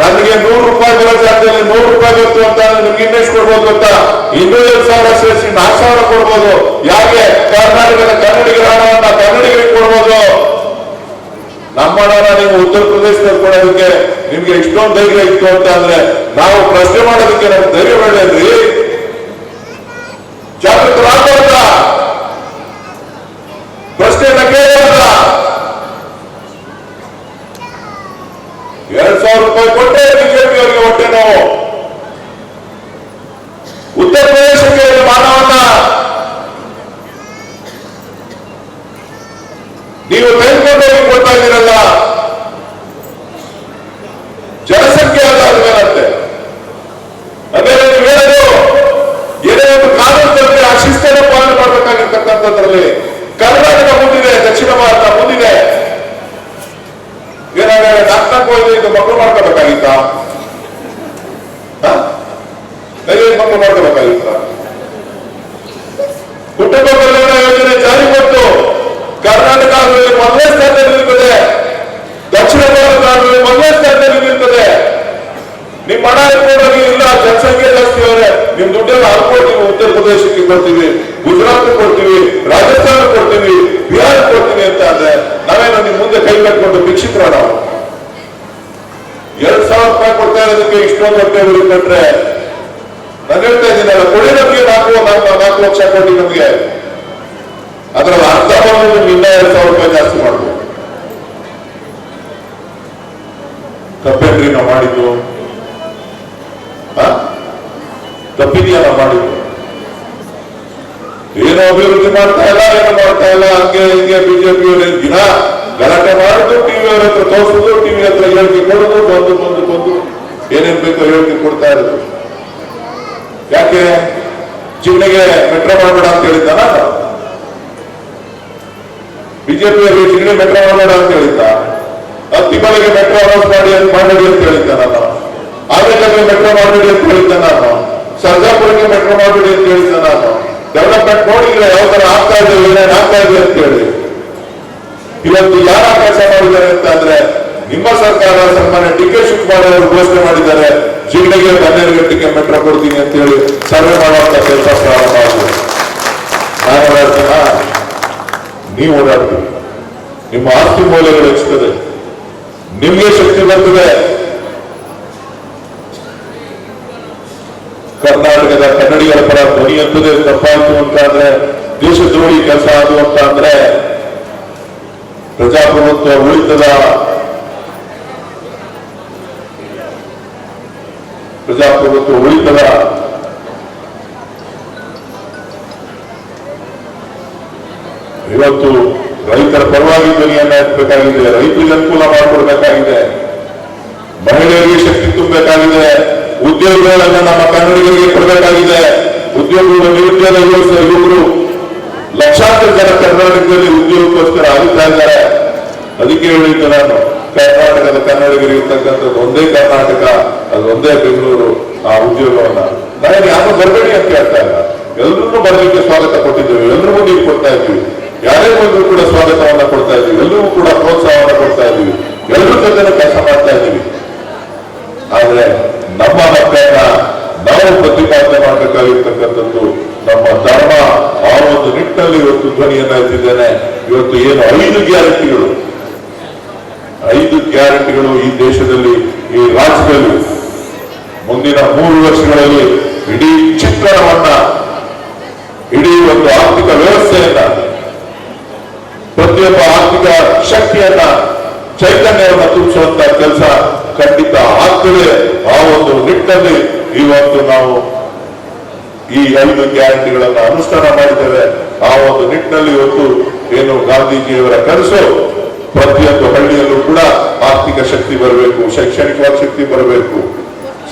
ನನಗೆ 100 ರೂಪಾಯಿ ಬರೋ ಜಾತಿಯಲ್ಲಿ 100 ರೂಪಾಯಿ ಗೊತ್ತು ಅಂತ ನಿಮ್ಗೆ ಇನ್ನೆಷ್ಟು ಕೊಡ್ಬೋದು ಗೊತ್ತಾ? 2,000 ಸೇರಿಸಿ 4,000 ಕೊಡ್ಬೋದು. ಯಾಕೆ? ಕರ್ನಾಟಕದ ಕನ್ನಡಿಗರ ಹಣವನ್ನ ಕನ್ನಡಿಗರಿಗೆ ಕೊಡ್ಬೋದು. ನಮ್ಮ ಹಣನ ನೀವು ಉತ್ತರ ಪ್ರದೇಶದಲ್ಲಿ ಕೊಡೋದಕ್ಕೆ ನಿಮ್ಗೆ ಇಷ್ಟೊಂದು ಧೈರ್ಯ ಇತ್ತು ಅಂತ ಅಂದ್ರೆ ನಾವು ಪ್ರಶ್ನೆ ಮಾಡೋದಕ್ಕೆ ನಮ್ಗೆ ಧೈರ್ಯ ಬೇಡ್ರಿ. ಜಾಗೃತರಾಗಬಾರ್ದ? ಪ್ರಶ್ನೆಯನ್ನ ಕೇಳಬಾರ್ದ? 2,000 ರೂಪಾಯಿ ಕೊಟ್ಟೆ ಬಿಜೆಪಿ ಅವರಿಗೆ ಹೊಟ್ಟೆ ನೋವು. ಉತ್ತರ ಪ್ರದೇಶಕ್ಕೆ ಮಾನವನ್ನ ನೀವು ತೆಗೆದುಕೊಂಡು ಹೋಗಿ ಕೊಡ್ತಾ ಇದ್ದೀರಲ್ಲ, ಜನಸಂಖ್ಯೆ ಆಧಾರದ ಮೇಲಂತೆ. ಅದೇ ನೀವು ಹೇಳೋದು ಏನೇ ಒಂದು ಕಾನೂನು ತಂದ್ರೆ ಆ ಶಿಸ್ತನ್ನು ಪಾಲನೆ ಮಾಡಬೇಕಾಗಿರ್ತಕ್ಕಂಥದ್ರಲ್ಲಿ ಕರ್ನಾಟಕ ಮುಂದಿದೆ, ದಕ್ಷಿಣ ಭಾರತ ಮುಂದಿದೆ. ಏನಾದ್ರೆ 4-4-5 ಮಕ್ಕಳು ಮಾಡ್ಕೋಬೇಕಾಗಿತ್ತ? ಮಕ್ಕಳು ಮಾಡ್ಕೋಬೇಕಾಗಿತ್ತ? ಕುಟುಂಬ ಕಲ್ಯಾಣ ಯೋಜನೆ ಜಾರಿ ಕೊಟ್ಟು ಕರ್ನಾಟಕ ಅದರಲ್ಲಿ ಮೊದಲೇ ಸ್ಥಾನದಲ್ಲಿ ನಿಲ್ಲುತ್ತದೆ, ದಕ್ಷಿಣ ಭಾರತ ಅದರಲ್ಲಿ ಮೊದಲೇ ಸ್ಥಾನದಲ್ಲಿ ನಿಲ್ಲುತ್ತದೆ. ನಿಮ್ಮ ಹಣ ಇಟ್ಕೊಂಡೋಗಿ ಇಲ್ಲ, ಜನಸಂಖ್ಯೆ ಜಾಸ್ತಿ ಅವರೇ, ನಿಮ್ ದುಡ್ಡೆಲ್ಲ ಹಾಕೊಡ್ತೀವಿ, ಉತ್ತರ ಪ್ರದೇಶಕ್ಕೆ ಕೊಡ್ತೀವಿ, ಗುಜರಾತ್ ಕೊಡ್ತೀವಿ, ರಾಜಸ್ಥಾನ ಕೊಡ್ತೀವಿ, ಬಿಹಾರ ಕೊಡ್ತೀವಿ ಅಂತ ಅಂದ್ರೆ ನಾವೇನೋ ನಿಮ್ ಮುಂದೆ ಕೈ ಕಟ್ಕೊಂಡು ಭಿಕ್ಷಿತರ ನಾವು 2,000 ರೂಪಾಯಿ ಕೊಡ್ತಾ ಇರೋದಕ್ಕೆ ಇಷ್ಟೊಂದು ಹೊಟ್ಟೆ ಉಳಿಕೊಂಡ್ರೆ ನಾನು ಹೇಳ್ತಾ ಇದ್ದೀನಲ್ಲ, ಕೊಡಿ ನಮಗೆ 4 ಲಕ್ಷ ಕೋಟಿ ನಮಗೆ, ಅದರಲ್ಲಿ ಅರ್ಧ ಬಂದು ಇನ್ನ 2,000 ರೂಪಾಯಿ ಜಾಸ್ತಿ ಮಾಡ್ಬೋದು. ತಪ್ಪೇನ್ರಿ ನಾವು ಮಾಡಿದ್ದು? ತಪ್ಪಿದೆಯಾ ನಾವು ಮಾಡಿದ್ದು? ಏನೋ ಅಭಿವೃದ್ಧಿ ಮಾಡ್ತಾ ಇಲ್ಲ, ಏನೋ ಮಾಡ್ತಾ ಇಲ್ಲ, ಹಂಗೆ ಹಿಂಗೆ ಬಿಜೆಪಿ ದಿನ ಗಲಾಟೆ ಮಾಡುದು, ಟಿವಿ ಅವ್ರ ಹತ್ರ ತೋರಿಸುದು, ಟಿವಿ ಹತ್ರ ಹೇಳಿಕೆ ಕೊಡುದು, ಬಂದು ಏನೇನ್ ಬೇಕೋ ಹೇಳಿಕೆ ಕೊಡ್ತಾ ಇರೋದು. ಯಾಕೆ? ಚಿಗ್ನೆಗೆ ಮೆಟ್ರೋ ಮಾಡಬೇಡ ಅಂತ ಹೇಳಿದ್ದ ನಾನು? ಬಿಜೆಪಿ ಅವರಿಗೆ ಚಿಗ್ನೆ ಮೆಟ್ರೋ ಮಾಡಬೇಡ ಅಂತ ಹೇಳಿದ್ದ? ತಿಮ್ಮಲಿಗೆ ಮೆಟ್ರೋ ಅನೌನ್ಸ್ ಮಾಡಿ ಅಂತ ಮಾಡಬೇಡಿ ಅಂತ ಹೇಳಿದ್ದ ನಾನು? ಆಮೇಲೆ ಮೆಟ್ರೋ ಮಾಡಬೇಡಿ ಅಂತ ಹೇಳಿದ್ದ ನಾನು? ಸರ್ಜಾಪುರಕ್ಕೆ ಮೆಟ್ರೋ ಮಾಡಬೇಡಿ ಅಂತ ಹೇಳಿದ್ದ ನಾನು? ಡೆವಲಪ್ಮೆಂಟ್ ನೋಡಿದ್ರೆ ಯಾವ ತರ ಆಗ್ತಾ ಇದೆ, ಏನೇನು ಆಗ್ತಾ ಇದೆ ಅಂತ ಹೇಳಿ. ಇವತ್ತು ಯಾರ ಕೆಲಸ ಮಾಡಿದ್ದಾರೆ ಅಂತ ಅಂದ್ರೆ ನಿಮ್ಮ ಸರ್ಕಾರ ಸನ್ಮಾನ್ಯ ಡಿ.ಕೆ. ಶಿವಕುಮಾರ್ ಅವರು ಘೋಷಣೆ ಮಾಡಿದ್ದಾರೆ, ಜಿಲ್ಲೆಗೆ 12 ಗಂಟೆಗೆ ಮೆಟ್ರೋ ಕೊಡ್ತೀನಿ ಅಂತ ಹೇಳಿ ಸರ್ವೆ ಮಾಡುವಂತ ಕೆಲಸ ಪ್ರಾರಂಭ ಆಗಿದೆ. ನಾನು ಹೇಳ್ತೇನೆ ನೀವು ಓಡಾಡ್ತೀವಿ, ನಿಮ್ಮ ಆಸ್ತಿ ಮೌಲ್ಯಗಳು ಹೆಚ್ಚುತ್ತದೆ, ನಿಮ್ಗೆ ಶಕ್ತಿ ಬರ್ತದೆ. ಕರ್ನಾಟಕದ ಕನ್ನಡಿಗರ ಪರ ಧ್ವನಿ ಎತ್ತುದೇ ತಪ್ಪಾಯ್ತು ಅಂತ ಅಂದ್ರೆ, ದೇಶದ್ರೋಹಿ ಕೆಲಸ ಅದು ಅಂತ ಅಂದ್ರೆ ಪ್ರಜಾಪ್ರಭುತ್ವ ಉಳಿತದ, ಪ್ರಜಾಪ್ರಭುತ್ವ ಉಳಿತದ. ಇವತ್ತು ರೈತರ ಪರವಾಗಿ ಧ್ವನಿಯನ್ನ ಎತ್ತಬೇಕಾಗಿದೆ, ರೈತರಿಗೆ ಅನುಕೂಲ ಮಾಡಿಕೊಡ್ಬೇಕಾಗಿದೆ, ಮಹಿಳೆಯರಿಗೆ ಶಕ್ತಿ ತುಂಬಬೇಕಾಗಿದೆ, ಉದ್ಯೋಗಗಳನ್ನು ನಮ್ಮ ಕನ್ನಡಿಗರಿಗೆ ಕೊಡಬೇಕಾಗಿದೆ. ಉದ್ಯೋಗಗಳು ನಿರುದ್ಯೋಗ ಯುವಕರು ಲಕ್ಷಾಂತರ ಜನ ಕರ್ನಾಟಕದಲ್ಲಿ ಉದ್ಯೋಗಕ್ಕೋಸ್ಕರ ಅಲಿತಾ ಇದ್ದಾರೆ. ಅದಕ್ಕೆ ಹೇಳಿದ್ದು ನಾನು, ಕರ್ನಾಟಕದ ಕನ್ನಡಿಗರಿಗೆ ಇರ್ತಕ್ಕಂಥದ್ದು ಒಂದೇ ಕರ್ನಾಟಕ, ಅದು ಒಂದೇ ಬೆಂಗಳೂರು. ಆ ಉದ್ಯೋಗವನ್ನ ನಾನು ಯಾರು ಬರಬೇಡಿ ಅಂತ ಹೇಳ್ತಾ ಇಲ್ಲ, ಎಲ್ಲರೂ ಬರಲಿಕ್ಕೆ ಸ್ವಾಗತ ಕೊಟ್ಟಿದ್ದೇವೆ, ಎಲ್ರಿಗೂ ನೀವು ಕೊಡ್ತಾ ಇದ್ದೀವಿ, ಯಾರೇ ಬಂದರೂ ಕೂಡ ಸ್ವಾಗತವನ್ನ ಕೊಡ್ತಾ ಇದ್ದೀವಿ, ಎಲ್ಲರಿಗೂ ಕೂಡ ಪ್ರೋತ್ಸಾಹವನ್ನ ಕೊಡ್ತಾ ಇದ್ದೀವಿ, ಎಲ್ಲರ ಜೊತೆ ಕೆಲಸ ಮಾಡ್ತಾ ಇದ್ದೀವಿ. ಆದ್ರೆ ನಮ್ಮ ಹಕ್ಕನ್ನ ನಾವು ಪ್ರತಿಪಾದನೆ ಮಾಡಬೇಕಾಗಿರ್ತಕ್ಕಂಥದ್ದು ನಮ್ಮ ಧರ್ಮ. ಆ ಒಂದು ನಿಟ್ಟಿನಲ್ಲಿ ಇವತ್ತು ಧ್ವನಿಯನ್ನ ಎತ್ತಿದ್ದೇನೆ. ಇವತ್ತು ಏನು 5 ಗ್ಯಾರಂಟಿಗಳು ಈ ದೇಶದಲ್ಲಿ, ಈ ರಾಜ್ಯದಲ್ಲಿ ಮುಂದಿನ 3 ವರ್ಷಗಳಲ್ಲಿ ಇಡೀ ಚಿತ್ರಣವನ್ನ, ಇಡೀ ಒಂದು ಆರ್ಥಿಕ ವ್ಯವಸ್ಥೆಯನ್ನ, ಪ್ರತಿಯೊಬ್ಬ ಆರ್ಥಿಕ ಶಕ್ತಿಯನ್ನ, ಚೈತನ್ಯವನ್ನ ತುಂಬಿಸುವಂತ ಕೆಲಸ ಖಂಡಿತ ಆಗ್ತದೆ. ಆ ಒಂದು ನಿಟ್ಟಿನಲ್ಲಿ ಇವತ್ತು ನಾವು ಈ 5 ಗ್ಯಾರಂಟಿಗಳನ್ನ ಅನುಷ್ಠಾನ ಮಾಡಿದ್ದೇವೆ. ಆ ಒಂದು ನಿಟ್ಟಿನಲ್ಲಿ ಇವತ್ತು ಏನು ಗಾಂಧೀಜಿಯವರ ಕನಸು, ಪ್ರತಿಯೊಂದು ಹಳ್ಳಿಯಲ್ಲೂ ಕೂಡ ಆರ್ಥಿಕ ಶಕ್ತಿ ಬರಬೇಕು, ಶೈಕ್ಷಣಿಕವಾಗಿ ಶಕ್ತಿ ಬರಬೇಕು,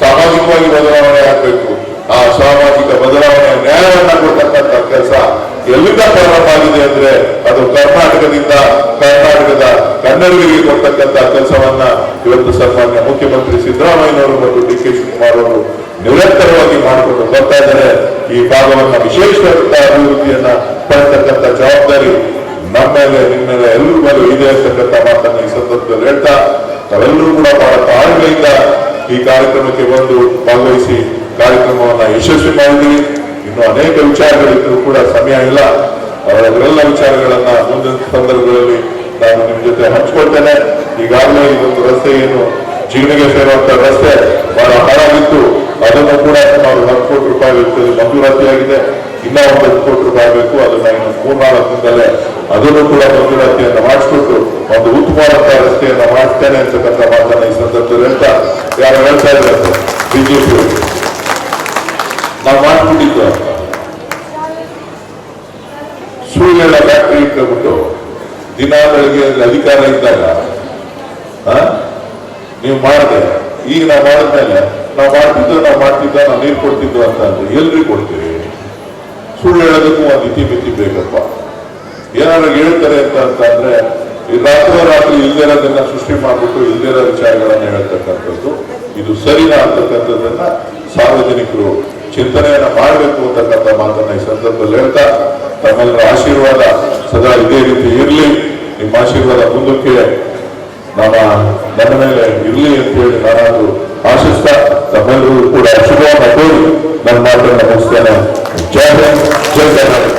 ಸಾಮಾಜಿಕವಾಗಿ ಬದಲಾವಣೆ ಆಗಬೇಕು. ಆ ಸಾಮಾಜಿಕ ಬದಲಾವಣೆ ನ್ಯಾಯವನ್ನ ಕೊಡ್ತಕ್ಕಂಥ ಕೆಲಸ ಎಲ್ಲಿಂದ ಪ್ರಾರಂಭ ಆಗಿದೆ ಅಂದ್ರೆ ಅದು ಕರ್ನಾಟಕದಿಂದ, ಕರ್ನಾಟಕದ ಕನ್ನಡಿಗರಿಗೆ ಕೊಡ್ತಕ್ಕಂಥ ಕೆಲಸವನ್ನ ಇವತ್ತು ಸನ್ಮಾನ್ಯ ಮುಖ್ಯಮಂತ್ರಿ ಸಿದ್ದರಾಮಯ್ಯನವರು ಮತ್ತು ಡಿ ಕೆ ಶಿವಕುಮಾರ್ ಅವರು ನಿರಂತರವಾಗಿ ಮಾಡಿಕೊಂಡು ಬರ್ತಾ ಇದ್ದಾರೆ. ಈ ಭಾಗವನ್ನ ವಿಶೇಷವಾದ ಅಭಿವೃದ್ಧಿಯನ್ನ ಪಡೆತಕ್ಕಂಥ ಜವಾಬ್ದಾರಿ ನಮ್ಮ ಮೇಲೆ, ನಿಮ್ಮ ಮೇಲೆ, ಎಲ್ಲರ ಮೇಲೂ ಇದೆ ಅಂತಕ್ಕಂಥ ಮಾತನ್ನ ಈ ಸಂದರ್ಭದಲ್ಲಿ ಹೇಳ್ತಾ, ನಾವೆಲ್ಲರೂ ಕೂಡ ಬಹಳ ತಾಳ್ಮೆಯಿಂದ ಈ ಕಾರ್ಯಕ್ರಮಕ್ಕೆ ಬಂದು ಭಾಗವಹಿಸಿ ಕಾರ್ಯಕ್ರಮವನ್ನ ಯಶಸ್ವಿ ಮಾಡಿದ್ದೀವಿ. ಇನ್ನು ಅನೇಕ ವಿಚಾರಗಳಿದ್ರು ಕೂಡ ಸಮಯ ಇಲ್ಲ, ಅವರೆಲ್ಲ ವಿಚಾರಗಳನ್ನ ಮುಂದಿನ ಸಂದರ್ಭಗಳಲ್ಲಿ ನಾನು ನಿಮ್ಮ ಜೊತೆ ಹಂಚ್ಕೊಳ್ತೇನೆ. ಈಗಾಗಲೇ ಈ ಒಂದು ರಸ್ತೆ ಏನು ಜಿಗಣಿಗೆ ಸೇರುವಂತ ರಸ್ತೆ ಬಹಳ ಹಾಳಾಗಿತ್ತು, ಅದನ್ನು ಕೂಡ ಸುಮಾರು 10 ಕೋಟಿ ರೂಪಾಯಿ ವೆಚ್ಚದಲ್ಲಿ ಮಂಜೂರಾತಿಯಾಗಿದೆ. ಇನ್ನೂ 1 ಕೋಟಿ ರೂಪಾಯಿ ಬೇಕು, ಅದನ್ನ ಇನ್ನು 3-4 ದಿನದಲ್ಲೇ ಅದನ್ನು ಕೂಡ ಮಂಜೂರಾತಿಯನ್ನ ಮಾಡಿಸ್ಬಿಟ್ಟು ಒಂದು ಉತ್ತಮವಾದಂತಹ ರಸ್ತೆಯನ್ನ ಮಾಡಿಸ್ತೇನೆ ಅಂತಕ್ಕಂಥ ಮಾತನ್ನ ಈ ಸಂದರ್ಭದಲ್ಲಿ ಹೇಳ್ತಾ, ಯಾರು ಹೇಳ್ತಾ ಇದ್ದಾರೆ ಬಿಜೆಪಿ ನಾವು ಮಾಡ್ಬಿಟ್ಟಿದ್ದು ಅಂತ ಸುಳ್ಳೆಲ್ಲ ಫ್ಯಾಕ್ಟರಿ ಇಟ್ಕೊಂಡ್ಬಿಟ್ಟು ದಿನ ಬೆಳಗ್ಗೆ ಅಧಿಕಾರ ಇದ್ದಾಗ ನೀವು ಮಾಡಿದೆ, ಈಗ ನಾವು ಮಾಡಿದ್ಮೇಲೆ ನಾವು ಮಾಡ್ತಿದ್ದ ನಾವು ನೀರು ಕೊಡ್ತಿದ್ವು ಅಂತ ಅಂದ್ರೆ ಎಲ್ರಿ ಕೊಡ್ತೀವಿ? ಸುಳ್ಳು ಹೇಳೋದಕ್ಕೂ ಒಂದು ಇತಿ ಬೇಕಪ್ಪ. ಏನಾದ್ರು ಹೇಳ್ತಾರೆ ಅಂತ ಅಂದ್ರೆ ಈ ರಾತ್ರಿ ಇಲ್ದಿರೋದನ್ನ ಸೃಷ್ಟಿ ಮಾಡ್ಬಿಟ್ಟು ಇಲ್ದಿರೋ ವಿಚಾರಗಳನ್ನ ಹೇಳ್ತಕ್ಕಂಥದ್ದು ಇದು ಸರಿನಾ ಅಂತಕ್ಕಂಥದ್ದನ್ನ ಸಾರ್ವಜನಿಕರು ಚಿಂತನೆಯನ್ನ ಮಾಡಬೇಕು ಅಂತಕ್ಕಂಥ ಮಾತನ್ನ ಈ ಸಂದರ್ಭದಲ್ಲಿ ಹೇಳ್ತಾ, ತಮ್ಮೆಲ್ಲರ ಆಶೀರ್ವಾದ ಸದಾ ಇದೇ ರೀತಿ ಇರಲಿ, ನಿಮ್ಮ ಆಶೀರ್ವಾದ ಮುಂದಕ್ಕೆ ನನ್ನ ಮೇಲೆ ಇರಲಿ ಅಂತ ಹೇಳಿ ನಾನಾದ್ರೂ ಆಶಿಸ್ತಾ ತಮ್ಮೆಲ್ಲರೂ ಕೂಡ ಶುಭವನ್ನ ಕೋರಿ ನನ್ನ ಮಾತನ್ನ ಮುಗಿಸ್ತೇನೆ. ಜೈ ಹಿಂದ್, ಜೈ ಕರ್ನಾಟಕ.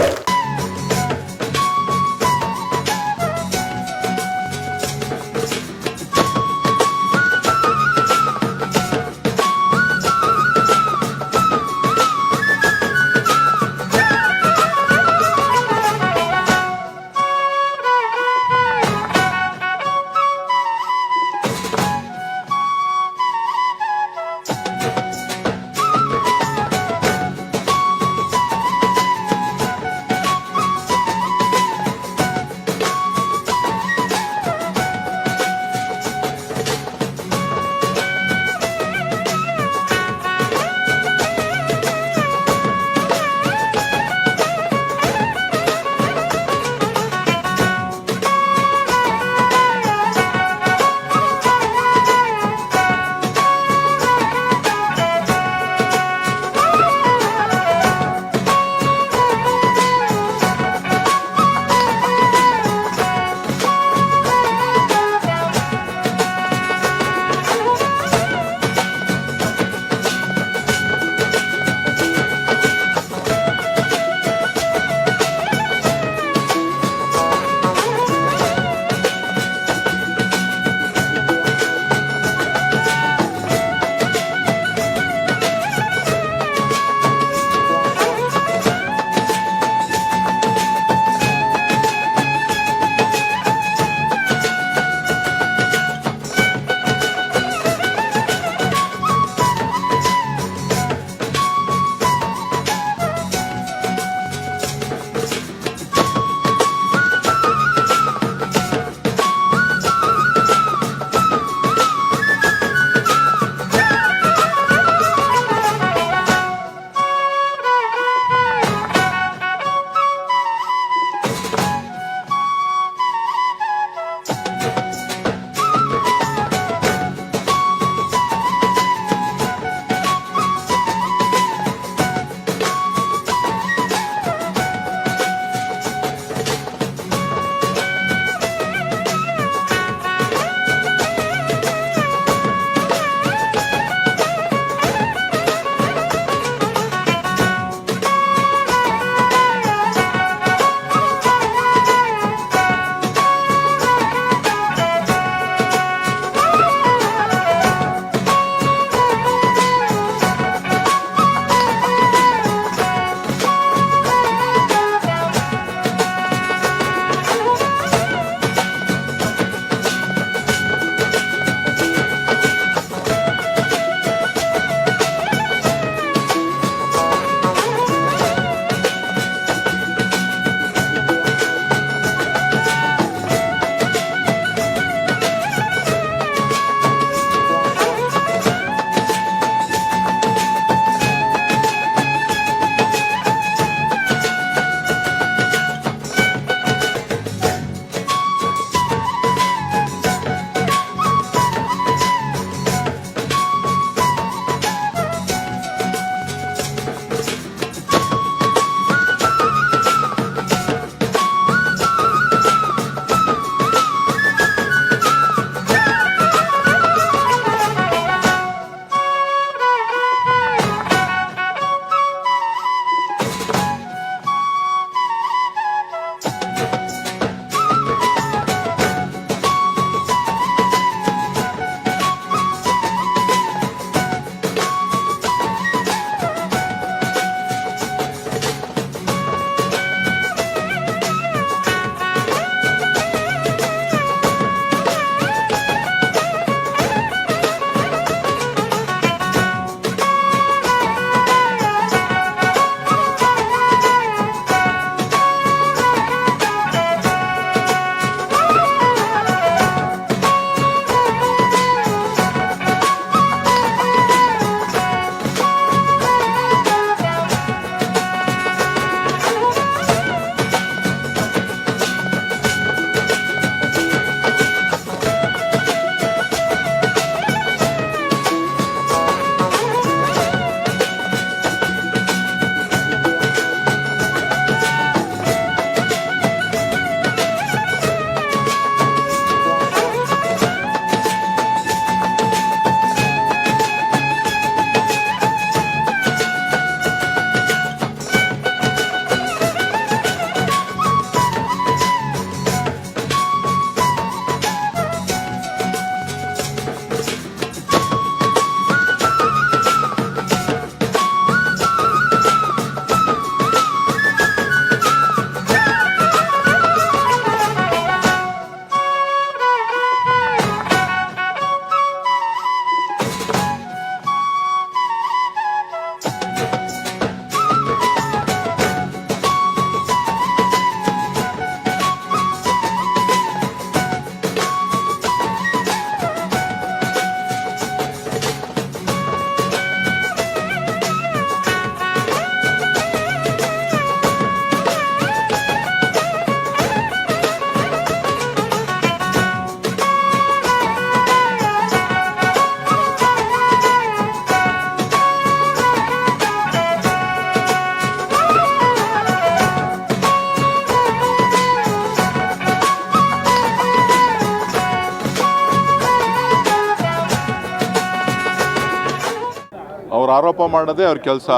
ಆರೋಪ ಮಾಡೋದೇ ಅವ್ರ ಕೆಲಸ,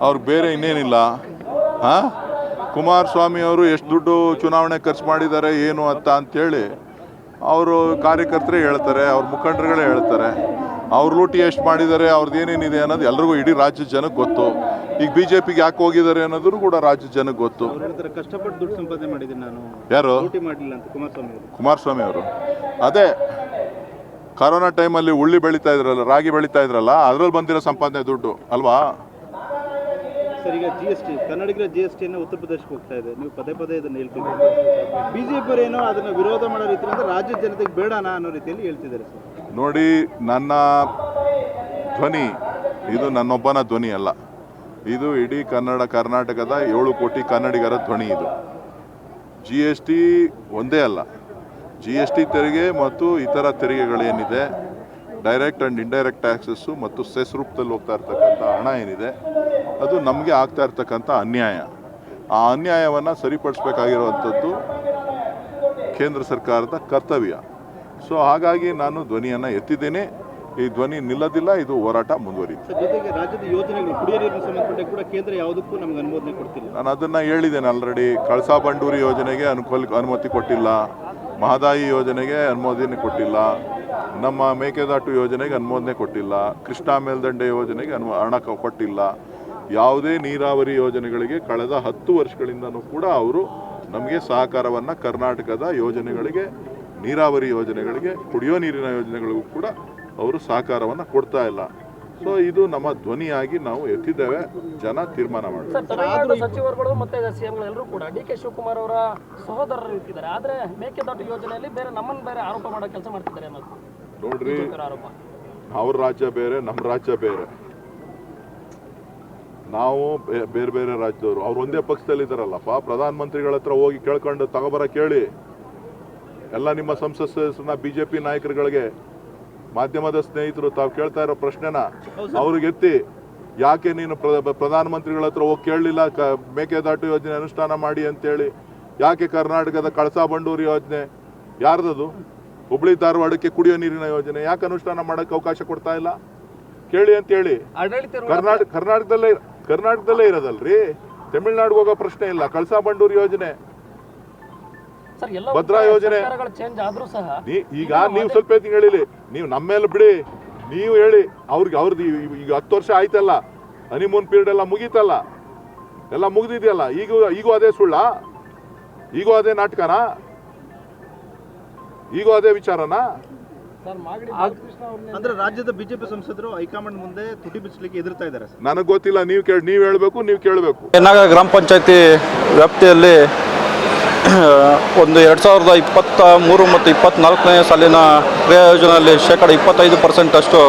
ಅವ್ರಿಗೆ ಬೇರೆ ಇನ್ನೇನಿಲ್ಲ. ಹಾಂ, ಕುಮಾರಸ್ವಾಮಿ ಅವರು ಎಷ್ಟು ದುಡ್ಡು ಚುನಾವಣೆ ಖರ್ಚು ಮಾಡಿದ್ದಾರೆ ಏನು ಅಂತೇಳಿ ಅವರು ಕಾರ್ಯಕರ್ತರೇ ಹೇಳ್ತಾರೆ, ಅವ್ರ ಮುಖಂಡರುಗಳೇ ಹೇಳ್ತಾರೆ. ಅವ್ರು ಲೂಟಿ ಎಷ್ಟು ಮಾಡಿದ್ದಾರೆ, ಅವ್ರದ್ದು ಏನೇನಿದೆ ಅನ್ನೋದು ಎಲ್ರಿಗೂ ಇಡೀ ರಾಜ್ಯದ ಜನಕ್ಕೆ ಗೊತ್ತು. ಈಗ BJPಗೆ ಯಾಕೆ ಹೋಗಿದ್ದಾರೆ ಅನ್ನೋದು ಕೂಡ ರಾಜ್ಯದ ಜನಕ್ಕೆ ಗೊತ್ತು. ಕಷ್ಟಪಟ್ಟು ದುಡ್ಡು ಸಂಪಾದನೆ ಮಾಡಿದ್ದೀನಿ ನಾನು, ಯಾರು? ಮಾಡಿಲ್ಲ ಅಂತ ಕುಮಾರಸ್ವಾಮಿ ಅವರು. ಅದೇ ಕರೋನಾ ಟೈಮಲ್ಲಿ ಉಳ್ಳಿ ಬೆಳೀತಾ ಇದ್ರಲ್ಲ, ರಾಗಿ ಬೆಳೀತಾ ಇದ್ರಲ್ಲ, ಅದ್ರಲ್ಲಿ ಬಂದಿರೋ ಸಂಪಾದನೆ ದುಡ್ಡು ಅಲ್ವಾ? ಸರ್, ಈಗ GST ಕನ್ನಡಿಗರ GSTಯನ್ನು ಉತ್ತರ ಪ್ರದೇಶಕ್ಕೆ ಹೋಗ್ತಾ ಇದೆ, ನೀವು ಪದೇ ಪದೇ ಇದನ್ನು ಹೇಳ್ತಿದ್ದೀರಿ. BJP ಏನೋ ಅದನ್ನು ವಿರೋಧ ಮಾಡೋ ರೀತಿಯಿಂದ ರಾಜ್ಯದ ಜನತೆಗೆ ಬೇಡನಾ ಅನ್ನೋ ರೀತಿಯಲ್ಲಿ ಹೇಳ್ತಿದ್ದಾರೆ ಸರ್. ನೋಡಿ, ನನ್ನ ಧ್ವನಿ ಇದು ನನ್ನೊಬ್ಬನ ಧ್ವನಿ ಅಲ್ಲ, ಇದು ಇಡೀ ಕರ್ನಾಟಕದ 7 ಕೋಟಿ ಕನ್ನಡಿಗರ ಧ್ವನಿ. ಇದು GST ಒಂದೇ ಅಲ್ಲ, GST ತೆರಿಗೆ ಮತ್ತು ಇತರ ತೆರಿಗೆಗಳೇನಿದೆ, ಡೈರೆಕ್ಟ್ ಆ್ಯಂಡ್ ಇಂಡೈರೆಕ್ಟ್ ಟ್ಯಾಕ್ಸಸ್ಸು ಮತ್ತು ಸೆಸ್ ರೂಪದಲ್ಲಿ ಹೋಗ್ತಾ ಇರ್ತಕ್ಕಂಥ ಹಣ ಏನಿದೆ, ಅದು ನಮಗೆ ಆಗ್ತಾ ಇರ್ತಕ್ಕಂಥ ಅನ್ಯಾಯ. ಆ ಅನ್ಯಾಯವನ್ನು ಸರಿಪಡಿಸ್ಬೇಕಾಗಿರುವಂಥದ್ದು ಕೇಂದ್ರ ಸರ್ಕಾರದ ಕರ್ತವ್ಯ. ಸೊ ಹಾಗಾಗಿ ನಾನು ಧ್ವನಿಯನ್ನು ಎತ್ತಿದ್ದೇನೆ. ಈ ಧ್ವನಿ ನಿಲ್ಲದಿಲ್ಲ, ಇದು ಹೋರಾಟ ಮುಂದುವರಿಯುತ್ತೆ. ಜೊತೆಗೆ ರಾಜ್ಯದ ಯೋಜನೆಗಳು, ಕುಡಿಯೋ ನೀರಿನ ಸಂಬಂಧಪಟ್ಟ ಕೂಡ ಕೇಂದ್ರ ಯಾವುದಕ್ಕೂ ನಮಗೆ ಅನುಮೋದನೆ ಕೊಡ್ತಿಲ್ಲ. ನಾನು ಅದನ್ನು ಹೇಳಿದ್ದೇನೆ ಆಲ್ರೆಡಿ. ಕಳಸಾ ಬಂಡೂರಿ ಯೋಜನೆಗೆ ಅನುಮತಿ ಕೊಟ್ಟಿಲ್ಲ, ಮಹದಾಯಿ ಯೋಜನೆಗೆ ಅನುಮೋದನೆ ಕೊಟ್ಟಿಲ್ಲ, ನಮ್ಮ ಮೇಕೆದಾಟು ಯೋಜನೆಗೆ ಅನುಮೋದನೆ ಕೊಟ್ಟಿಲ್ಲ, ಕೃಷ್ಣಾ ಮೇಲ್ದಂಡೆ ಯೋಜನೆಗೆ ಹಣ ಕೊಟ್ಟಿಲ್ಲ. ಯಾವುದೇ ನೀರಾವರಿ ಯೋಜನೆಗಳಿಗೆ ಕಳೆದ 10 ವರ್ಷಗಳಿಂದನೂ ಕೂಡ ಅವರು ನಮಗೆ ಸಹಕಾರವನ್ನು ಕರ್ನಾಟಕದ ಯೋಜನೆಗಳಿಗೆ, ನೀರಾವರಿ ಯೋಜನೆಗಳಿಗೆ, ಕುಡಿಯೋ ನೀರಿನ ಯೋಜನೆಗಳಿಗೂ ಕೂಡ ಅವರು ಸಹಕಾರವನ್ನು ಕೊಡ್ತಾ ಇಲ್ಲ. ಸೊ ಇದು ನಮ್ಮ ಧ್ವನಿಯಾಗಿ ನಾವು ಎತ್ತಿದ್ದೇವೆ, ಜನ ತೀರ್ಮಾನ ಮಾಡ್ತಾರೆ. ತಮಿಳುನಾಡು ಸಚಿವರುಗಳು ಮತ್ತೆ ಸಿಎಂಗಳು ಎಲ್ಲರೂ ಕೂಡ DK ಶಿವಕುಮಾರ್ ಅವರ ಸಹೋದರರು ಇರ್ತಿದ್ದಾರೆ, ಆದ್ರೆ ಮೇಕೆದಾಟು ಯೋಜನೆಯಲ್ಲಿ ಬೇರೆ ನಮ್ಮನ್ನು ಬೇರೆ ಆರೋಪ ಮಾಡೋ ಕೆಲಸ ಮಾಡ್ತಿದ್ದಾರೆ ಅನ್ನೋದು ನೋಡ್ರಿ, ಆರೋಪ. ಅವ್ರ ರಾಜ್ಯ ಬೇರೆ, ನಮ್ಮ ರಾಜ್ಯ ಬೇರೆ. ನಾವು ಬೇರೆ ಬೇರೆ ರಾಜ್ಯದವರು. ಅವ್ರು ಒಂದೇ ಪಕ್ಷದಲ್ಲಿ ಇದ್ದಾರಲ್ಲಪ್ಪ. ಪ್ರಧಾನ ಮಂತ್ರಿಗಳ ಹತ್ರ ಹೋಗಿ ಕೇಳ್ಕೊಂಡು ತಗೋಬರ ಕೇಳಿ. ಎಲ್ಲ ನಿಮ್ಮ ಸಂಸತ್ ಸದಸ್ಯರನ್ನ BJP ನಾಯಕರುಗಳಿಗೆ, ಮಾಧ್ಯಮದ ಸ್ನೇಹಿತರು ತಾವು ಕೇಳ್ತಾ ಇರೋ ಪ್ರಶ್ನೆನ ಅವ್ರಿಗೆ ಎತ್ತಿ, ಯಾಕೆ ನೀನು ಪ್ರಧಾನಮಂತ್ರಿಗಳ ಹತ್ರ ಹೋಗಿ ಕೇಳಲಿಲ್ಲ ಮೇಕೆದಾಟು ಯೋಜನೆ ಅನುಷ್ಠಾನ ಮಾಡಿ ಅಂತೇಳಿ? ಯಾಕೆ ಕರ್ನಾಟಕದ ಕಳಸಾ ಬಂಡೂರಿ ಯೋಜನೆ ಯಾರ್ದದು? ಹುಬ್ಳಿ ಧಾರವಾಡಕ್ಕೆ ಕುಡಿಯೋ ನೀರಿನ ಯೋಜನೆ ಯಾಕೆ ಅನುಷ್ಠಾನ ಮಾಡೋಕ್ಕೆ ಅವಕಾಶ ಕೊಡ್ತಾ ಇಲ್ಲ? ಕೇಳಿ ಅಂತೇಳಿ. ಕರ್ನಾಟಕದಲ್ಲೇ ಇರೋದಲ್ರಿ, ತಮಿಳ್ನಾಡಿಗೆ ಹೋಗೋ ಪ್ರಶ್ನೆ ಇಲ್ಲ. ಕಳಸಾ ಬಂಡೂರಿ ಯೋಜನೆ, ಭದ್ರಾ ಯೋಜನೆ. ಈಗ ನೀವು ಸ್ವಲ್ಪ ಹೇಳಿಲಿ, ನೀವು ನಮ್ಮ ಮೇಲೆ ಬಿಡಿ, ನೀವು ಹೇಳಿ ಅವ್ರದ್ದು. ಈಗ 10 ವರ್ಷ ಆಯ್ತಲ್ಲ, ಹನಿಮೂನ್ ಪೀರಿಯಡ್ ಎಲ್ಲ ಮುಗೀತಲ್ಲ, ಎಲ್ಲ ಮುಗ್ದಿದೆಯಲ್ಲ. ಈಗೂ ಅದೇ ಸುಳ್ಳ? ಈಗೂ ಅದೇ ನಾಟಕನಾ? ಈಗೂ ಅದೇ ವಿಚಾರನಾ? ಅಂದ್ರೆ ರಾಜ್ಯದ BJP ಸಂಸದರು ಹೈಕಮಾಂಡ್ ಮುಂದೆ ತುಟಿ ಬಿಚ್ಚಲಿಕ್ಕೆ ಎದುರ್ತಾ ಇದ್ದಾರೆ. ನನಗೆ ಗೊತ್ತಿಲ್ಲ, ನೀವು ಹೇಳಬೇಕು, ನೀವು ಕೇಳಬೇಕು. ಯನ್ನಾಗ ಗ್ರಾಮ ಪಂಚಾಯತಿ ವ್ಯಾಪ್ತಿಯಲ್ಲಿ ಒಂದು 2023 ಮತ್ತು 24ನೇ ಸಾಲಿನ ಕ್ರಿಯಾ ಯೋಜನೆಯಲ್ಲಿ 25% ಅಷ್ಟು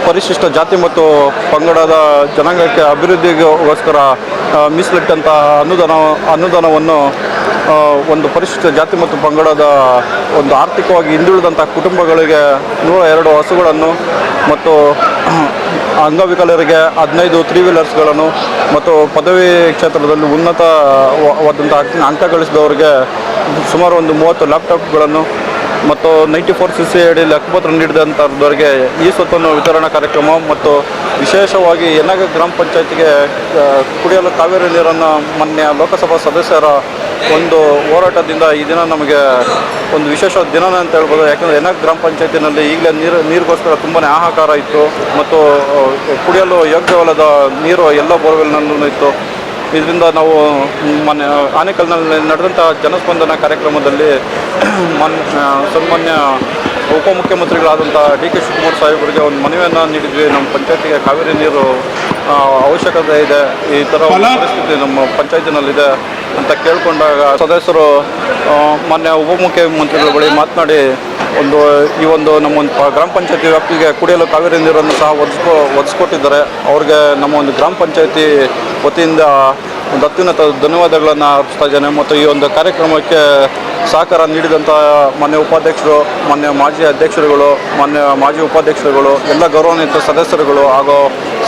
ಪರಿಶಿಷ್ಟ ಜಾತಿ ಮತ್ತು ಪಂಗಡದ ಜನಾಂಗಕ್ಕೆ ಅಭಿವೃದ್ಧಿಗೋಸ್ಕರ ಮೀಸಲಿಟ್ಟಂಥ ಅನುದಾನವನ್ನು ಒಂದು ಪರಿಶಿಷ್ಟ ಜಾತಿ ಮತ್ತು ಪಂಗಡದ ಒಂದು ಆರ್ಥಿಕವಾಗಿ ಹಿಂದುಳಿದಂಥ ಕುಟುಂಬಗಳಿಗೆ 102 ಹಸುಗಳನ್ನು ಮತ್ತು ಅಂಗವಿಕಲರಿಗೆ 15 3 ವೀಲರ್ಸ್ಗಳನ್ನು ಮತ್ತು ಪದವಿ ಕ್ಷೇತ್ರದಲ್ಲಿ ಉನ್ನತವಾದಂಥ ಅಂಕ ಗಳಿಸಿದವರಿಗೆ ಸುಮಾರು ಒಂದು 30 ಲ್ಯಾಪ್ಟಾಪ್ಗಳನ್ನು ಮತ್ತು 94cc ಅಡಿಯಲ್ಲಿ ಹಕ್ಕುಪತ್ರ ನೀಡಿದಂಥವರಿಗೆ ಈ ಸ್ವತ್ತನ್ನು ವಿತರಣಾ ಕಾರ್ಯಕ್ರಮ ಮತ್ತು ವಿಶೇಷವಾಗಿ ಯನ್ನಾಗ ಗ್ರಾಮ ಪಂಚಾಯತಿಗೆ ಕುಡಿಯಲು ಕಾವೇರಿ ನೀರನ್ನು ಮಾನ್ಯ ಲೋಕಸಭಾ ಸದಸ್ಯರ ಒಂದು ಹೋರಾಟದಿಂದ ಈ ದಿನ ನಮಗೆ ಒಂದು ವಿಶೇಷ ದಿನನೇ ಅಂತ ಹೇಳ್ಬೋದು. ಯಾಕಂದರೆ ಯನ್ನಾಗ ಗ್ರಾಮ ಪಂಚಾಯತಿನಲ್ಲಿ ಈಗಲೇ ನೀರಿಗೋಸ್ಕರ ತುಂಬಾ ಹಾಹಾಕಾರ ಇತ್ತು ಮತ್ತು ಕುಡಿಯಲು ಯೋಗ್ಯವಲ್ಲದ ನೀರು ಎಲ್ಲ ಬೋರ್ವೆಲ್ನಲ್ಲೂ ಇತ್ತು. ಇದರಿಂದ ನಾವು ಮೊನ್ನೆ ಆನೇಕಲ್ನಲ್ಲಿ ನಡೆದಂಥ ಜನಸ್ಪಂದನ ಕಾರ್ಯಕ್ರಮದಲ್ಲಿ ಸನ್ಮಾನ್ಯ ಉಪಮುಖ್ಯಮಂತ್ರಿಗಳಾದಂಥ DK ಶಿವಕುಮಾರ್ ಸಾಹೇಬರಿಗೆ ಒಂದು ಮನವಿಯನ್ನು ನೀಡಿದ್ವಿ. ನಮ್ಮ ಪಂಚಾಯತಿಗೆ ಕಾವೇರಿ ನೀರು ಅವಶ್ಯಕತೆ ಇದೆ, ಈ ಥರ ಪರಿಸ್ಥಿತಿ ನಮ್ಮ ಪಂಚಾಯತಿನಲ್ಲಿದೆ ಅಂತ ಕೇಳಿಕೊಂಡಾಗ ಸದಸ್ಯರು ಮಾನ್ಯ ಉಪಮುಖ್ಯಮಂತ್ರಿಗಳ ಬಳಿ ಮಾತನಾಡಿ ಈ ಒಂದು ನಮ್ಮ ಗ್ರಾಮ ಪಂಚಾಯತಿ ವ್ಯಾಪ್ತಿಗೆ ಕುಡಿಯಲು ಕಾವೇರಿ ನೀರನ್ನು ಸಹ ಒದಗಿಸ್ಕೊಟ್ಟಿದ್ದಾರೆ. ಅವ್ರಿಗೆ ನಮ್ಮ ಒಂದು ಗ್ರಾಮ ಪಂಚಾಯತಿ ವತಿಯಿಂದ ಒಂದು ಅತ್ಯುನ್ನತ ಧನ್ಯವಾದಗಳನ್ನು ಅರ್ಪಿಸ್ತಾ ಇದ್ದೇನೆ. ಮತ್ತು ಈ ಒಂದು ಕಾರ್ಯಕ್ರಮಕ್ಕೆ ಸಹಕಾರ ನೀಡಿದಂಥ ಮಾನ್ಯ ಉಪಾಧ್ಯಕ್ಷರು, ಮಾನ್ಯ ಮಾಜಿ ಅಧ್ಯಕ್ಷರುಗಳು, ಮಾನ್ಯ ಮಾಜಿ ಉಪಾಧ್ಯಕ್ಷರುಗಳು, ಎಲ್ಲ ಗೌರವಾನ್ವಿತ ಸದಸ್ಯರುಗಳು ಹಾಗೂ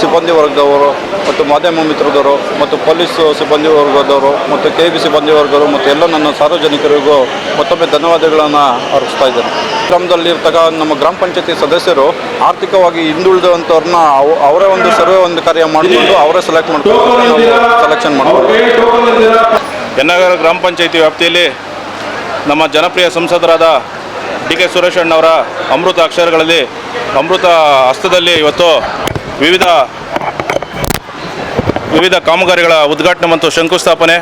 ಸಿಬ್ಬಂದಿ ವರ್ಗದವರು ಮತ್ತು ಮಾಧ್ಯಮ ಮಿತ್ರದವರು ಮತ್ತು ಪೊಲೀಸ್ ಸಿಬ್ಬಂದಿ ವರ್ಗದವರು ಮತ್ತು KB ಸಿಬ್ಬಂದಿ ವರ್ಗದವರು ಮತ್ತು ಎಲ್ಲ ನನ್ನ ಸಾರ್ವಜನಿಕರಿಗೂ ಮತ್ತೊಮ್ಮೆ ಧನ್ಯವಾದಗಳನ್ನು ಅರ್ಪಿಸ್ತಾ ಇದ್ದೇನೆ. ಗ್ರಾಮದಲ್ಲಿರ್ತಕ್ಕ ನಮ್ಮ ಗ್ರಾಮ ಪಂಚಾಯತಿ ಸದಸ್ಯರು ಆರ್ಥಿಕವಾಗಿ ಹಿಂದುಳಿದಂಥವ್ರನ್ನ ಅವರೇ ಒಂದು ಸರ್ವೆ ಒಂದು ಕಾರ್ಯ ಮಾಡಿಕೊಂಡು ಅವರೇ ಸೆಲೆಕ್ಷನ್ ಮಾಡ್ಕೊಂಡು ಯನ್ನನಗರ ಗ್ರಾಮ ಪಂಚಾಯತಿ ವ್ಯಾಪ್ತಿಯಲ್ಲಿ ನಮ್ಮ ಜನಪ್ರಿಯ ಸಂಸದರಾದ DK ಸುರೇಶ್ ಅಣ್ಣವರ ಅಮೃತ ಅಕ್ಷರಗಳಲ್ಲಿ ಅಮೃತ ಹಸ್ತದಲ್ಲಿ ಇವತ್ತು ವಿವಿಧ ಕಾಮಗಾರಿಗಳ ಉದ್ಘಾಟನೆ ಮತ್ತು ಶಂಕುಸ್ಥಾಪನೆ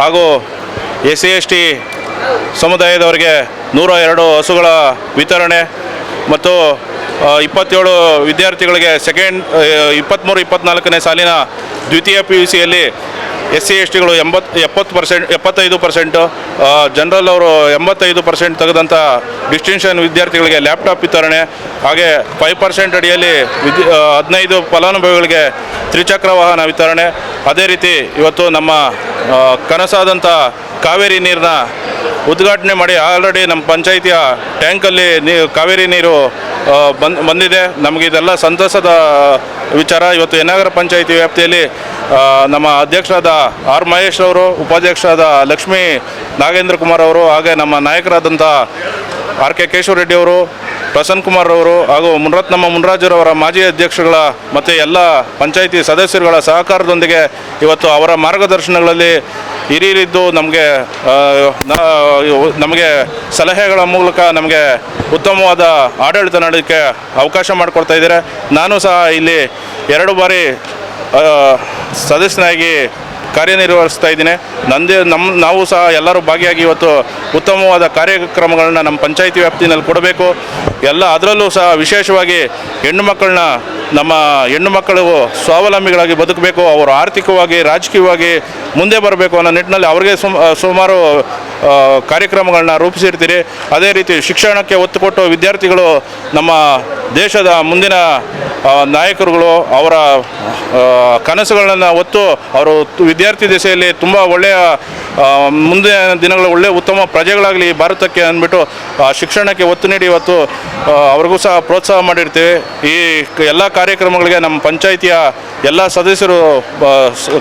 ಹಾಗೂ SC/ST ಸಮುದಾಯದವರಿಗೆ 102 ಹಸುಗಳ ವಿತರಣೆ ಮತ್ತು 27 ವಿದ್ಯಾರ್ಥಿಗಳಿಗೆ 23-24ನೇ ಸಾಲಿನ ದ್ವಿತೀಯ PUCಯಲ್ಲಿ SC/STಗಳು 75%, ಜನರಲ್ ಅವರು 85% ತೆಗೆದಂಥ ಡಿಸ್ಟಿಂಕ್ಷನ್ ವಿದ್ಯಾರ್ಥಿಗಳಿಗೆ ಲ್ಯಾಪ್ಟಾಪ್ ವಿತರಣೆ, ಹಾಗೆ 5% ಅಡಿಯಲ್ಲಿ 15 ಫಲಾನುಭವಿಗಳಿಗೆ ತ್ರಿಚಕ್ರ ವಾಹನ ವಿತರಣೆ. ಅದೇ ರೀತಿ ಇವತ್ತು ನಮ್ಮ ಕನಸಾದಂಥ ಕಾವೇರಿ ನೀರನ್ನ ಉದ್ಘಾಟನೆ ಮಾಡಿ ಆಲ್ರೆಡಿ ನಮ್ಮ ಪಂಚಾಯಿತಿಯ ಟ್ಯಾಂಕಲ್ಲಿ ಕಾವೇರಿ ನೀರು ಬಂದಿದೆ. ನಮಗೆ ಇದೆಲ್ಲ ಸಂತಸದ ವಿಚಾರ. ಇವತ್ತು ಯನ್ನನಗರ ಪಂಚಾಯಿತಿ ವ್ಯಾಪ್ತಿಯಲ್ಲಿ ನಮ್ಮ ಅಧ್ಯಕ್ಷರಾದ R ಮಹೇಶ್ ಅವರು, ಉಪಾಧ್ಯಕ್ಷರಾದ ಲಕ್ಷ್ಮೀ ನಾಗೇಂದ್ರ ಕುಮಾರ್ ಅವರು, ಹಾಗೆ ನಮ್ಮ ನಾಯಕರಾದಂಥ RK ಕೇಶವ ರೆಡ್ಡಿ ಅವರು, ಪ್ರಸನ್ನ ಕುಮಾರ್ ಅವರು ಹಾಗೂ ನಮ್ಮ ಮುನ್ರಾಜರವರ ಮಾಜಿ ಅಧ್ಯಕ್ಷಗಳ ಮತ್ತು ಎಲ್ಲ ಪಂಚಾಯಿತಿ ಸದಸ್ಯರುಗಳ ಸಹಕಾರದೊಂದಿಗೆ ಇವತ್ತು ಅವರ ಮಾರ್ಗದರ್ಶನಗಳಲ್ಲಿ ಹಿರಿಯರಿದ್ದು ನಮಗೆ ಸಲಹೆಗಳ ಮೂಲಕ ನಮಗೆ ಉತ್ತಮವಾದ ಆಡಳಿತ ನಡೆಯೋಕ್ಕೆ ಅವಕಾಶ ಮಾಡಿಕೊಡ್ತಾ ಇದ್ದಾರೆ. ನಾನು ಸಹ ಇಲ್ಲಿ 2 ಬಾರಿ ಸದಸ್ಯನಾಗಿ ಕಾರ್ಯನಿರ್ವಹಿಸ್ತಾ ಇದ್ದೀನಿ. ನಾವು ಸಹ ಎಲ್ಲರೂ ಭಾಗಿಯಾಗಿ ಇವತ್ತು ಉತ್ತಮವಾದ ಕಾರ್ಯಕ್ರಮಗಳನ್ನ ನಮ್ಮ ಪಂಚಾಯಿತಿ ವ್ಯಾಪ್ತಿನಲ್ಲಿ ಕೊಡಬೇಕು. ಅದರಲ್ಲೂ ಸಹ ವಿಶೇಷವಾಗಿ ನಮ್ಮ ಹೆಣ್ಣು ಮಕ್ಕಳು ಸ್ವಾವಲಂಬಿಗಳಾಗಿ ಬದುಕಬೇಕು, ಅವರು ಆರ್ಥಿಕವಾಗಿ ರಾಜಕೀಯವಾಗಿ ಮುಂದೆ ಬರಬೇಕು ಅನ್ನೋ ನಿಟ್ಟಿನಲ್ಲಿ ಅವರಿಗೆ ಸುಮಾರು ಕಾರ್ಯಕ್ರಮಗಳನ್ನ ರೂಪಿಸಿರ್ತೀರಿ. ಅದೇ ರೀತಿ ಶಿಕ್ಷಣಕ್ಕೆ ಒತ್ತು ಕೊಟ್ಟು ವಿದ್ಯಾರ್ಥಿಗಳು ನಮ್ಮ ದೇಶದ ಮುಂದಿನ ನಾಯಕರುಗಳು ಅವರ ಕನಸುಗಳನ್ನು ಹೊತ್ತು ಅವರು ವಿದ್ಯಾರ್ಥಿ ದೆಸೆಯಲ್ಲಿ ತುಂಬ ಒಳ್ಳೆಯ ಮುಂದಿನ ದಿನಗಳ ಒಳ್ಳೆಯ ಉತ್ತಮ ಪ್ರಜೆಗಳಾಗಲಿ ಭಾರತಕ್ಕೆ ಅಂದ್ಬಿಟ್ಟು ಶಿಕ್ಷಣಕ್ಕೆ ಒತ್ತು ನೀಡಿ ಇವತ್ತು ಅವ್ರಿಗೂ ಸಹ ಪ್ರೋತ್ಸಾಹ ಮಾಡಿರ್ತೀವಿ. ಈ ಎಲ್ಲ ಕಾರ್ಯಕ್ರಮಗಳಿಗೆ ನಮ್ಮ ಪಂಚಾಯಿತಿಯ ಎಲ್ಲ ಸದಸ್ಯರು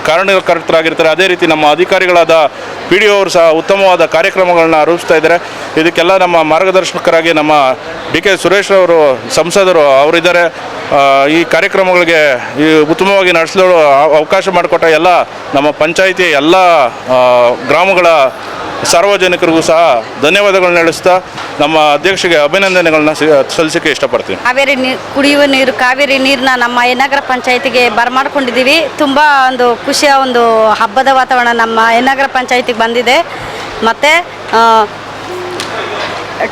ಕಾರಣಕರ್ತರಾಗಿರ್ತಾರೆ. ಅದೇ ರೀತಿ ನಮ್ಮ ಅಧಿಕಾರಿಗಳಾದ PDO ಅವರು ಸಹ ಉತ್ತಮವಾದ ಕಾರ್ಯಕ್ರಮಗಳನ್ನ ರೂಪಿಸ್ತಾ ಇದ್ದಾರೆ. ಇದಕ್ಕೆಲ್ಲ ನಮ್ಮ ಮಾರ್ಗದರ್ಶಕರಾಗಿ ನಮ್ಮ DK ಸುರೇಶ್ ಅವರು ಸಂಸದರು ಅವರಿದ್ದಾರೆ. ಈ ಕಾರ್ಯಕ್ರಮಗಳಿಗೆ ಉತ್ತಮವಾಗಿ ನಡೆಸಲು ಅವಕಾಶ ಮಾಡಿಕೊಟ್ಟ ಎಲ್ಲ ನಮ್ಮ ಪಂಚಾಯಿತಿ ಎಲ್ಲ ಗ್ರಾಮಗಳ ಸಾರ್ವಜನಿಕರಿಗೂ ಸಹ ಧನ್ಯವಾದಗಳನ್ನ ನಡೆಸ್ತಾ ನಮ್ಮ ಅಧ್ಯಕ್ಷರಿಗೆ ಅಭಿನಂದನೆಗಳನ್ನ ಸಲ್ಲಿಸಕ್ಕೆ ಇಷ್ಟಪಡ್ತೀನಿ. ಕುಡಿಯುವ ನೀರು ಕಾವೇರಿ ನೀರನ್ನ ನಮ್ಮ ಯನ್ನನಗರ ಪಂಚಾಯತಿಗೆ ಬರಮಾಡ್ಕೊಂಡಿದ್ದೀವಿ. ತುಂಬ ಒಂದು ಖುಷಿಯ ಒಂದು ಹಬ್ಬದ ವಾತಾವರಣ ನಮ್ಮ ಯನ್ನನಗರ ಪಂಚಾಯತಿಗೆ ಬಂದಿದೆ. ಮತ್ತು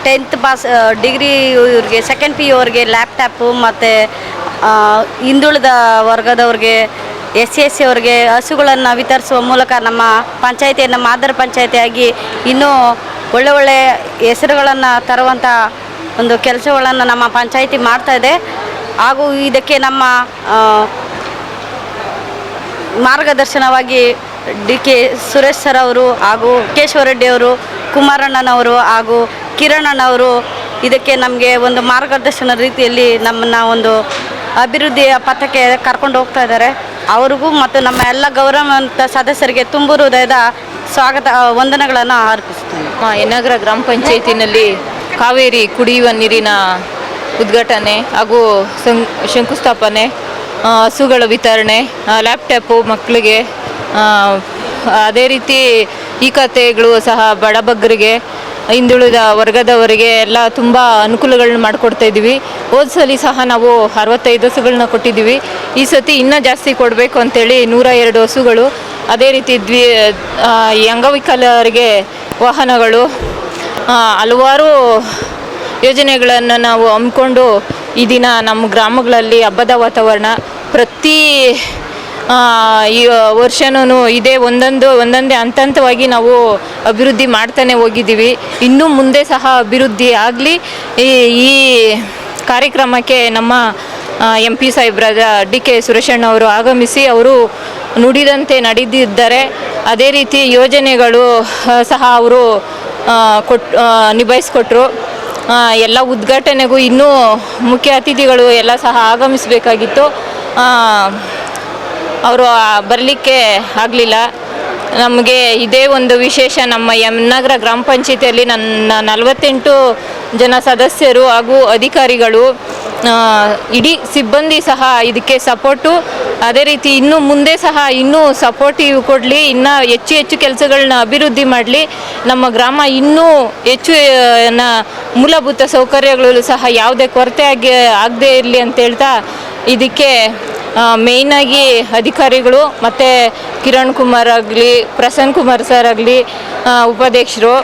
10th ಪಾಸ್ ಡಿಗ್ರಿ ಇವ್ರಿಗೆ 2nd PU ಅವ್ರಿಗೆ ಲ್ಯಾಪ್ಟಾಪು, ಮತ್ತು ಹಿಂದುಳಿದ ವರ್ಗದವ್ರಿಗೆ SC/ST ಅವ್ರಿಗೆ ಹಸುಗಳನ್ನು ವಿತರಿಸುವ ಮೂಲಕ ನಮ್ಮ ಪಂಚಾಯಿತಿಯನ್ನು ಮಾದರಿ ಪಂಚಾಯಿತಿಯಾಗಿ ಇನ್ನೂ ಒಳ್ಳೆ ಹೆಸರುಗಳನ್ನು ತರುವಂಥ ಒಂದು ಕೆಲಸಗಳನ್ನು ನಮ್ಮ ಪಂಚಾಯಿತಿ ಮಾಡ್ತಾಯಿದೆ. ಹಾಗೂ ಇದಕ್ಕೆ ನಮ್ಮ ಮಾರ್ಗದರ್ಶನವಾಗಿ DK ಸುರೇಶ್ ಸರ್ ಅವರು ಹಾಗೂ ಕೇಶವ ರೆಡ್ಡಿ ಅವರು, ಕುಮಾರಣ್ಣನವರು ಹಾಗೂ ಕಿರಣಣ್ಣವರು ಇದಕ್ಕೆ ನಮಗೆ ಒಂದು ಮಾರ್ಗದರ್ಶನ ರೀತಿಯಲ್ಲಿ ನಮ್ಮನ್ನು ಒಂದು ಅಭಿವೃದ್ಧಿಯ ಪಥಕ್ಕೆ ಕರ್ಕೊಂಡು ಹೋಗ್ತಾ ಇದ್ದಾರೆ. ಅವ್ರಿಗೂ ಮತ್ತು ನಮ್ಮ ಎಲ್ಲ ಗೌರವಾನ್ವಿತ ಸದಸ್ಯರಿಗೆ ತುಂಬ ಹೃದಯದ ಸ್ವಾಗತ ವಂದನೆಗಳನ್ನು ಅರ್ಪಿಸ್ತೀನಿ. ಯನ್ನನಗರ ಗ್ರಾಮ ಪಂಚಾಯತಿನಲ್ಲಿ ಕಾವೇರಿ ಕುಡಿಯುವ ನೀರಿನ ಉದ್ಘಾಟನೆ ಹಾಗೂ ಶಂಕುಸ್ಥಾಪನೆ, ಹಸುಗಳ ವಿತರಣೆ, ಲ್ಯಾಪ್ಟಾಪು ಮಕ್ಕಳಿಗೆ, ಅದೇ ರೀತಿ ಈ ಖಾತೆಗಳು ಸಹ ಬಡಬಗ್ಗರಿಗೆ, ಹಿಂದುಳಿದ ವರ್ಗದವರಿಗೆ ಎಲ್ಲ ತುಂಬ ಅನುಕೂಲಗಳನ್ನ ಮಾಡಿಕೊಡ್ತಾ ಇದ್ದೀವಿ. ಹೋದ ಸಲ ಸಹ ನಾವು 65 ಹಸುಗಳನ್ನ ಕೊಟ್ಟಿದ್ದೀವಿ. ಈ ಸತಿ ಇನ್ನೂ ಜಾಸ್ತಿ ಕೊಡಬೇಕು ಅಂತೇಳಿ 102 ಹಸುಗಳು, ಅದೇ ರೀತಿ ಅಂಗವಿಕಲರಿಗೆ ವಾಹನಗಳು, ಹಲವಾರು ಯೋಜನೆಗಳನ್ನು ನಾವು ಹಮ್ಮಿಕೊಂಡು ಈ ದಿನ ನಮ್ಮ ಗ್ರಾಮಗಳಲ್ಲಿ ಹಬ್ಬದ ವಾತಾವರಣ. ಪ್ರತಿ ಈ ವರ್ಷನೂ ಇದೇ ಒಂದೊಂದೇ ಹಂತವಾಗಿ ನಾವು ಅಭಿವೃದ್ಧಿ ಮಾಡ್ತಾನೆ ಹೋಗಿದ್ದೀವಿ. ಇನ್ನೂ ಮುಂದೆ ಸಹ ಅಭಿವೃದ್ಧಿ ಆಗಲಿ. ಈ ಕಾರ್ಯಕ್ರಮಕ್ಕೆ ನಮ್ಮ MP ಸಾಹೇಬ್ರಾದ DK ಸುರೇಶಣ್ಣ ಅವರು ಆಗಮಿಸಿ ಅವರು ನುಡಿದಂತೆ ನಡೆದಿದ್ದಾರೆ. ಅದೇ ರೀತಿ ಯೋಜನೆಗಳು ಸಹ ಅವರು ನಿಭಾಯಿಸ್ಕೊಟ್ರು. ಎಲ್ಲ ಉದ್ಘಾಟನೆಗೂ ಇನ್ನೂ ಮುಖ್ಯ ಅತಿಥಿಗಳು ಎಲ್ಲ ಸಹ ಆಗಮಿಸಬೇಕಾಗಿತ್ತು. ಅವರು ಬರಲಿಕ್ಕೆ ಆಗಲಿಲ್ಲ. ನಮಗೆ ಇದೇ ಒಂದು ವಿಶೇಷ. ನಮ್ಮ ಯಮನಗರ ಗ್ರಾಮ ಪಂಚಾಯತಿಯಲ್ಲಿ ನನ್ನ 48 ಜನ ಸದಸ್ಯರು ಹಾಗೂ ಅಧಿಕಾರಿಗಳು, ಇಡೀ ಸಿಬ್ಬಂದಿ ಸಹ ಇದಕ್ಕೆ ಸಪೋರ್ಟು. ಅದೇ ರೀತಿ ಇನ್ನು ಮುಂದೆ ಸಹ ಇನ್ನೂ ಸಪೋರ್ಟಿವ್ ಕೊಡಲಿ, ಇನ್ನೂ ಹೆಚ್ಚು ಹೆಚ್ಚು ಕೆಲಸಗಳನ್ನ ಅಭಿವೃದ್ಧಿ ಮಾಡಲಿ. ನಮ್ಮ ಗ್ರಾಮ ಇನ್ನೂ ಹೆಚ್ಚು ಮೂಲಭೂತ ಸೌಕರ್ಯಗಳು ಸಹ ಯಾವುದೇ ಕೊರತೆ ಆಗದೇ ಇರಲಿ ಅಂತ ಹೇಳ್ತಾ, ಇದಕ್ಕೆ ಮೇಯ್ನಾಗಿ ಅಧಿಕಾರಿಗಳು ಮತ್ತು ಕಿರಣ್ ಕುಮಾರ್ ಆಗಲಿ, ಪ್ರಸನ್ನ ಕುಮಾರ್ ಸರ್ ಆಗಲಿ, ಉಪಾಧ್ಯಕ್ಷರು,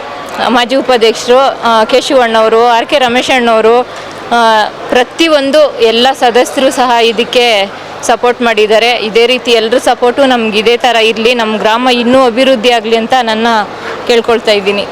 ಮಾಜಿ ಉಪಾಧ್ಯಕ್ಷರು ಕೇಶವಣ್ಣವರು, ಆರ್ ಕೆ ರಮೇಶ್ ಅಣ್ಣವರು, ಪ್ರತಿಯೊಂದು ಎಲ್ಲ ಸದಸ್ಯರು ಸಹ ಇದಕ್ಕೆ ಸಪೋರ್ಟ್ ಮಾಡಿದ್ದಾರೆ. ಇದೇ ರೀತಿ ಎಲ್ಲರ ಸಪೋರ್ಟು ನಮ್ಗೆ ಇದೇ ಥರ ಇರಲಿ, ನಮ್ಮ ಗ್ರಾಮ ಇನ್ನೂ ಅಭಿವೃದ್ಧಿ ಆಗಲಿ ಅಂತ ನನ್ನ ಕೇಳ್ಕೊಳ್ತಾ ಇದ್ದೀನಿ.